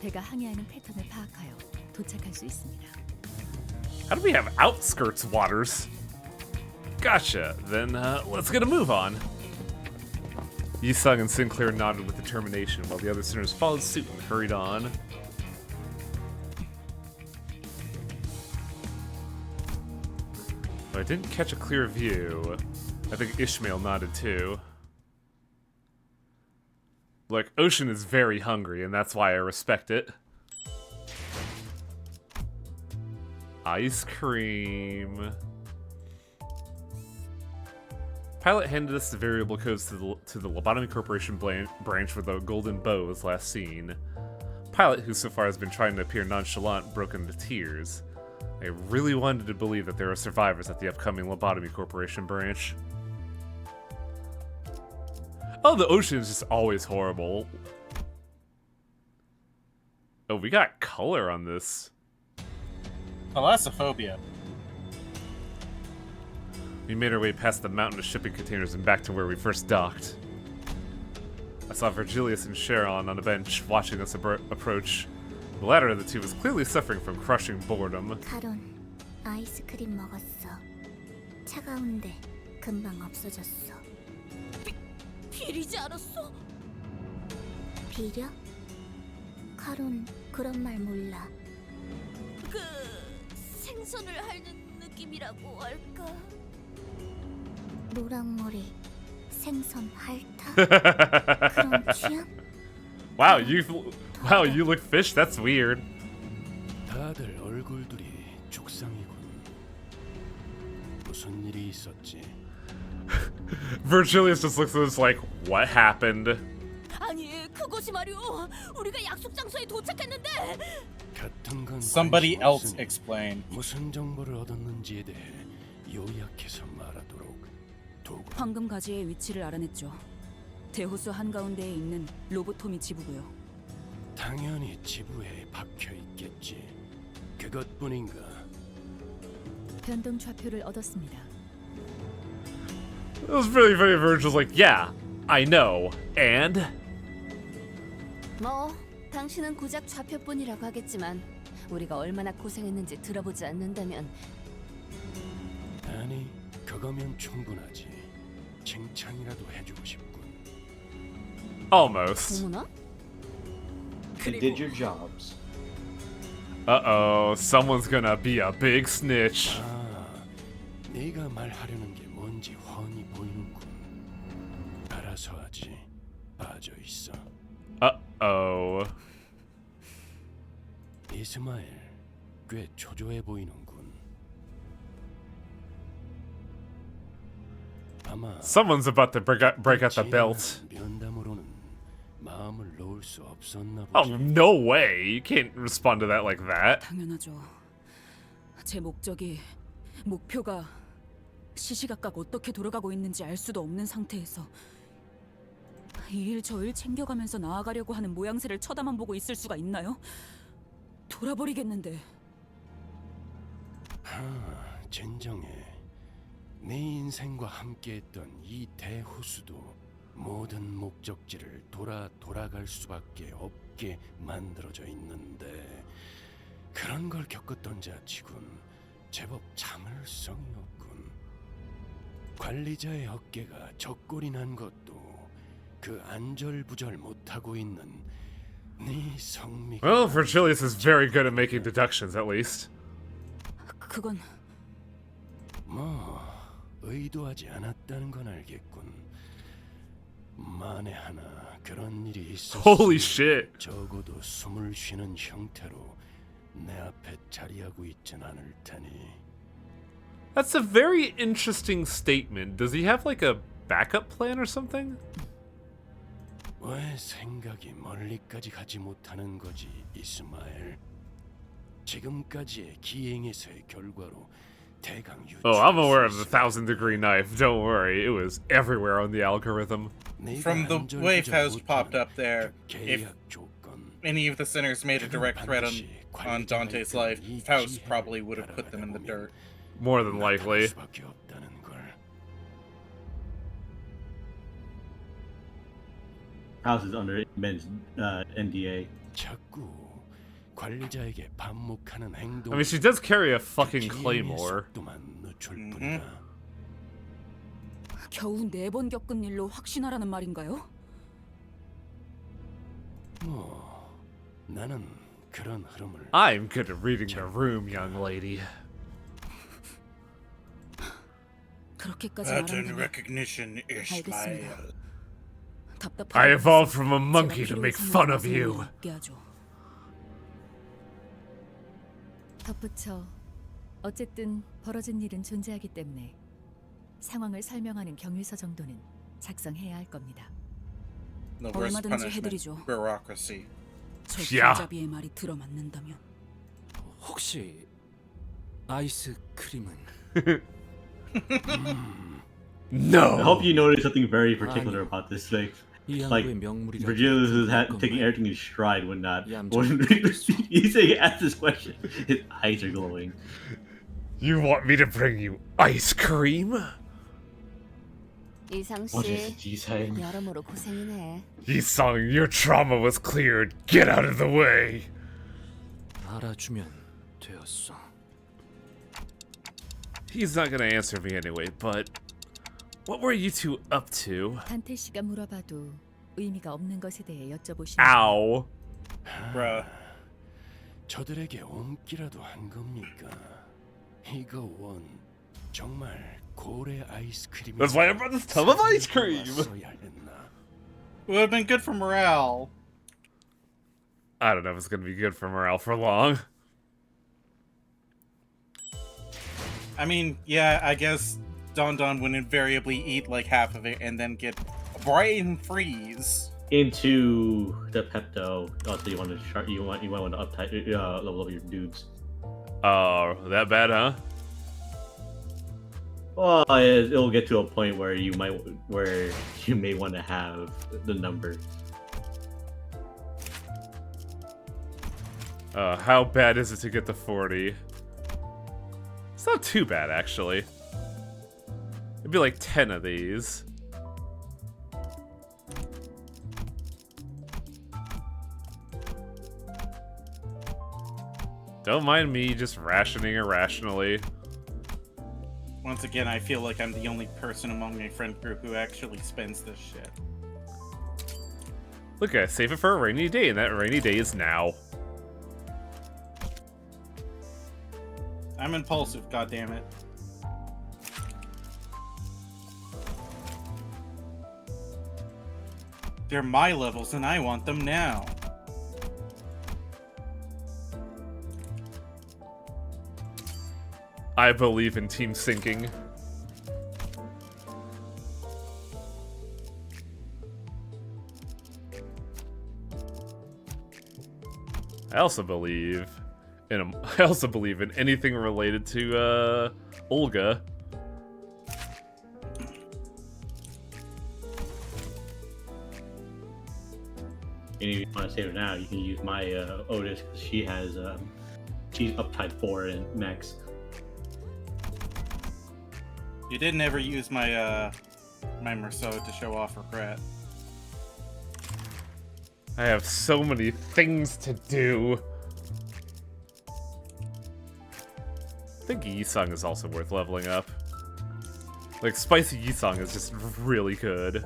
배가 항해하는 패턴을 파악하여 도착할 수 있습니다. How do we have outskirts waters? Gotcha. Then let's get a move on. Yisung and Sinclair nodded with determination while the other sinners followed suit and hurried on. I didn't catch a clear view. I think Ishmael nodded too. Look, Ocean is very hungry, and that's why I respect it. Ice cream. Pilot handed us the variable codes to the Lobotomy Corporation branch where the golden bow was last seen. Pilot, who so far has been trying to appear nonchalant, broke into tears. I really wanted to believe that there are survivors at the upcoming Lobotomy Corporation branch. Oh, the ocean is just always horrible. Oh, we got color on this. Thalassophobia. We made our way past the mountain of shipping containers and back to where we first docked. I saw Virgilius and Sharon on a bench watching us approach. The latter of the two was clearly suffering from crushing boredom. 카론, 아이스크림 먹었어. 차가운데 금방 없어졌어. 비리지 않았어? 비려? 카론 그런 말 몰라. 그 생선을 핥는 느낌이라고 할까? 노랑머리 생선 핥아? 그런 취향? Wow, you look fish? That's weird. 다들 얼굴들이 죽상이군. 무슨 일이 있었지? Virgilius just looks at us like, what happened? 아니, 그것이 말이오. 우리가 약속 장소에 도착했는데. 같은 건 Somebody 관심 else 없으니 explain. 무슨 정보를 얻었는지에 대해 요약해서 말하도록. 황금 가지의 위치를 알아냈죠. 대호수 한가운데에 있는 로보토미 지부고요. 당연히 지부에 박혀 있겠지. 그것뿐인가? 변동 좌표를 얻었습니다. It was really funny. Virgil's like, yeah, I know, and? 뭐 당신은 고작 좌표뿐이라고 하겠지만 우리가 얼마나 고생했는지 들어보지 않는다면. 아니, 그거면 충분하지. 칭찬이라도 해주고 싶군. Almost. 어머나? You did your jobs. Uh-oh, someone's gonna be a big snitch. 아, 네가 말하려는 게 뭔지 훤히 보이는군. 알아서 하지. 빠져 있어. Uh-oh. 이스마엘, 꽤 초조해 보이는군. 아마 Someone's about to break out the belt. 면담으로는 마음을 놓을 수 없었나 보지. Oh, no way. You can't respond to that like that. 당연하죠. 제 목표가 시시각각 어떻게 돌아가고 있는지 알 수도 없는 상태에서 이 일 저 일 챙겨가면서 나아가려고 하는 모양새를 쳐다만 보고 있을 수가 있나요? 돌아버리겠는데. 진정해. 내 인생과 함께했던 이 대호수도 모든 목적지를 돌아갈 수밖에 없게 만들어져 있는데 그런 걸 겪었던 자치군 제법 참을성이 없군. 관리자의 어깨가 적골이 난 것도 그 안절부절 못하고 있는 네 성미가. Well, Virgilius is very good at making deductions, at least. 그건 뭐 의도하지 않았다는 건 알겠군. 만에 하나 그런 일이 있었으면 Holy shit. 적어도 숨을 쉬는 형태로 내 앞에 자리하고 있진 않을 테니. That's a very interesting statement. Does he have like a backup plan or something? 왜 생각이 멀리까지 가지 못하는 거지, 이스마엘? 지금까지의 기행에서의 결과로 대강 유추. Oh, I'm aware of the 1,000-degree knife. Don't worry, it was everywhere on the algorithm. From the way Faust popped up there, if any of the sinners made a direct threat on Dante's life, Faust probably would have put them in the dirt. More than likely. House is under immense NDA. I mean, she does carry a fucking claymore. 겨우 4번 겪은 일로 확신하라는 말인가요? 나는 그런 흐름을. I'm good at reading the room, young lady. 그렇게까지 Pattern 말한다면 recognition, Ishmael. I evolved from a monkey to make fun of you. 덧붙여 어쨌든 벌어진 일은 존재하기 때문에 상황을 설명하는 경위서 정도는 작성해야 할 겁니다. The worst 얼마든지 punishment, 해드리죠. bureaucracy. 저 길잡이의 말이 들어맞는다면. 혹시 아이스크림은? No. I hope you noticed something very particular about this. Like Virgilius is taking everything in stride when not. He's saying, ask this question. His eyes are glowing. You want me to bring you ice cream? 이상 어제 씨, 지사행. 여러모로 고생이네. Yi-sung, your trauma was cleared. Get out of the way. 알아주면 되었어. He's not gonna answer me anyway, but what were you two up to? 단테 씨가 물어봐도 의미가 없는 것에 대해 여쭤보시는. Ow. Bruh. 저들에게 옮기라도 한 겁니까? 이거 원 정말 고래 아이스크림. That's why I brought this tub of ice cream. Would have been good for morale. I don't know if it's gonna be good for morale for long. I mean, yeah, I guess Don would invariably eat like half of it and then get brain freeze. Into the Pepto. Also, you want to level up your dudes. Oh, that bad, huh? Well, it'll get to a point where you may want to have the number. How bad is it to get to 40? It's not too bad, actually. It'd be like 10 of these. Don't mind me just rationing irrationally. Once again, I feel like I'm the only person among my friend group who actually spends this shit. Look, I save it for a rainy day, and that rainy day is now. I'm impulsive, goddammit. They're my levels and I want them now. I believe in team syncing. I also believe in anything related to Olga. And if you want to save it now, you can use my Otis because she has she's up type 4 in max. You didn't ever use my my Merceau to show off regret. I have so many things to do. I think Yi-sung is also worth leveling up. Like, Spicy Yi-sung is just really good.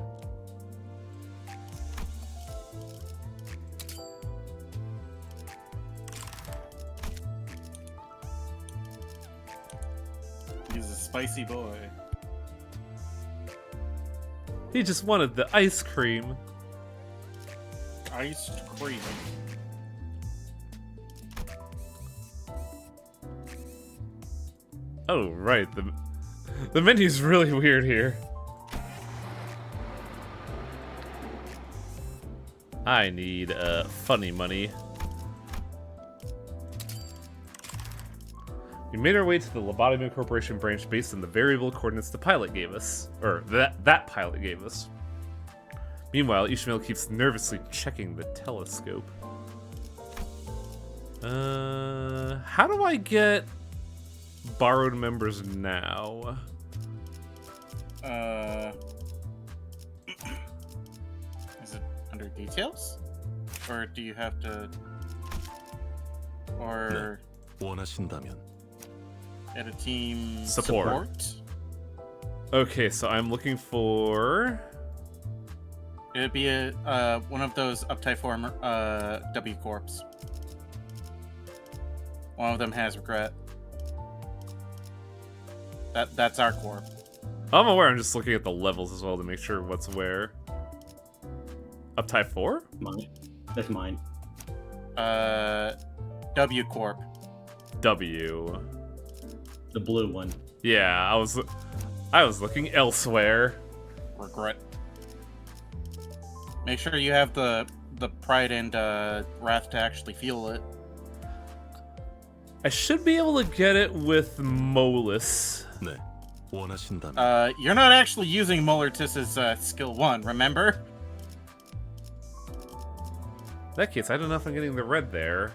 He's a spicy boy. He just wanted the ice cream. Iced cream. Oh, right. The menu's really weird here. I need funny money. We made our way to the Lobotomy Corporation branch based on the variable coordinates the pilot gave us. Or that pilot gave us. Meanwhile, Ishmael keeps nervously checking the telescope. How do I get borrowed members now? Is it under details? Or do you have to... Or... 원하신다면. At a team support? Okay, so I'm looking for... It'd be one of those Uptype form W Corps. One of them has regret. That's our corp. I'm aware, I'm just looking at the levels as well to make sure what's where. Uptype 4? Mine. That's mine. W Corp. W. The blue one. Yeah, I was looking elsewhere. Regret. Make sure you have the pride and wrath to actually feel it. I should be able to get it with Molus. 네. 원하신다면. You're not actually using Molartis's skill 1, remember? In that case, I don't know if I'm getting the red there.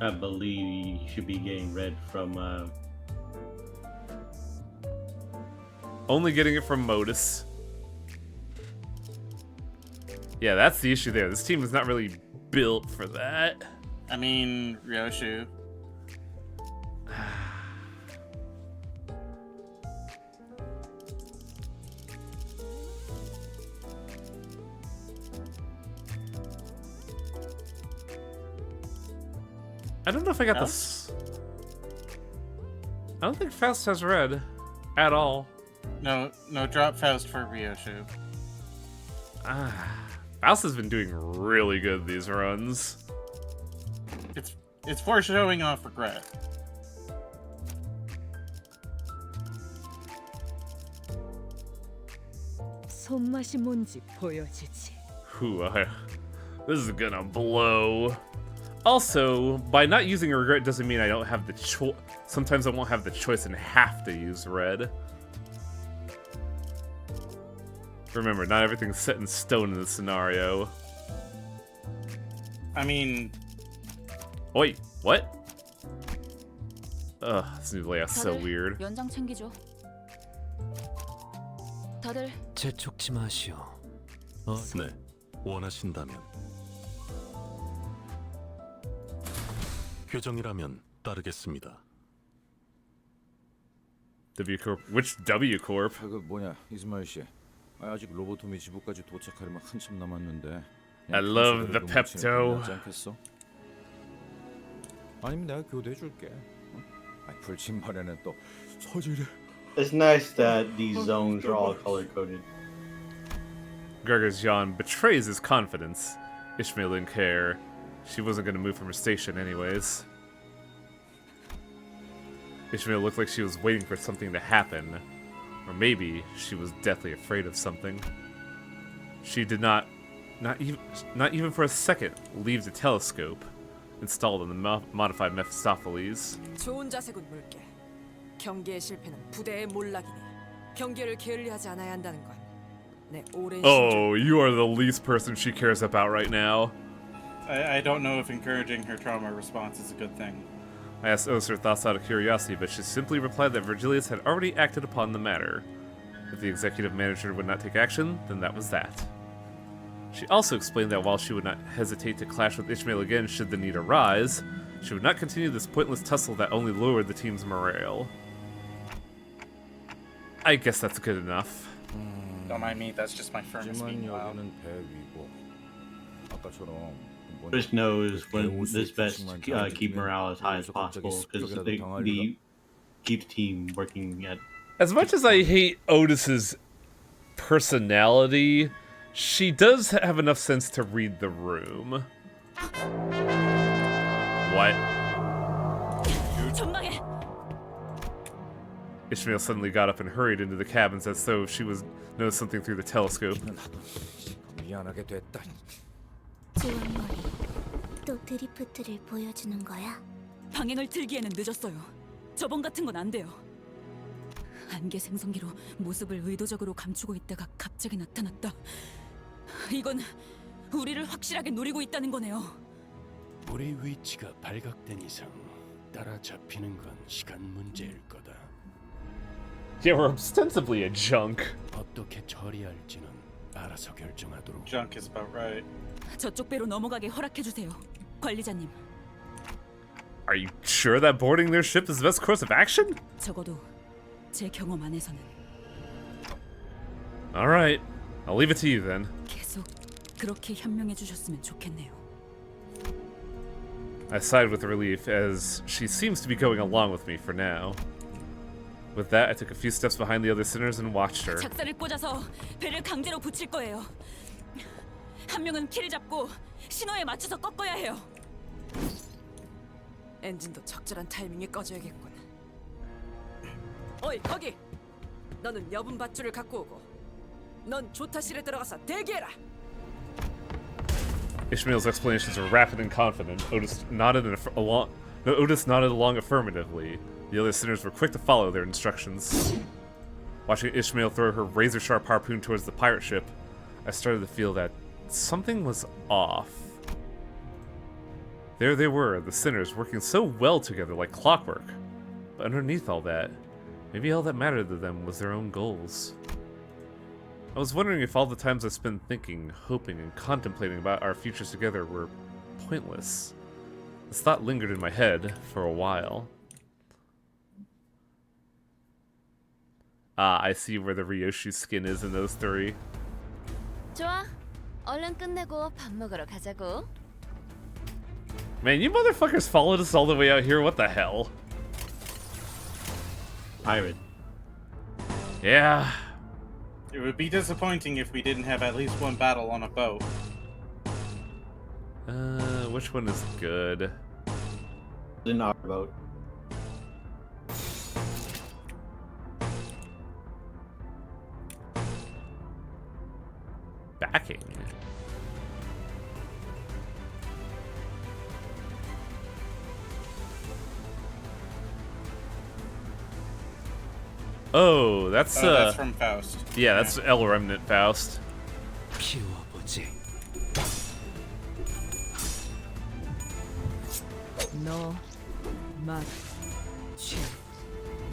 I believe you should be getting red from... Only getting it from Modus. Yeah, that's the issue there. This team is not really built for that. I mean, Ryoshu. I don't know if I got this. I don't think Faust has red at all. No, drop Faust for Ryoshu. Faust has been doing really good these runs. It's for showing off regret. 손맛이 뭔지 보여주지. This is gonna blow. Also, by not using a regret doesn't mean I don't have the choice. Sometimes I won't have the choice and have to use red. Remember, not everything's set in stone in this scenario. I mean... Wait, what? Ugh, this new layout's so weird. 연장 챙기죠. 다들 재촉지 마시오. 네. 원하신다면. 규정이라면 따르겠습니다. W Corp. Which W Corp? 그 뭐냐, 이스마일 씨. 아직 로보토미 지부까지 도착하려면 한참 남았는데. I love the Pepto. 아니면 내가 교대해 줄게. 불침번에는 또 서지를. It's nice that these zones are all color-coded. Gregor's yawn betrays his confidence. Ishmael didn't care. She wasn't gonna move from her station anyways. Ishmael looked like she was waiting for something to happen. Or maybe she was deathly afraid of something. She did not even for a second, leave the telescope installed on the modified Mephistopheles. 좋은 자세군 물개. 경계의 실패는 부대의 몰락이니 경계를 게을리하지 않아야 한다는 건 내 오랜 Oh, you are the least person she cares about right now. I don't know if encouraging her trauma response is a good thing. I asked Oz her thoughts out of curiosity, but she simply replied that Virgilius had already acted upon the matter. If the executive manager would not take action, then that was that. She also explained that while she would not hesitate to clash with Ishmael again should the need arise, she would not continue this pointless tussle that only lowered the team's morale. I guess that's good enough. Don't mind me, that's just my furnace being loud. Just knows when this best keep morale as high as possible because the keep the team working at. As much as I hate Otis's personality, she does have enough sense to read the room. What? 전방에 Ishmael suddenly got up and hurried into the cabins as though she noticed something through the telescope. 미안하게 됐다. 지원머리 또 드리프트를 보여주는 거야? 방향을 틀기에는 늦었어요. 저번 같은 건 안 돼요. 안개 생성기로 모습을 의도적으로 감추고 있다가 갑자기 나타났다. 이건 우리를 확실하게 노리고 있다는 거네요. 우리 위치가 발각된 이상 따라잡히는 건 시간 문제일 거다. Yeah, we're ostensibly a junk. 어떻게 처리할지는 알아서 결정하도록. Junk is about right. 저쪽 배로 넘어가게 허락해 주세요, 관리자님. Are you sure that boarding their ship is the best course of action? 적어도 제 경험 안에서는. All right, I'll leave it to you then. 계속 그렇게 현명해 주셨으면 좋겠네요. I sighed with relief as she seems to be going along with me for now. With that, I took a few steps behind the other sinners and watched her. 작사를 꽂아서 배를 강제로 붙일 거예요. 한 명은 키를 잡고 신호에 맞춰서 꺾어야 해요. 엔진도 적절한 타이밍에 꺼줘야겠군. 어이 거기! 너는 여분 밧줄을 갖고 오고 넌 조타실에 들어가서 대기해라. Ishmael's explanations were rapid and confident. Otis nodded along affirmatively. The other sinners were quick to follow their instructions. Watching Ishmael throw her razor-sharp harpoon towards the pirate ship, I started to feel that something was off. There they were, the sinners, working so well together like clockwork. But underneath all that, maybe all that mattered to them was their own goals. I was wondering if all the times I spent thinking, hoping, and contemplating about our futures together were pointless. This thought lingered in my head for a while. Ah, I see where the Ryoshi skin is in those three. 좋아, 얼른 끝내고 밥 먹으러 가자고. Man, you motherfuckers followed us all the way out here, what the hell? Pirate. Yeah. It would be disappointing if we didn't have at least one battle on a boat. Which one is good? In our boat. Backing. Oh, that's from Faust. Yeah, that's El Remnant Faust. 피워보지. 너 맛.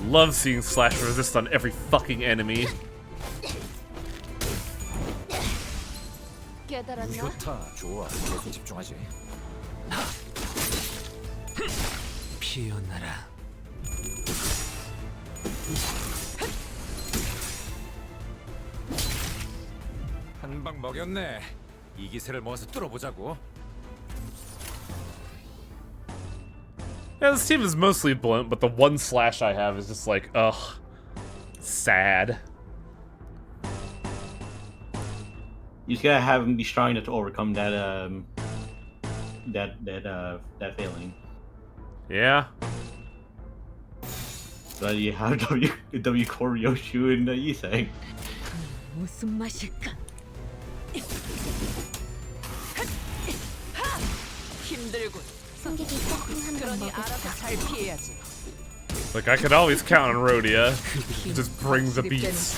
Love seeing slash resist on every fucking enemy. 깨달았나? 좋다, 좋아. 계속 집중하지. 피어나라. 한 방 먹였네. 이 기세를 모아서 뚫어보자고. Yeah, this team is mostly blunt, but the one slash I have is just like, ugh, sad. You just gotta have him be strong enough to overcome that that failing. Yeah. So you have W Koryoshi and Yisei. 무슨 맛일까? 힘들군. 성격이 조금 그러니 알아서 잘 피해야지. Like, I could always count on Rhodia. Just bring the beats.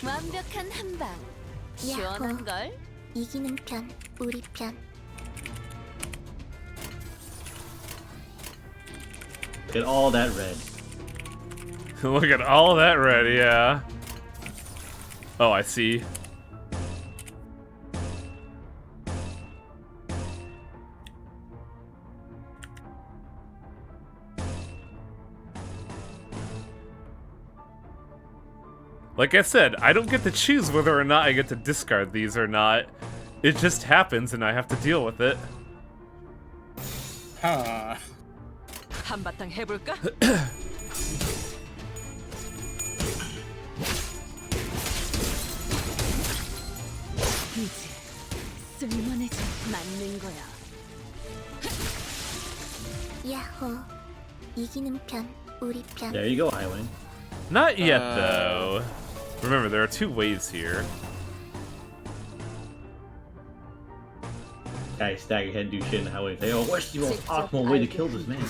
완벽한 한 방. 시원한 걸. 이기는 편, 우리 편. Look at all that red. Look at all that red, yeah. Oh, I see. Like I said, I don't get to choose whether or not I get to discard these or not. It just happens and I have to deal with it. 한바탕 해볼까? 이제 쓸만해져. 맞는 거야. 야호. 이기는 편, 우리 편. There you go, Highland. Not yet, though. Remember, there are 2 waves here. Guys, stack your head, do shit in the highway. Say, oh, what's the most optimal way to kill this man?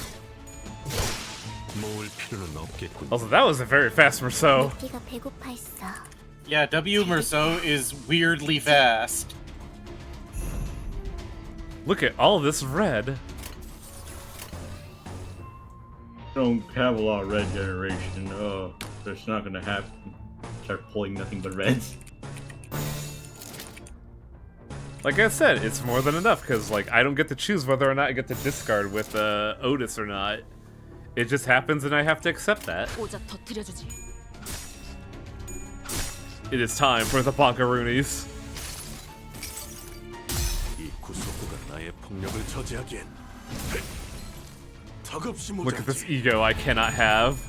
Also, that was a very fast Merceau. 내가 배고파 했어. Yeah, W Merceau is weirdly fast. Look at all this red. Don't have a lot of red generation. Oh, that's not gonna happen. Start pulling nothing but reds. Like I said, it's more than enough, because like I don't get to choose whether or not I get to discard with Otis or not. It just happens and I have to accept that. 오자 터뜨려주지. It is time for the Bonkaroonies. Look at this ego I cannot have.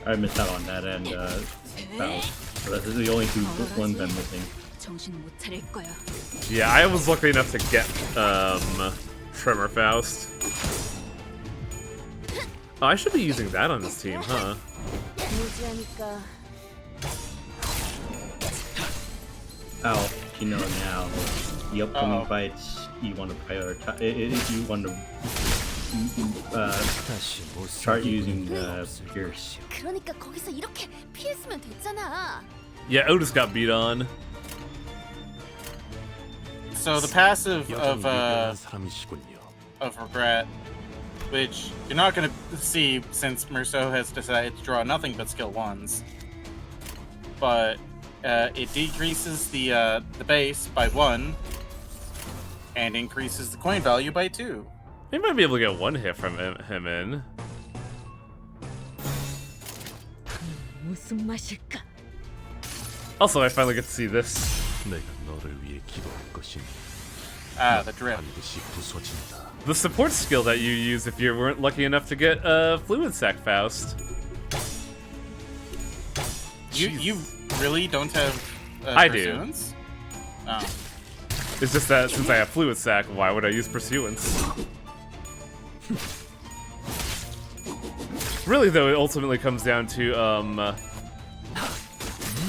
I missed out on that and Faust. So this is the only 2 ones I'm missing. 정신 못 차릴 거야. Yeah, I was lucky enough to get Tremor Faust. Oh, I should be using that on this team, huh? 무지하니까. Al, you know now, the upcoming fights you want to prioritize. If you want to start using Pierce. 그러니까 거기서 이렇게 피했으면 됐잖아. Yeah, Otis got beat on. So the passive of Regret, which you're not going to see since Merceau has decided to draw nothing but skill 1s, but it decreases the base by 1 and increases the coin value by 2. He might be able to get 1 hit from him in. 무슨 맛일까? Also, I finally get to see this. Ah, the drip. The support skill that you use if you weren't lucky enough to get Fluid Sac Faust. You really don't have I do. Pursuance? Oh. It's just that since I have Fluid Sac, why would I use Pursuance? Really, though, it ultimately comes down to,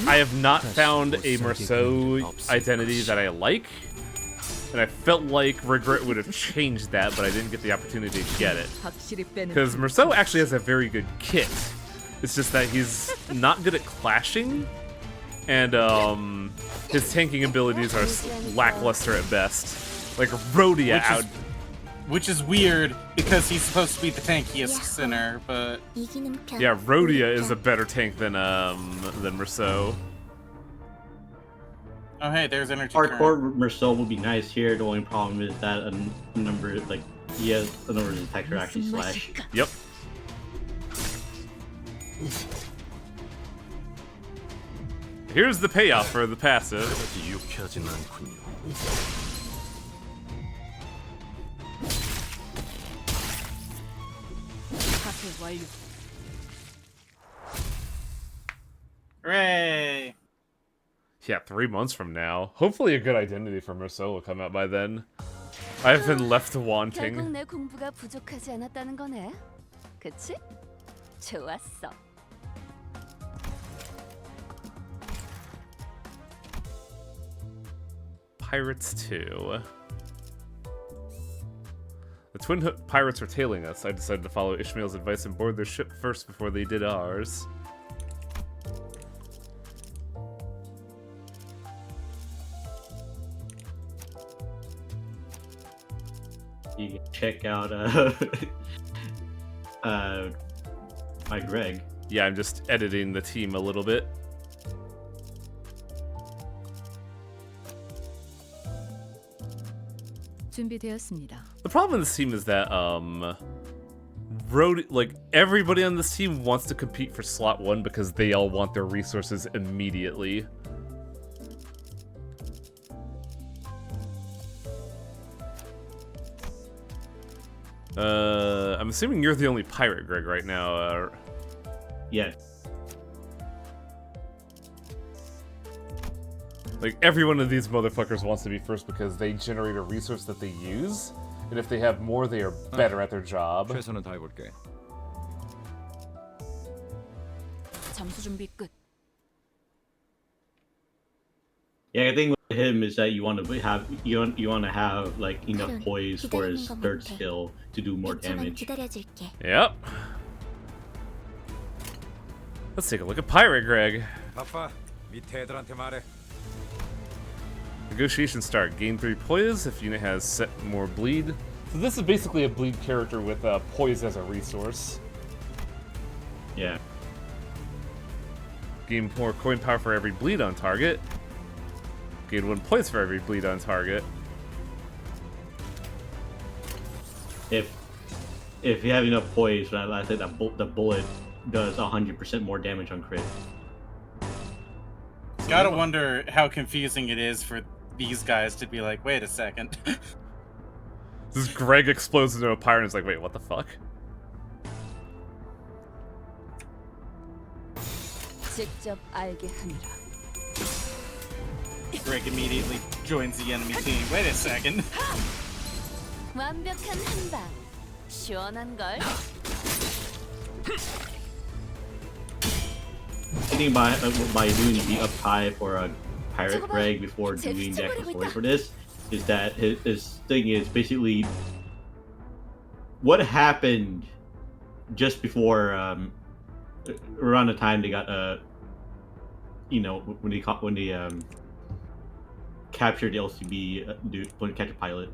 I have not found a Merceau identity that I like, and I felt like Regret would have changed that, but I didn't get the opportunity to get it. Because Merceau actually has a very good kit. It's just that he's not good at clashing, and his tanking abilities are lackluster at best. Like Rhodia Which is weird, because he's supposed to be the tankiest sinner, but... Yeah, Rhodia is a better tank than Merceau. Oh hey, there's energy Hardcore Merceau would be nice here. The only problem is that a number, like, he has a number of attacks are actually slash. Yep. Here's the payoff for the passive. Hooray! Yeah, 3 months from now. Hopefully a good identity for Merceau will come out by then. I've been left wanting. 결국 내 공부가 부족하지 않았다는 거네. 그치? 좋았어. Pirates 2. The Twin Hook pirates were tailing us. I decided to follow Ishmael's advice and board their ship first before they did ours. You can check out my Greg. Yeah, I'm just editing the team a little bit. 준비되었습니다. The problem with this team is that everybody on this team wants to compete for slot 1 because they all want their resources immediately. I'm assuming you're the only pirate, Greg, right now. Yeah. Like, every one of these motherfuckers wants to be first because they generate a resource that they use, and if they have more, they are better at their job. 최선은 다해볼게. 잠수 준비 끝. Yeah, the thing with him is that you want to have like enough poise for his third skill to do more damage. Yep. Let's take a look at Pirate Greg. 바빠. 밑에 애들한테 말해. Negotiations start. Gain 3 poise if unit has set more bleed. So this is basically a bleed character with poise as a resource. Yeah. Gain more coin power for every bleed on target. Gain 1 poise for every bleed on target. If you have enough poise, I think that the bullet does 100% more damage on crit. Gotta wonder how confusing it is for these guys to be like, wait a second. This Greg explodes into a pirate and is like, wait, what the fuck? 직접 알게 하니라. Greg immediately joins the enemy team. Wait a second. 완벽한 한방. 시원한 걸. I think by doing the up high for a pirate Greg before doing the actual story for this is that his thing is basically what happened just before around the time they got when they captured the LCB dude when they captured pilot.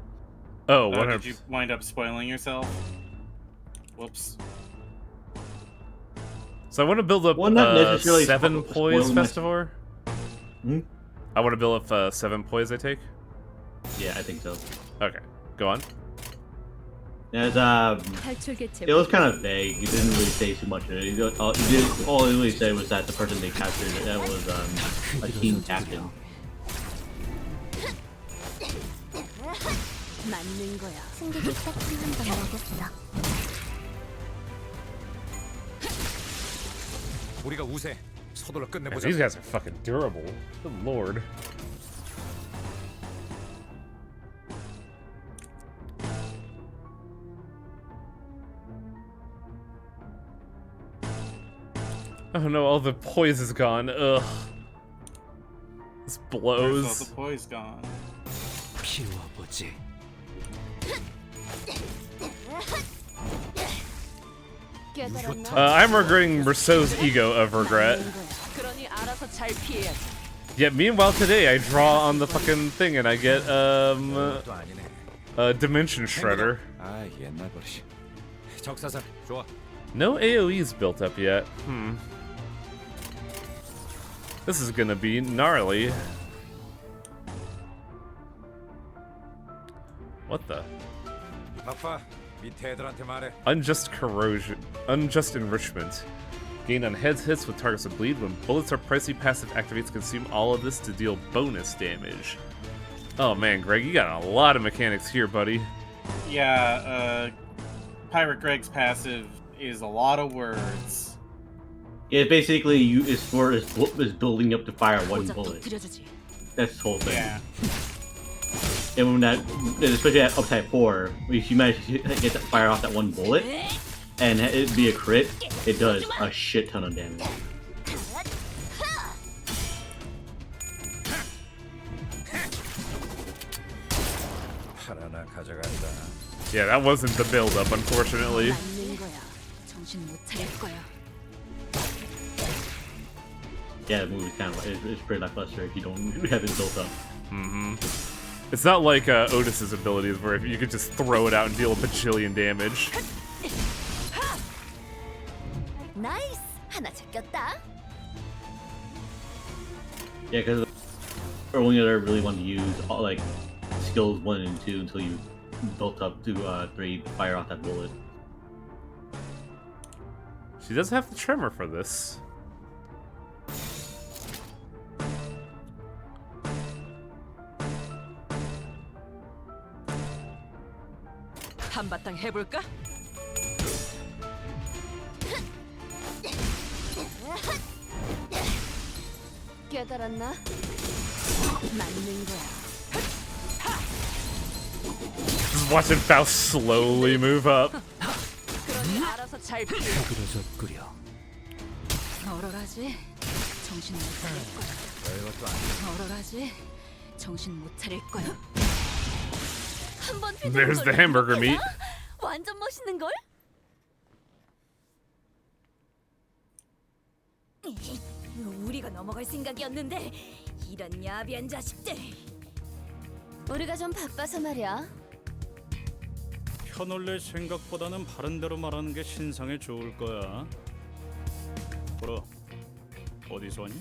Oh, did you wind up spoiling yourself? Whoops. So I want to build up not necessarily 7 poise Festivar. Hmm? I want to build up 7 poise, I take? Yeah, I think so. Okay, go on. As it was kind of vague. He didn't really say too much. All he really said was that the person they captured that was a team captain. 맞는 거야. 승객이 딱히 한방 먹였어. 우리가 우세. 서둘러 Man, 끝내보자. these guys are fucking durable. Good lord. Oh no, all the poise is gone. Ugh. This blows. Where's all the poise gone? 피워보지. I'm regretting Merceau's ego of regret. 그러니 알아서 잘 피해야지. Yet meanwhile today I draw on the fucking thing and I get a Dimension Shredder. 아, 옛날 버릇이. 적사살, 좋아. No AoE's built up yet. This is gonna be gnarly. What the? 바빠. 밑에 애들한테 말해. Unjust corrosion. Unjust enrichment. Gain on heads hits with targets of bleed. When bullets are pricey, passive activates consume all of this to deal bonus damage. Oh man, Greg, you got a lot of mechanics here, buddy. Yeah, Pirate Greg's passive is a lot of words. Yeah, basically is building up to fire one bullet. That's the whole thing. Yeah. And when especially at upside 4, if you manage to get that fire off that one bullet, and it be a crit, it does a shit ton of damage. 하나 가져간다. Yeah, that wasn't the build-up, unfortunately. 맞는 거야. 정신 못 차릴 거야. Yeah, the movie's kind of it's pretty lackluster if you don't have it built up. It's not like Otis's abilities where if you could just throw it out and deal a bajillion damage. 나이스. 하나 제꼈다. Yeah, because only other really want to use like skills 1 and 2 until you built up to 3 fire off that bullet. She does have the tremor for this. 한바탕 해볼까? 깨달았나? 맞는 거야. Just watching Faust slowly move up. 그러니 알아서 잘 피해. 그러졌구려. 얼얼하지? 정신 못 차릴 거야. 별것도 아니야. 얼얼하지? 정신 못 차릴 거야. 한번 There's the hamburger meat. 완전 멋있는 걸? 우리가 넘어갈 생각이었는데 이런 야비한 자식들. 우리가 좀 바빠서 말이야. 편올릴 생각보다는 바른 대로 말하는 게 신상에 좋을 거야. 보라, 어디서 왔니?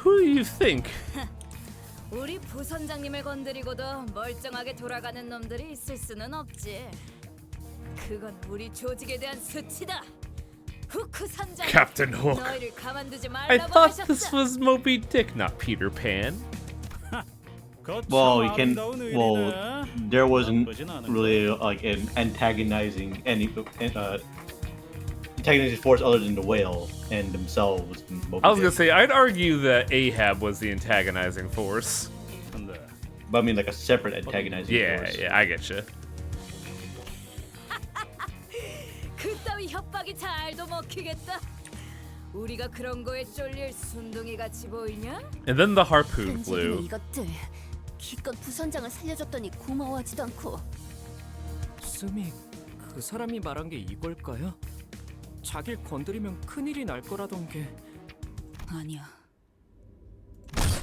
Who do you think? 우리 부선장님을 건드리고도 멀쩡하게 돌아가는 놈들이 있을 수는 없지. 그건 우리 조직에 대한 수치다. 후크 선장. Captain Hook. 너희를 가만두지 I 말라고 thought 하셨어. this was Moby Dick, not Peter Pan. Well, you can. Well, there wasn't really like an antagonizing antagonizing force other than the whale and themselves. I was gonna say, I'd argue that Ahab was the antagonizing force. But I mean, like a separate antagonizing force. Yeah, I get you. 그따위 협박이 잘도 먹히겠다. 우리가 그런 거에 쫄릴 순둥이 같이 보이냐? And then the harpoon flew. 이것들 기껏 부선장을 살려줬더니 고마워하지도 않고. 스미, 그 사람이 말한 게 이걸까요? 자길 건드리면 큰일이 날 거라던 게. 아니야.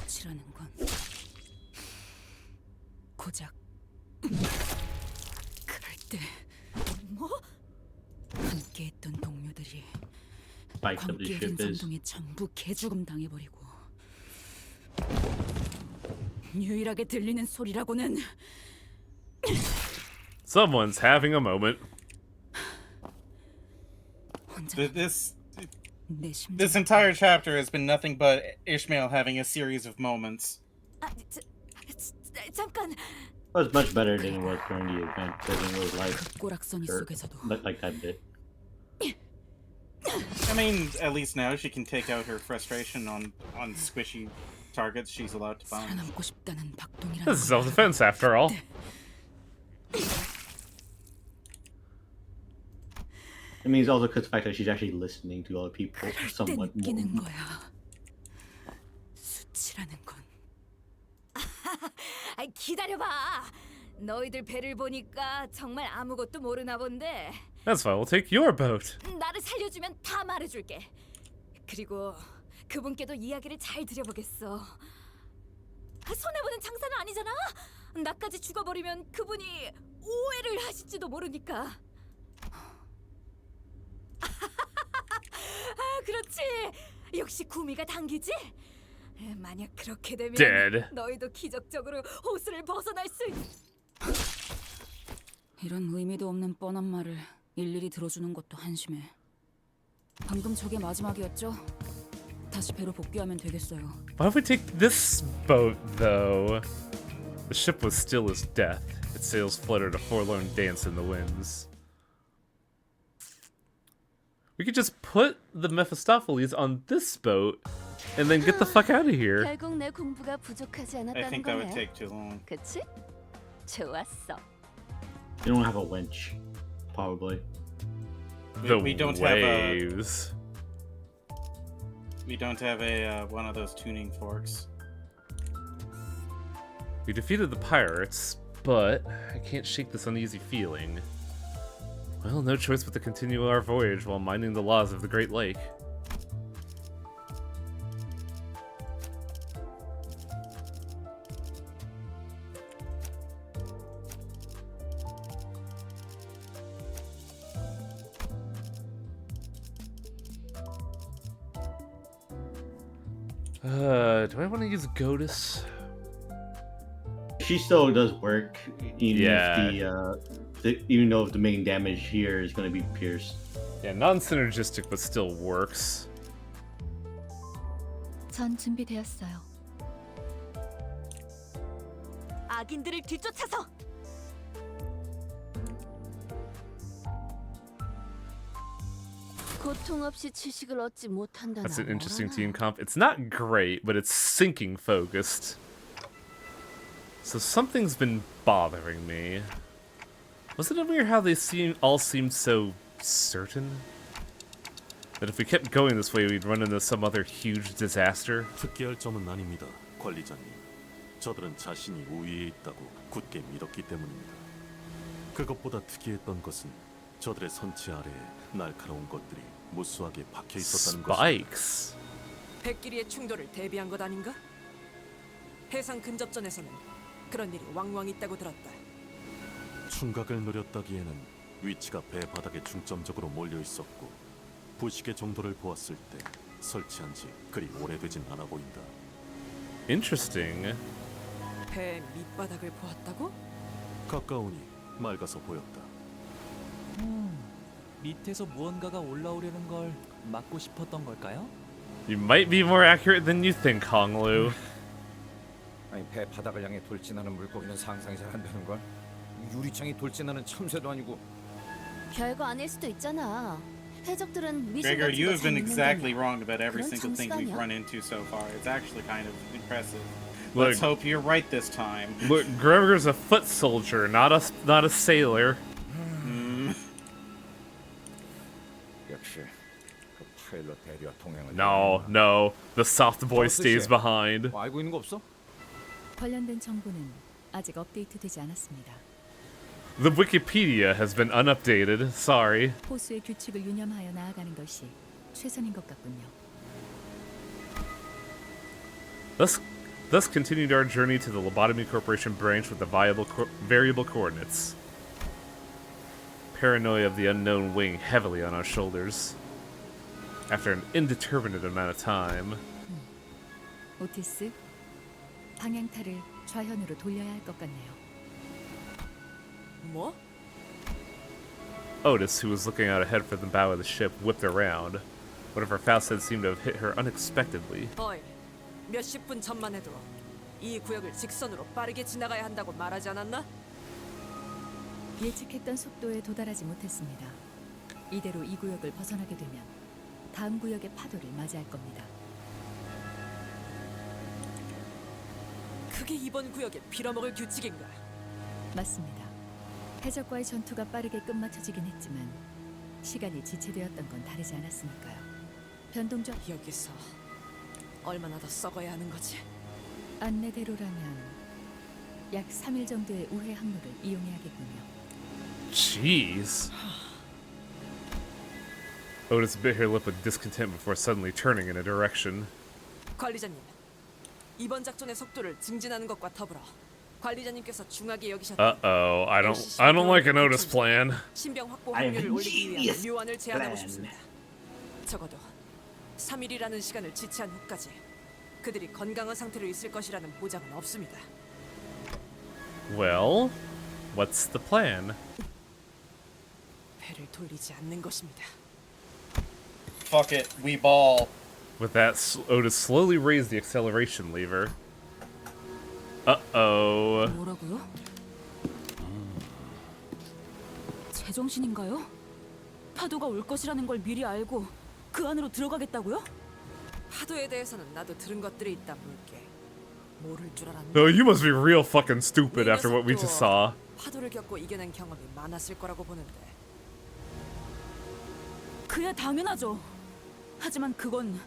치라는 건 고작 그럴 때 뭐? 함께했던 동료들이 광기의 선동에 전부 개죽음 당해버리고 유일하게 들리는 소리라고는 Someone's having a moment. This entire chapter has been nothing but Ishmael having a series of moments. 잠깐. It was much better than it was during the event, than it was 꼬락서니 속에서도 like that bit. I mean, at least now she can take out her frustration on squishy targets she's allowed to find. 살아남고 싶다는 박동이라는 This is self-defense after all. I mean, it's also because the fact that she's actually listening to other people somewhat more. 느끼는 거야. 수치라는 건. 아이 기다려봐. 너희들 배를 보니까 정말 아무것도 모르나 본데. That's why we'll take your boat. 나를 살려주면 다 말해줄게. 그리고 그분께도 이야기를 잘 들여보겠어. 손해보는 장사는 아니잖아. 나까지 죽어버리면 그분이 오해를 하실지도 모르니까. 그렇지. 역시 구미가 당기지? 만약 그렇게 되면 Dead. 너희도 기적적으로 호수를 벗어날 수 이런 의미도 없는 뻔한 말을 일일이 들어주는 것도 한심해. 방금 저게 마지막이었죠? 다시 배로 복귀하면 되겠어요. Why would we take this boat, though? The ship was still as death. Its sails fluttered a forlorn dance in the winds. We could just put the Mephistopheles on this boat and then get the fuck out of here. 결국 내 공부가 부족하지 I 않았다는 think that would 거네. take too long. 그치? 좋았어. They don't have a winch, probably. We don't have a. waves. We don't have a one of those tuning forks. We defeated the pirates, but I can't shake this uneasy feeling. Well, no choice but to continue our voyage while minding the laws of the Great Lake. Do I want to use Godus? She still does work, even Yeah. if even though the main damage here is going to be Pierce. Yeah, non-synergistic, but still works. 전 준비되었어요. 악인들을 뒤쫓아서 고통 없이 지식을 얻지 못한다나. That's an interesting team comp. It's not great, but it's sinking focused. So something's been bothering me. Wasn't it weird how they all seemed so certain? That if we kept going this way, we'd run into some other huge disaster? 특기할 점은 아닙니다, 관리자님. 저들은 자신이 우위에 있다고 굳게 믿었기 때문입니다. 그것보다 특이했던 것은 저들의 선체 아래에 날카로운 것들이 무수하게 박혀 있었다는 Spikes. 백끼리의 충돌을 대비한 것 아닌가? 해상 근접전에서는 그런 일이 왕왕 있다고 들었다. 충각을 노렸다기에는 위치가 배 바닥에 중점적으로 몰려 있었고 부식의 정도를 보았을 때 설치한 지 그리 오래되진 않아 보인다. Interesting. 배 밑바닥을 보았다고? 가까우니 맑아서 보였다. 밑에서 무언가가 올라오려는 걸 막고 싶었던 걸까요? You might be more accurate than you think, Honglu. 아니 배 바닥을 향해 돌진하는 물고기는 상상이 잘 안 되는 걸. 유리창이 돌진하는 참새도 아니고. 별거 아닐 수도 있잖아. 해적들은 Gregor, you have been exactly 미신같은 wrong about every 그런 single thing we've 장수가 run into so far. It's actually kind of impressive. Look. Let's hope you're right this time. Look, Gregor's a foot soldier, not a sailor. 역시 그 파일럿 대리와 동행을. No. The soft boy stays behind. 뭐 알고 있는 거 없어? 관련된 정보는 아직 업데이트되지 않았습니다. The Wikipedia has been unupdated. Sorry. 호수의 규칙을 유념하여 나아가는 것이 최선인 것 같군요. Thus continued our journey to the Lobotomy Corporation branch with the variable coordinates. Paranoia of the unknown weighing heavily on our shoulders. After an indeterminate amount of time. 오티스, 방향타를 좌현으로 돌려야 할 것 같네요. 뭐? Otis, who was looking out ahead from the bow of the ship, whipped around. One of her Faustheads seemed to have hit her unexpectedly. 어이, 몇십 분 전만 해도 이 구역을 직선으로 빠르게 지나가야 한다고 말하지 않았나? 예측했던 속도에 도달하지 못했습니다. 이대로 이 구역을 벗어나게 되면 다음 구역의 파도를 맞이할 겁니다. 그게 이번 구역의 빌어먹을 규칙인가? 맞습니다. 해적과의 전투가 빠르게 끝마쳐지긴 했지만 시간이 지체되었던 건 다르지 않았으니까요. 변동적 여기서 얼마나 더 썩어야 하는 거지? 안내대로라면 약 3일 정도의 우회 항로를 이용해야겠군요. Jeez. Otis bit her lip with discontent before suddenly turning in a direction. 관리자님, 이번 작전의 속도를 증진하는 것과 더불어 관리자님께서 중하게 여기셨던 Uh-oh, I don't like an Otis plan. 신병 확보 확률을 올리기 위한 묘안을 제안하고 싶습니다. 적어도 3일이라는 시간을 지체한 후까지 그들이 건강한 상태로 있을 것이라는 보장은 없습니다. Well, what's the plan? 배를 돌리지 않는 것입니다. Fuck it, we ball. With that, Otis slowly raised the acceleration lever. Uh-oh. 뭐라고요? 제정신인가요? 파도가 올 것이라는 걸 미리 알고 그 안으로 들어가겠다고요? 파도에 대해서는 나도 들은 것들이 있다 물게. 모를 줄 알았네. Oh, you must be real fucking stupid after what we just saw. 파도를 겪고 이겨낸 경험이 많았을 거라고 보는데. 그야 당연하죠. 하지만 그건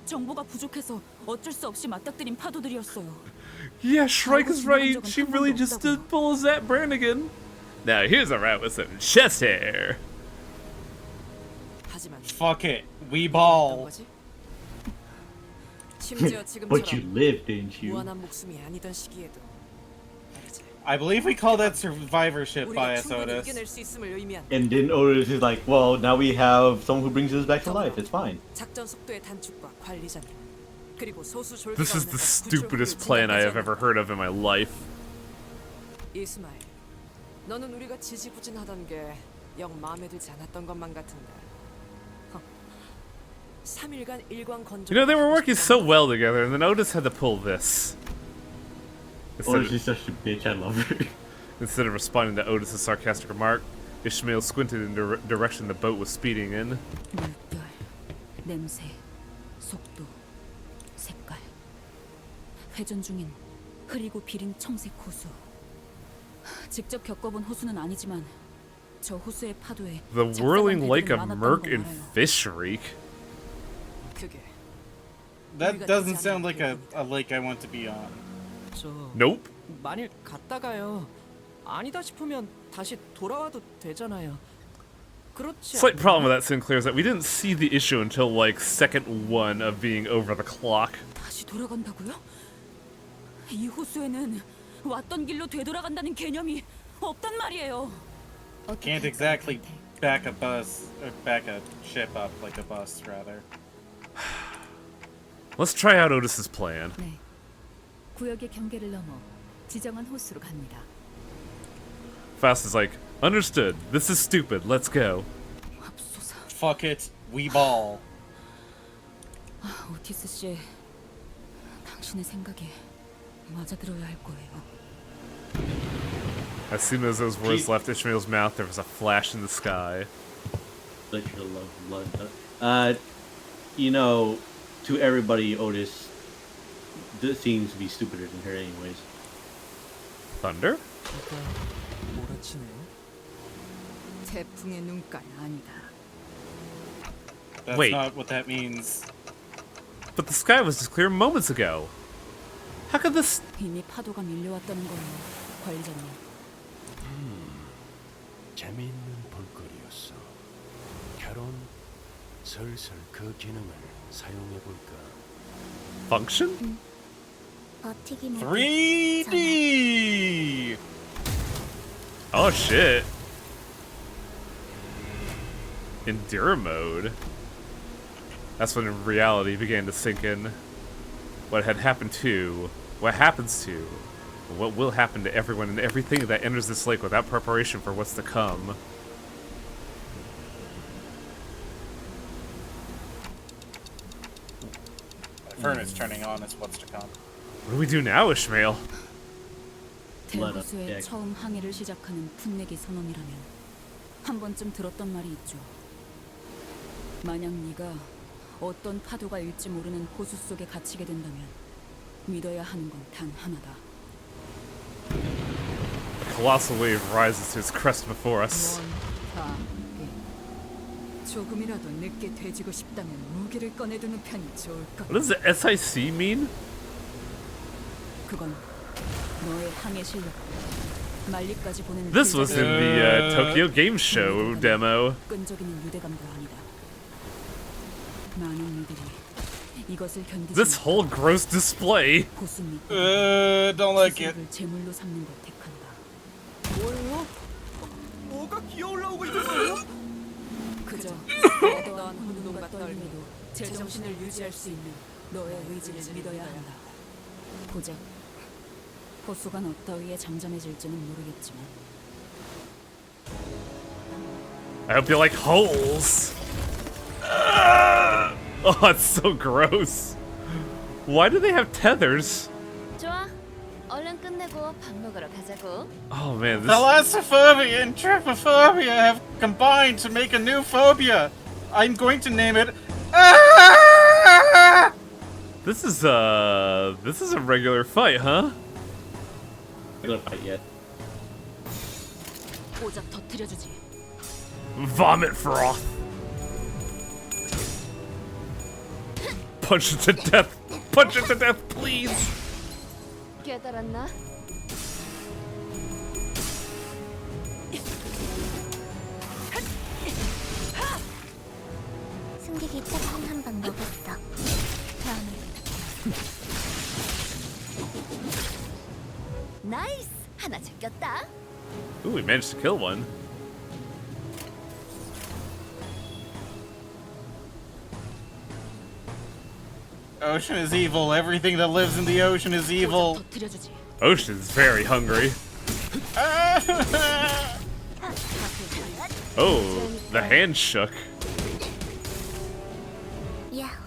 정보가 부족해서 어쩔 수 없이 맞닥뜨린 파도들이었어요. Yeah, Shrike is right. She really just did pull a Zap Brannigan. Now here's a rat with some chest hair. 하지만 Fuck it, we ball. 심지어 But you 지금처럼 lived, didn't you? 무한한 목숨이 아니던 시기에도 I believe we call that survivorship 우리가 bias, 충분히 Otis. 이겨낼 수 있음을 의미한다. And then Otis is like, well, now we have someone who brings us back to life. It's fine. 작전 속도의 단축과 관리자님 그리고 소수 졸기가 This is the stupidest plan I have ever heard of in my life. 이스마일, 너는 우리가 지지부진하던 게 영 마음에 들지 않았던 것만 같은데. 3일간 일광 건조. You know, they were working so well together, and then Otis had to pull this. Otis is such a bitch. I love her. Instead of responding to Otis' sarcastic remark, Ishmael squinted in the direction the boat was speeding in. 물결, 냄새, 속도, 색깔. 회전 중인 흐리고 비린 청색 호수. 직접 겪어본 호수는 아니지만 저 호수의 파도에 The whirling lake of murk and fish reek. 그게 That doesn't sound like a lake I want to be on. Nope. 만일 갔다가요. 아니다 싶으면 다시 돌아와도 되잖아요. 그렇지. Slight problem with that, Sinclair, is that we didn't see the issue until like second one of being over the clock. 다시 돌아간다고요? 이 호수에는 왔던 길로 되돌아간다는 개념이 없단 말이에요. Can't exactly back a bus or back a ship up like a bus, rather. Let's try out Otis's plan. 네. 구역의 경계를 넘어 지정한 호수로 갑니다. Fast is like, understood. This is stupid. Let's go. Fuck it, we ball. 오티스 씨, 당신의 생각에 맞아 들어야 할 거예요. As soon as those words left Ishmael's mouth, there was a flash in the sky. Let your love blood. You know, to everybody, Otis seems to be stupider than her, anyways. Thunder? 몰아치네요. 태풍의 눈깔 아니다. That's Wait. not what that means. But the sky was just clear moments ago. How could this... 이미 파도가 밀려왔다는 거예요, 관리자님. 재미있는 볼거리였어. 결혼 슬슬 그 기능을 사용해 볼까? Function? 버티기 3D! Oh shit. Endure mode. That's when reality began to sink in. What had happened to, what happens to, what will happen to everyone and everything that enters this lake without preparation for what's to come. The furnace turning on is what's to come. What do we do now, Ishmael? 대호수에 처음 항해를 시작하는 풋내기 선언이라면 한 번쯤 들었던 말이 있죠. 만약 네가 어떤 파도가 일지 모르는 호수 속에 갇히게 된다면 믿어야 하는 건 단 하나다. A colossal wave rises to its crest before us. 조금이라도 늦게 돼지고 싶다면 무기를 꺼내두는 편이 좋을 것. What does the SIC mean? 그건 너의 항해 실력, 말리까지 보는. This was in the Tokyo Game Show demo. 끈적이는 유대감도 아니다. 많은 이들이 이것을 견디지. This whole gross display. Don't like it. 제물로 삼는 걸 택한다. 뭐예요? 뭐가 기어올라오고 있는 거예요? 그저 어떠한 혼돈과 떨림에도 제정신을 유지할 수 있는 너의 의지를 믿어야 한다. 고작 호수가 어떠위에 잠잠해질지는 모르겠지만. I hope you like holes. Oh, it's so gross. Why do they have tethers? 좋아. 얼른 끝내고 밥 먹으러 가자고. Oh man, this... Thalassophobia and trypophobia have combined to make a new phobia. I'm going to name it. This is a regular fight, huh? Regular fight yet. 오작 터뜨려주지. Vomit froth. Punch it to death. Punch it to death, please. 깨달았나? 숨기기 짝꿍 한방 먹었어. 다음에. 나이스! 하나 제꼈다. Ooh, we managed to kill one. Ocean is evil. Everything that lives in the ocean is evil. Ocean's very hungry. Oh, the hand shook.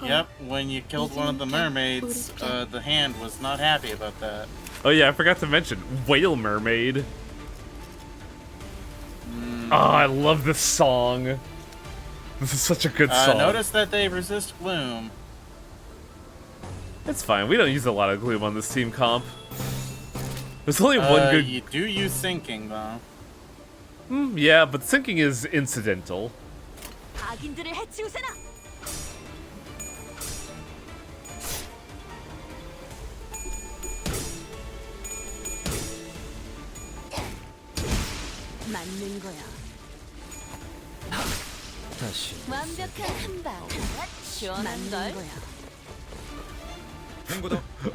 Yep, when you killed one of the mermaids, the hand was not happy about that. Oh yeah, I forgot to mention, whale mermaid. Oh, I love this song. This is such a good song. Notice that they resist gloom. It's fine. We don't use a lot of gloom on this team comp. There's only one good. You do use sinking though. Yeah, but sinking is incidental. 악인들을 해치우세나. 맞는 거야. 다시 완벽한 한 방. 시원한 걸.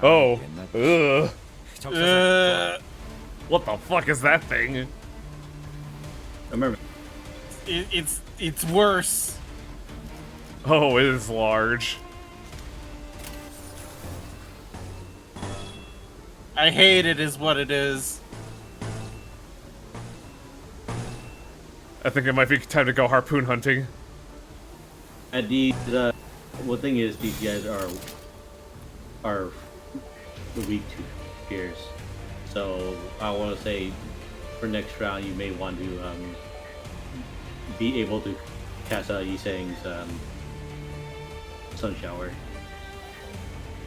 Oh. Ugh. What the fuck is that thing? Remember. It's worse. Oh, it is large. I hate it is what it is. I think it might be time to go harpoon hunting. And the one thing is these guys are weak to fears. So I want to say for next round you may want to be able to cast out Yiseng's Sun Shower.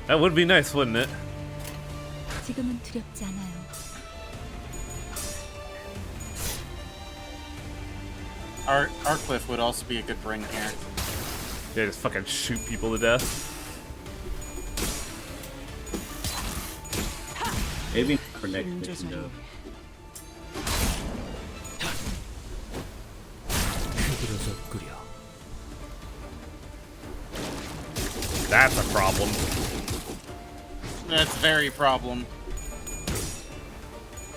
That would be nice, wouldn't it? 지금은 두렵지 않아요. Arcliff would also be a good bring here. Yeah, just fucking shoot people to death. Maybe for next mission though. That's a problem. That's very problem.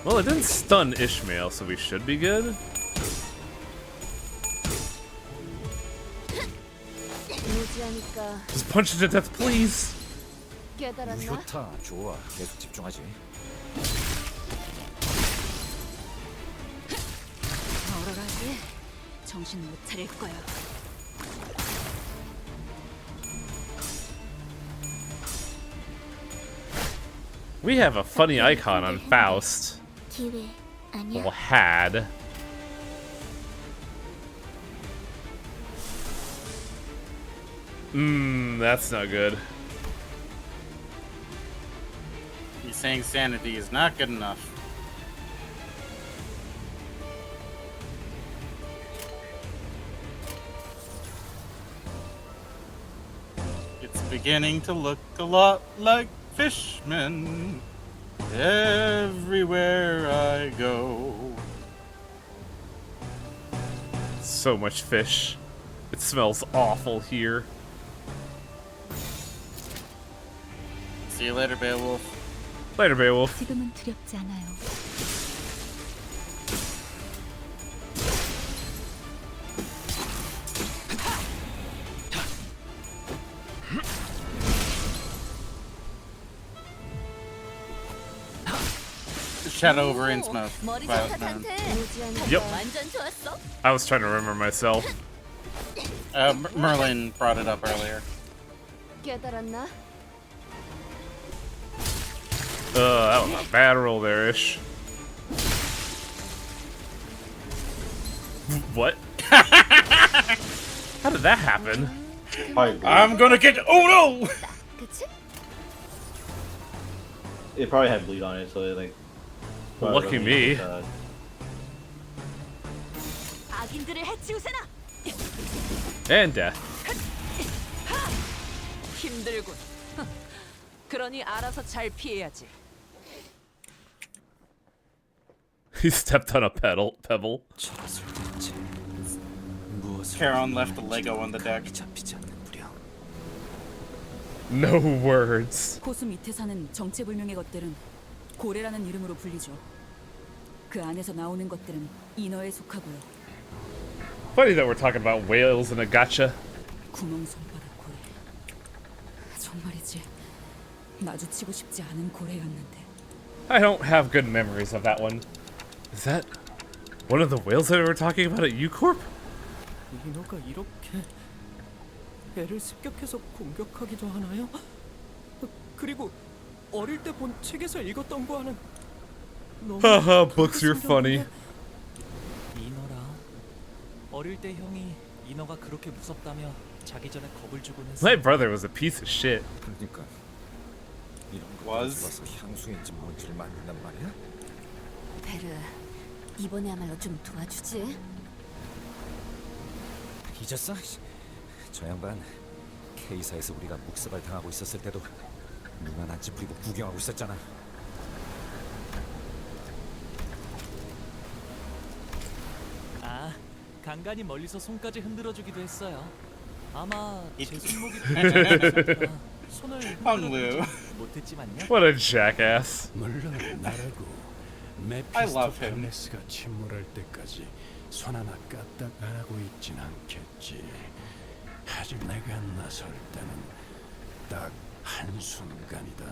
Well, it didn't stun Ishmael, so we should be good. Just punch it to death, please. 깨달았나? 좋다, 좋아. 계속 집중하지. 어라라지 정신 못 차릴 거야. We have a funny icon on Faust. 기회 아니야. Well, had. That's not good. He's saying sanity is not good enough. It's beginning to look a lot like fishmen everywhere I go. So much fish. It smells awful here. See you later, Beowulf. Later, Beowulf. 지금은 두렵지 않아요. Shadow over Innsmouth. Yep. I was trying to remember myself. Merlin brought it up earlier. 깨달았나? That was a bad roll there, Ish. What? How did that happen? I'm gonna get. Oh no! It probably had bleed on it, so it, like. Lucky me. 악인들을 해치우세나. And death. 힘들군. 그러니 알아서 잘 피해야지. He stepped on a pebble. Charon left the Lego on the deck. No words. 호수 밑에 사는 정체불명의 것들은 고래라는 이름으로 불리죠. 그 안에서 나오는 것들은 인어에 속하고요. Funny that we're talking about whales in a gacha. 구멍 손바닥 고래. 정말이지. 마주치고 싶지 않은 고래였는데. I don't have good memories of that one. Is that one of the whales that we were talking about at U-Corp? 인어가 이렇게 애를 습격해서 공격하기도 하나요? 그리고 어릴 때 본 책에서 읽었던 거와는 Haha, books, you're funny. 인어라 어릴 때 형이 인어가 그렇게 무섭다며 자기 전에 겁을 주곤 했어. My brother was a piece of shit. 그러니까 이런 거 좋아서 향수인지 뭔지를 만든단 말이야? 베르, 이번에야말로 좀 도와주지. 잊었어? 저 양반 K사에서 우리가 묵사발 당하고 있었을 때도 누나 난지 부리고 구경하고 있었잖아. 아, 간간히 멀리서 손까지 흔들어주기도 했어요. 아마 제 손목이 손을 흔들어 못했지만요. What a jackass. 물론 나라고 메피스토펠레스가 침몰할 때까지 손 하나 까딱 안 하고 있진 않겠지. 하지만 내가 나설 때는 딱 한순간이다.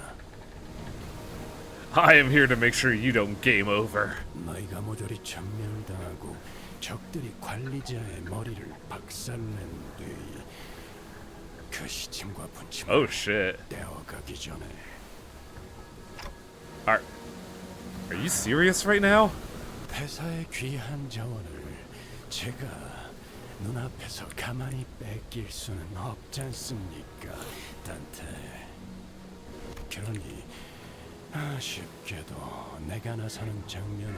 I am here to make sure you don't game over. 너희가 모조리 전멸당하고 적들이 관리자의 머리를 박살낸 뒤 그 시침과 분침을 Oh shit. 떼어가기 전에 Are you serious right now? 회사의 귀한 자원을 제가 눈앞에서 가만히 뺏길 수는 없지 않습니까, 단테. 그러니 아쉽게도 내가 나서는 장면은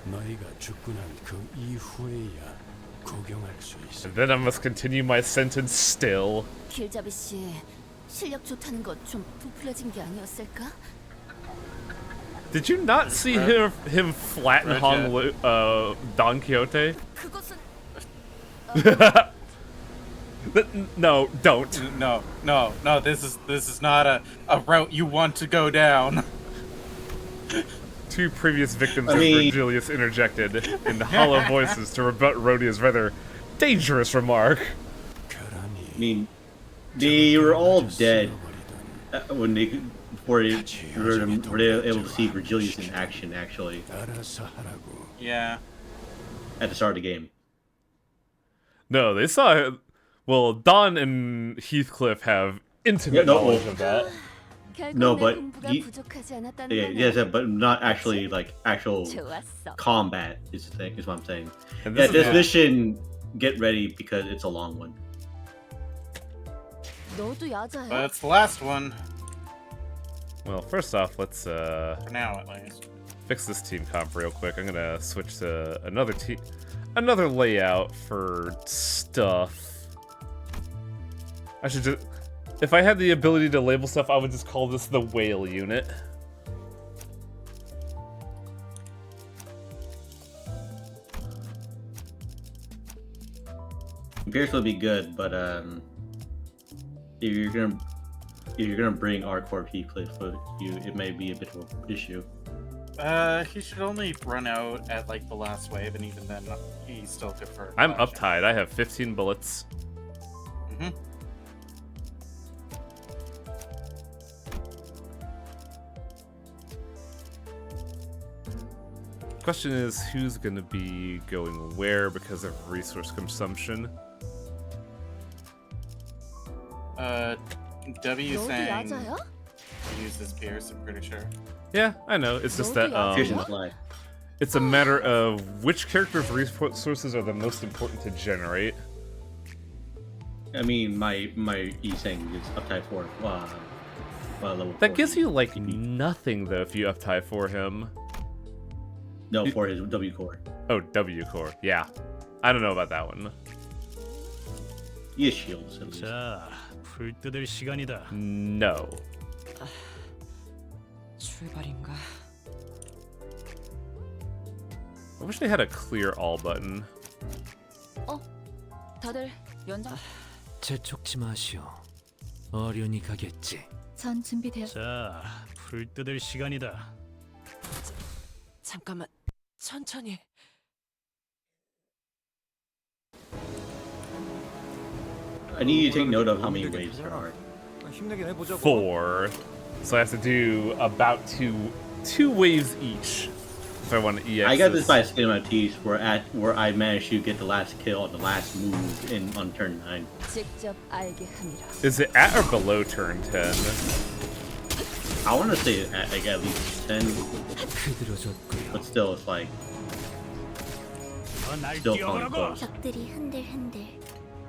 너희가 죽고 난 그 이후에야 구경할 수 있어. And then I must continue my sentence still. 길잡이 씨, 실력 좋다는 거 좀 부풀려진 게 아니었을까? Did you not see him flatten Don Quixote? 그것은 No, don't. No. This is not a route you want to go down. Two previous victims of Virgilius interjected in hollow voices to rebut Rhodia's rather dangerous remark. I mean, they were all dead when before they were able to see Virgilius in action, actually. Yeah. At the start of the game. No, they saw. Well, Don and Heathcliff have intimate knowledge of that. No, but but not actually like actual combat is the thing. Is what I'm saying. And this mission, get ready because it's a long one. 너도 야자야? That's the last one. Well, first off, let's for now at least fix this team comp real quick. I'm gonna switch to another layout for stuff. I should just. If I had the ability to label stuff, I would just call this the whale unit. Pierce would be good, but if you're gonna bring R-Corp Heathcliff with you, it may be a bit of an issue. He should only run out at like the last wave, and even then, he's still good for. I'm uptied. I have 15 bullets. Mm-hmm. Question is, who's gonna be going where because of resource consumption? W saying uses Pierce, I'm pretty sure. Yeah, I know. It's just that it's a matter of which character's resources are the most important to generate. I mean, my E-Sang is uptied for level 4. That gives you like nothing though if you uptie for him. No, for his W core. Oh, W core. Yeah, I don't know about that one. He has shields at least. 자, 불 뜯을 시간이다. No. 출발인가? I wish they had a clear all button. 다들 연장. 재촉지 마시오. 어련히 가겠지. 전 준비되었. 자, 불 뜯을 시간이다. 잠깐만, 천천히. I need you to take note of how many waves there are. 4. So I have to do about two waves each if I want to EX. I got this by skin of my teeth where I managed to get the last kill on the last move on turn 9. Is it at or below turn 10? I want to say at least 10. But still, it's like Still pulling close. 적들이 흔들흔들.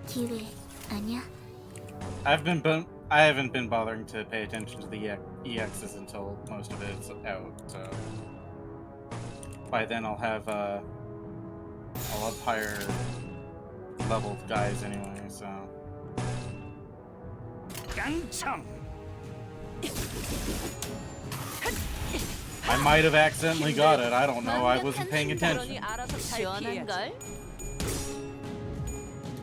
기회 아니야? I haven't been bothering to pay attention to the EXs until most of it's out. So by then I'll have higher level guys anyway. So. I might have accidentally got it. I don't know. I wasn't paying attention. 시원한 걸.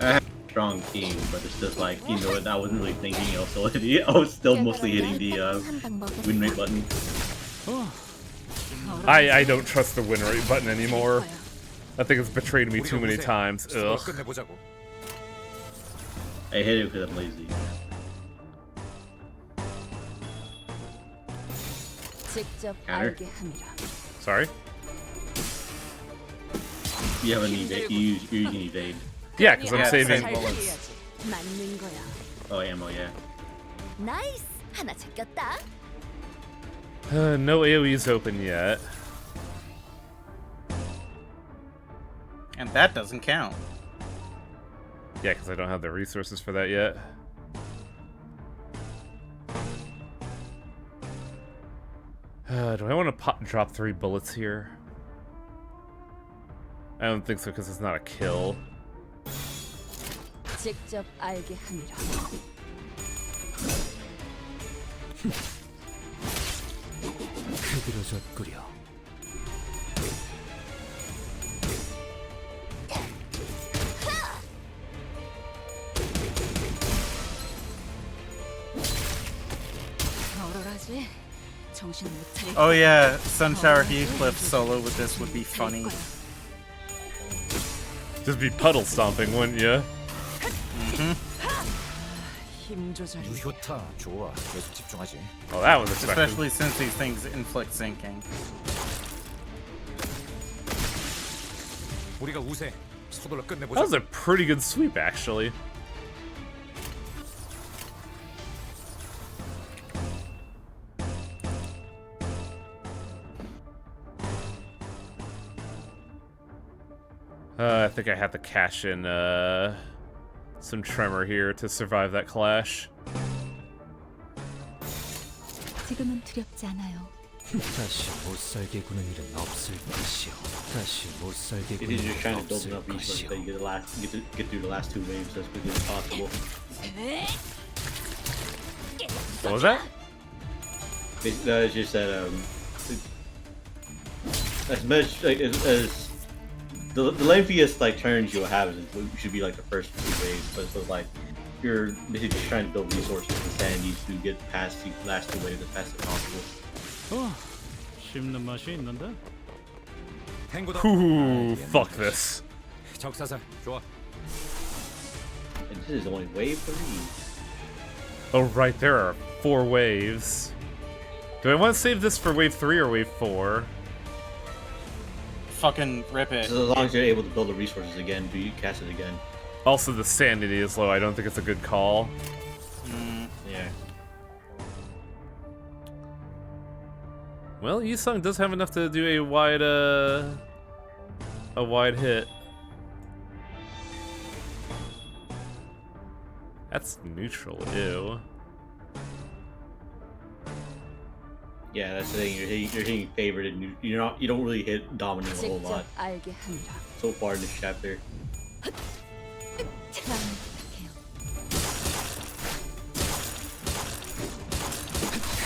I have a strong team, but it's just like, you know, I wasn't really thinking. Also, I was still mostly hitting the win rate button. I don't trust the win rate button anymore. I think it's betrayed me too many times. Ugh. I hit it because I'm lazy. Counter. Sorry? You have an evade. You can evade. Yeah, because I'm saving. 맞는 거야. Oh, ammo, yeah. 나이스. 하나 챙겼다. No AoE's open yet. And that doesn't count. Yeah, because I don't have the resources for that yet. Do I want to drop 3 bullets here? I don't think so because it's not a kill. 직접 알게 하니라. 흐드러졌구려. 얼얼하지? 정신 못 차릴. Oh yeah, Sunflower Heathcliff solo with this would be funny. Just be puddle stomping, wouldn't you? 힘 조절. 유효타 좋아. 계속 집중하지. Oh, that was expected. Especially since these things inflict sinking. 우리가 우세. 서둘러 끝내보자. That was a pretty good sweep, actually. I think I have to cash in some tremor here to survive that clash. 지금은 두렵지 않아요. 다시 못 살게 구는 일은 없을 것이요. 다시 못 살게 It 구는 is just trying 일은 to build 없을 enough resources 것이요. that you get through the last 2 waves as quickly as possible. What was that? It's just that as much like as the lengthiest like turns you'll have should be like the first 2 waves, but so like you're basically just trying to build resources and sanity to get past the last 2 waves as fast as possible. 씹는 맛이 있는데? Ooh, fuck this. 적사살 좋아. And this is only wave 3. Oh right, there are 4 waves. Do I want to save this for wave 3 or wave 4? Fucking rip it. So as long as you're able to build the resources again, do you cast it again? Also, the sanity is low. I don't think it's a good call. Yeah. Well, Yisung does have enough to do a wide hit. That's neutral, ew. Yeah, that's the thing. You're hitting favored, and you don't really hit dominant a whole lot 알게 하니라. so far in this chapter.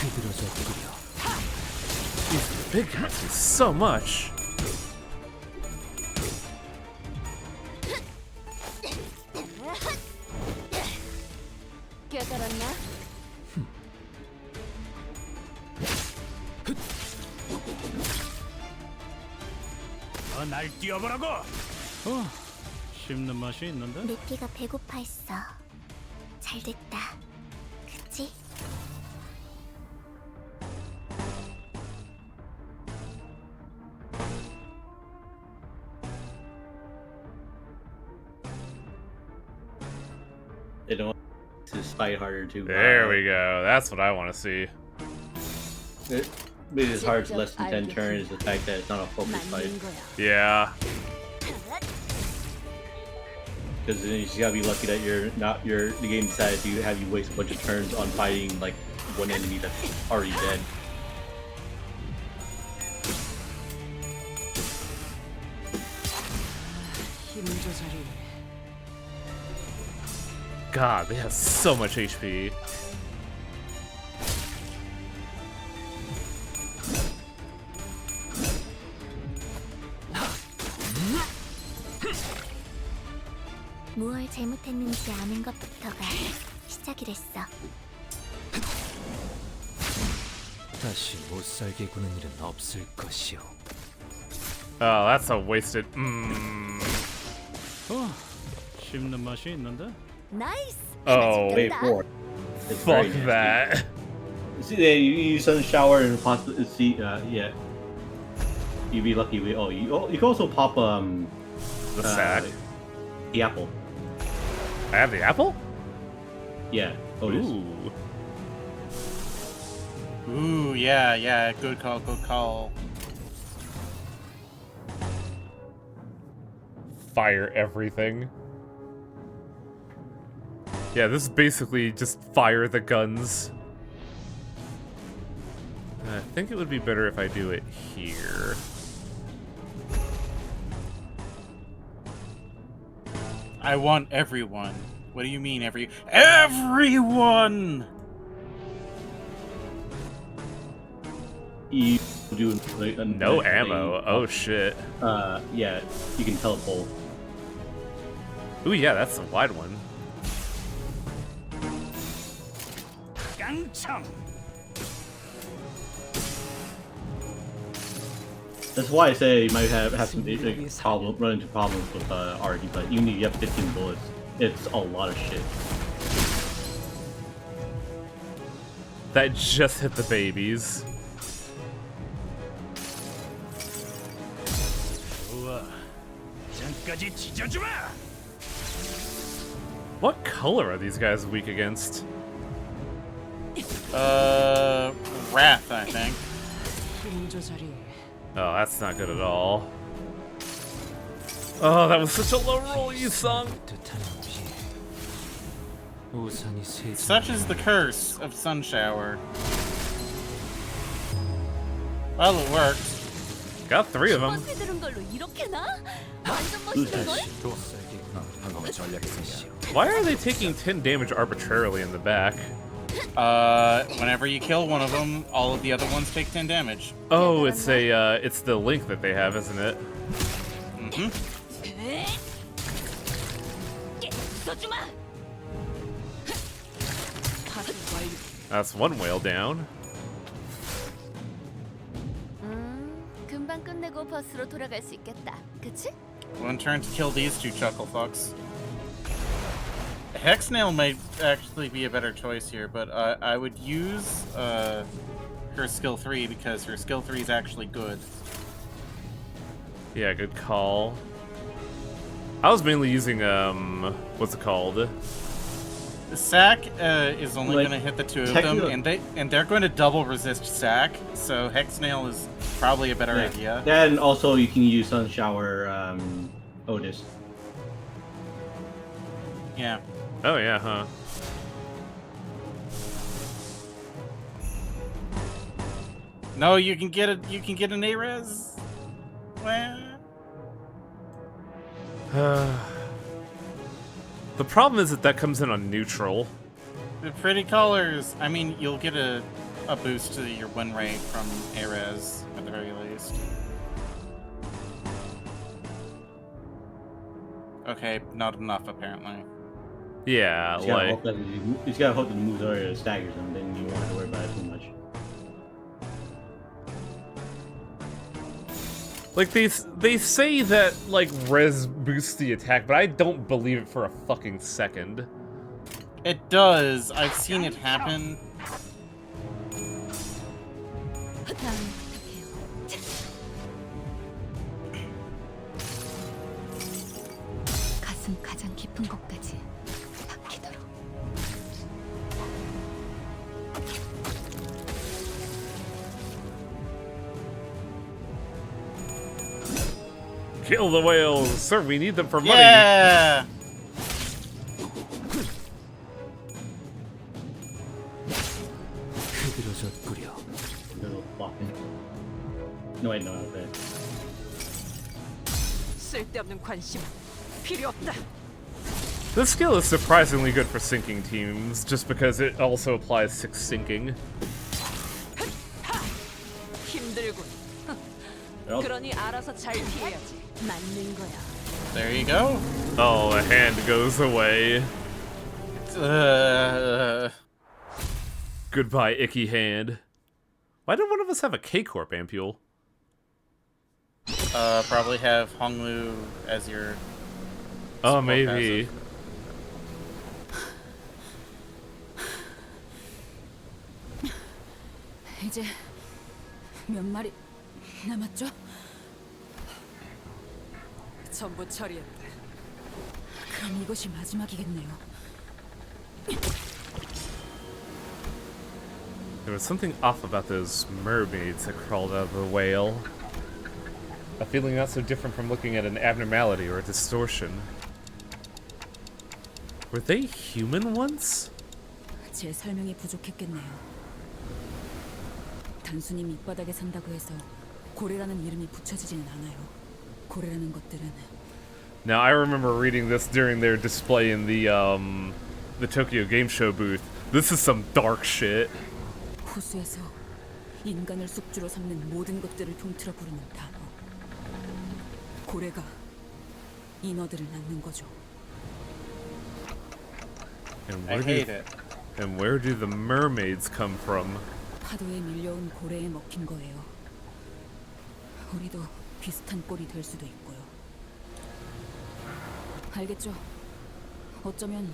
흐드러졌구려. These big guys do so much. 깨달았나? 날 뛰어보라고! 씹는 맛이 있는데? 내 피가 배고파했어. 잘 됐다. 그치? They don't to fight harder too. There we go. That's what I want to see. It is hard for less than 10 turns. The fact that it's not a focus fight. Yeah. because then you just gotta be lucky that the game decides to have you waste a bunch of turns on fighting like one enemy that's already dead. God, they have so much HP. 무얼 잘못했는지 아는 것부터가 시작이랬어. 다시 못 살게 구는 일은 없을 것이오. Oh, that's a wasted. 씹는 맛이 있는데? 나이스. Oh, wait for it. It's fuck very nasty. that. See, you use sun shower and possibly see. Yeah. You'd be lucky. You can also pop the sack. The apple. I have the apple? Yeah. Otis. Ooh, yeah. Good call. Fire everything. Yeah, this is basically just fire the guns. I think it would be better if I do it here. I want everyone. What do you mean everyone? You do like, no ammo. Oh shit. Yeah, you can teleport. Ooh, yeah, that's a wide one. Canto. That's why I say you might have some run into problems with RD, but even if you have 15 bullets, it's a lot of shit. That just hit the babies. What color are these guys weak against? Wrath, I think. Oh, that's not good at all. Oh, that was such a low roll, you sung. Such is the curse of Sun Shower. Well, it worked. Got 3 of them. Why are they taking 10 damage arbitrarily in the back? Whenever you kill one of them, all of the other ones take 10 damage. Oh, it's the link that they have, isn't it? Mm-hmm. That's one whale down. 금방 끝내고 버스로 돌아갈 수 있겠다. 그치? One turn to kill these two chuckle fucks. Hexnail might actually be a better choice here, but I would use her skill 3 because her skill 3 is actually good. Yeah, good call. I was mainly using what's it called? The sack is only going to hit the 2 of them, and they're going to double resist sack. So Hexnail is probably a better idea. Then also you can use Sun Shower Otis. Yeah. Oh yeah, huh? No, you can get it. You can get an A-res. Well. The problem is that comes in on neutral. The pretty colors. I mean, you'll get a boost to your win rate from A-res at the very least. Okay, not enough apparently. Yeah, you just gotta hope that the moves are staggers them, then you won't have to worry about it too much. Like they say that like res boosts the attack, but I don't believe it for a fucking second. It does. I've seen it happen. 가슴 가장 깊은 곳까지 박히도록. Kill the whales, sir. We need them for money. Yeah. No, wait, no, okay. 쓸데없는 관심 필요 없다. This skill is surprisingly good for sinking teams, just because it also applies 6 sinking. 힘들군. 그러니 알아서 잘 피해야지. 맞는 거야. There you go. Oh, a hand goes away. Goodbye, icky hand. Why did one of us have a K-Corp ampule? Probably have Honglu as your. Oh, maybe. 이제 몇 마리 남았죠? 전부 처리했다. 그럼 이것이 마지막이겠네요. There was something off about those mermaids that crawled out of the whale. A feeling not so different from looking at an abnormality or a distortion. Were they human once? 제 설명이 부족했겠네요. 단순히 밑바닥에 산다고 해서 고래라는 이름이 붙여지지는 않아요. 고래라는 것들은 Now I remember reading this during their display in the Tokyo Game Show booth. This is some dark shit. 호수에서 인간을 숙주로 삼는 모든 것들을 통틀어 부르는 단어. 고래가 인어들을 낳는 거죠. And where do the mermaids come from? 파도에 밀려온 고래에 먹힌 거예요. 우리도 비슷한 꼴이 될 수도 있고요. 알겠죠? 어쩌면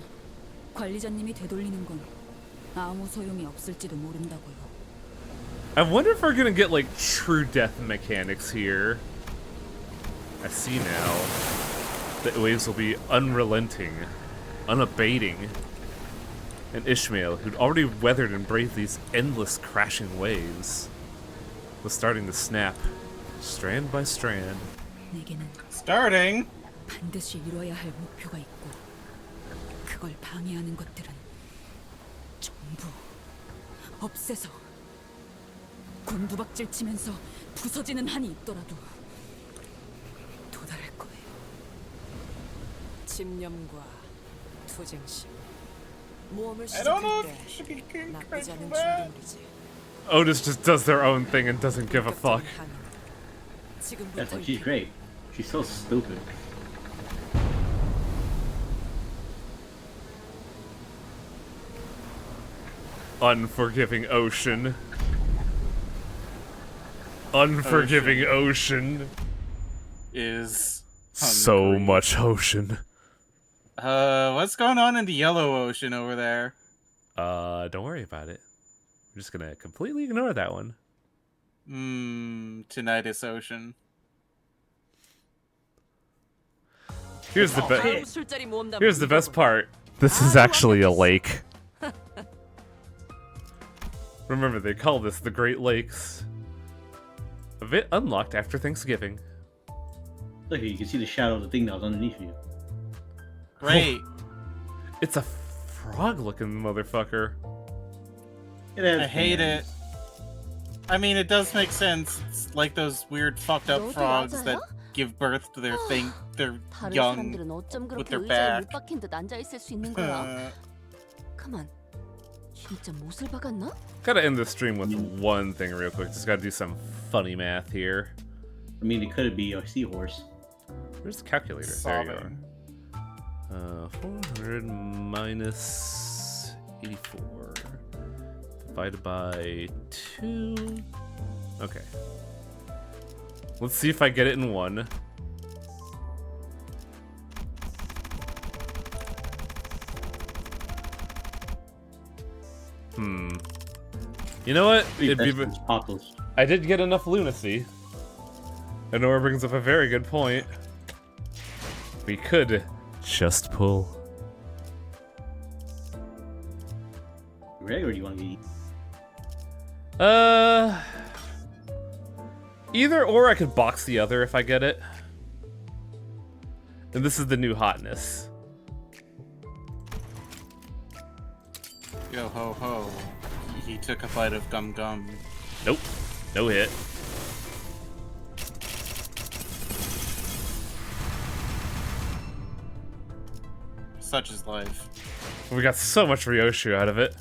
관리자님이 되돌리는 건 아무 소용이 없을지도 모른다고요. I wonder if we're gonna get like true death mechanics here. I see now that waves will be unrelenting, unabating. And Ishmael, who'd already weathered and braved these endless crashing waves, was starting to snap, strand by strand. 내게는 Starting. 반드시 이뤄야 할 목표가 있고 그걸 방해하는 것들은 전부 없애서 곤두박질 치면서 부서지는 한이 있더라도 도달할 거예요. 집념과 투쟁심, 모험을 I don't know 시작할 if she 때 can 나쁘지 않은 that. 준비물이지. Otis just does their own thing and doesn't give a fuck. That's why she's great. She's so stupid. Unforgiving ocean. Unforgiving ocean. Is so much ocean. What's going on in the Yellow Ocean over there? Don't worry about it. We're just gonna completely ignore that one. Tinnitus Ocean. Here's the best part. This is actually a lake. Remember, they call this the Great Lakes. A bit unlocked after Thanksgiving. Look, you can see the shadow of the thing that was underneath you. Great. It's a frog-looking motherfucker. I hate it. I mean, it does make sense. It's like those weird fucked up frogs that give birth to their their 다른 young 사람들은 어쩜 with 그렇게 their 의자에 back. 못 박힌 듯 앉아 있을 수 있는 거야? 가만, 진짜 못을 박았나? Gotta end the stream with one thing real quick. Just gotta do some funny math here. I mean, it could be a seahorse. Where's the calculator? There you are. 400 minus 84 divided by 2. Okay. Let's see if I get it in one. You know what? I did get enough lunacy. And Nora brings up a very good point. We could just pull. Right, or do you want to eat? Either or I could box the other if I get it. And this is the new hotness. Yo ho ho. He took a bite of gum gum. Nope. No hit. such is life. We got so much Ryoshu out of it.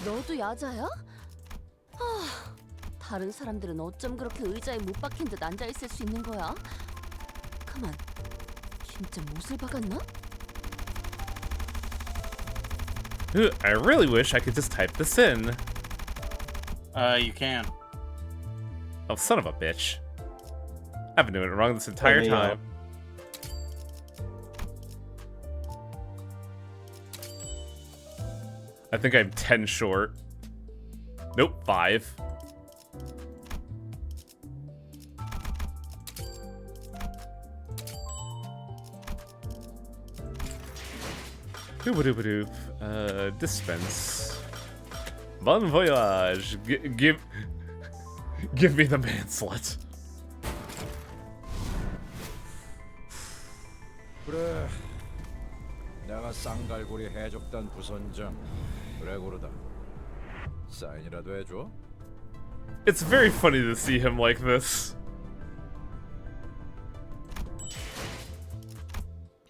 너도 야자야? 다른 사람들은 어쩜 그렇게 의자에 못 박힌 듯 앉아 있을 수 있는 거야? 가만, 진짜 못을 박았나? I really wish I could just type this in. You can. Oh, son of a bitch. I've been doing it wrong this entire time. I think I'm 10 short. Nope, 5. Doop-a-doop-a-doop. Dispense. Bon voyage. Give me the man slut. 그래, 내가 쌍갈고리 해적단 부선장 그레고르다. 사인이라도 해줘. It's very funny to see him like this.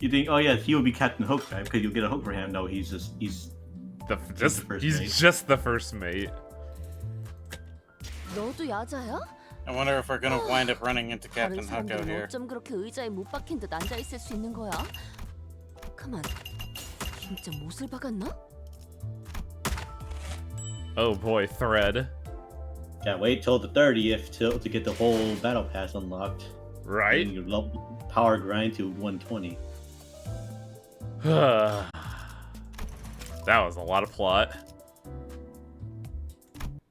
You think? Oh yeah, he would be Captain Hook, right? Because you'll get a hook for him. No, he's just he's the first mate. just the first mate. 너도 야자야? I wonder if we're gonna wind up running into Captain 다른 Hook out 사람들은 here. 어쩜 그렇게 의자에 못 박힌 듯 앉아 있을 수 있는 거야? 가만, 진짜 못을 박았나? Oh boy, Thread. Yeah, wait till the 30th to get the whole battle pass unlocked. Right. And your power grind to 120. That was a lot of plot.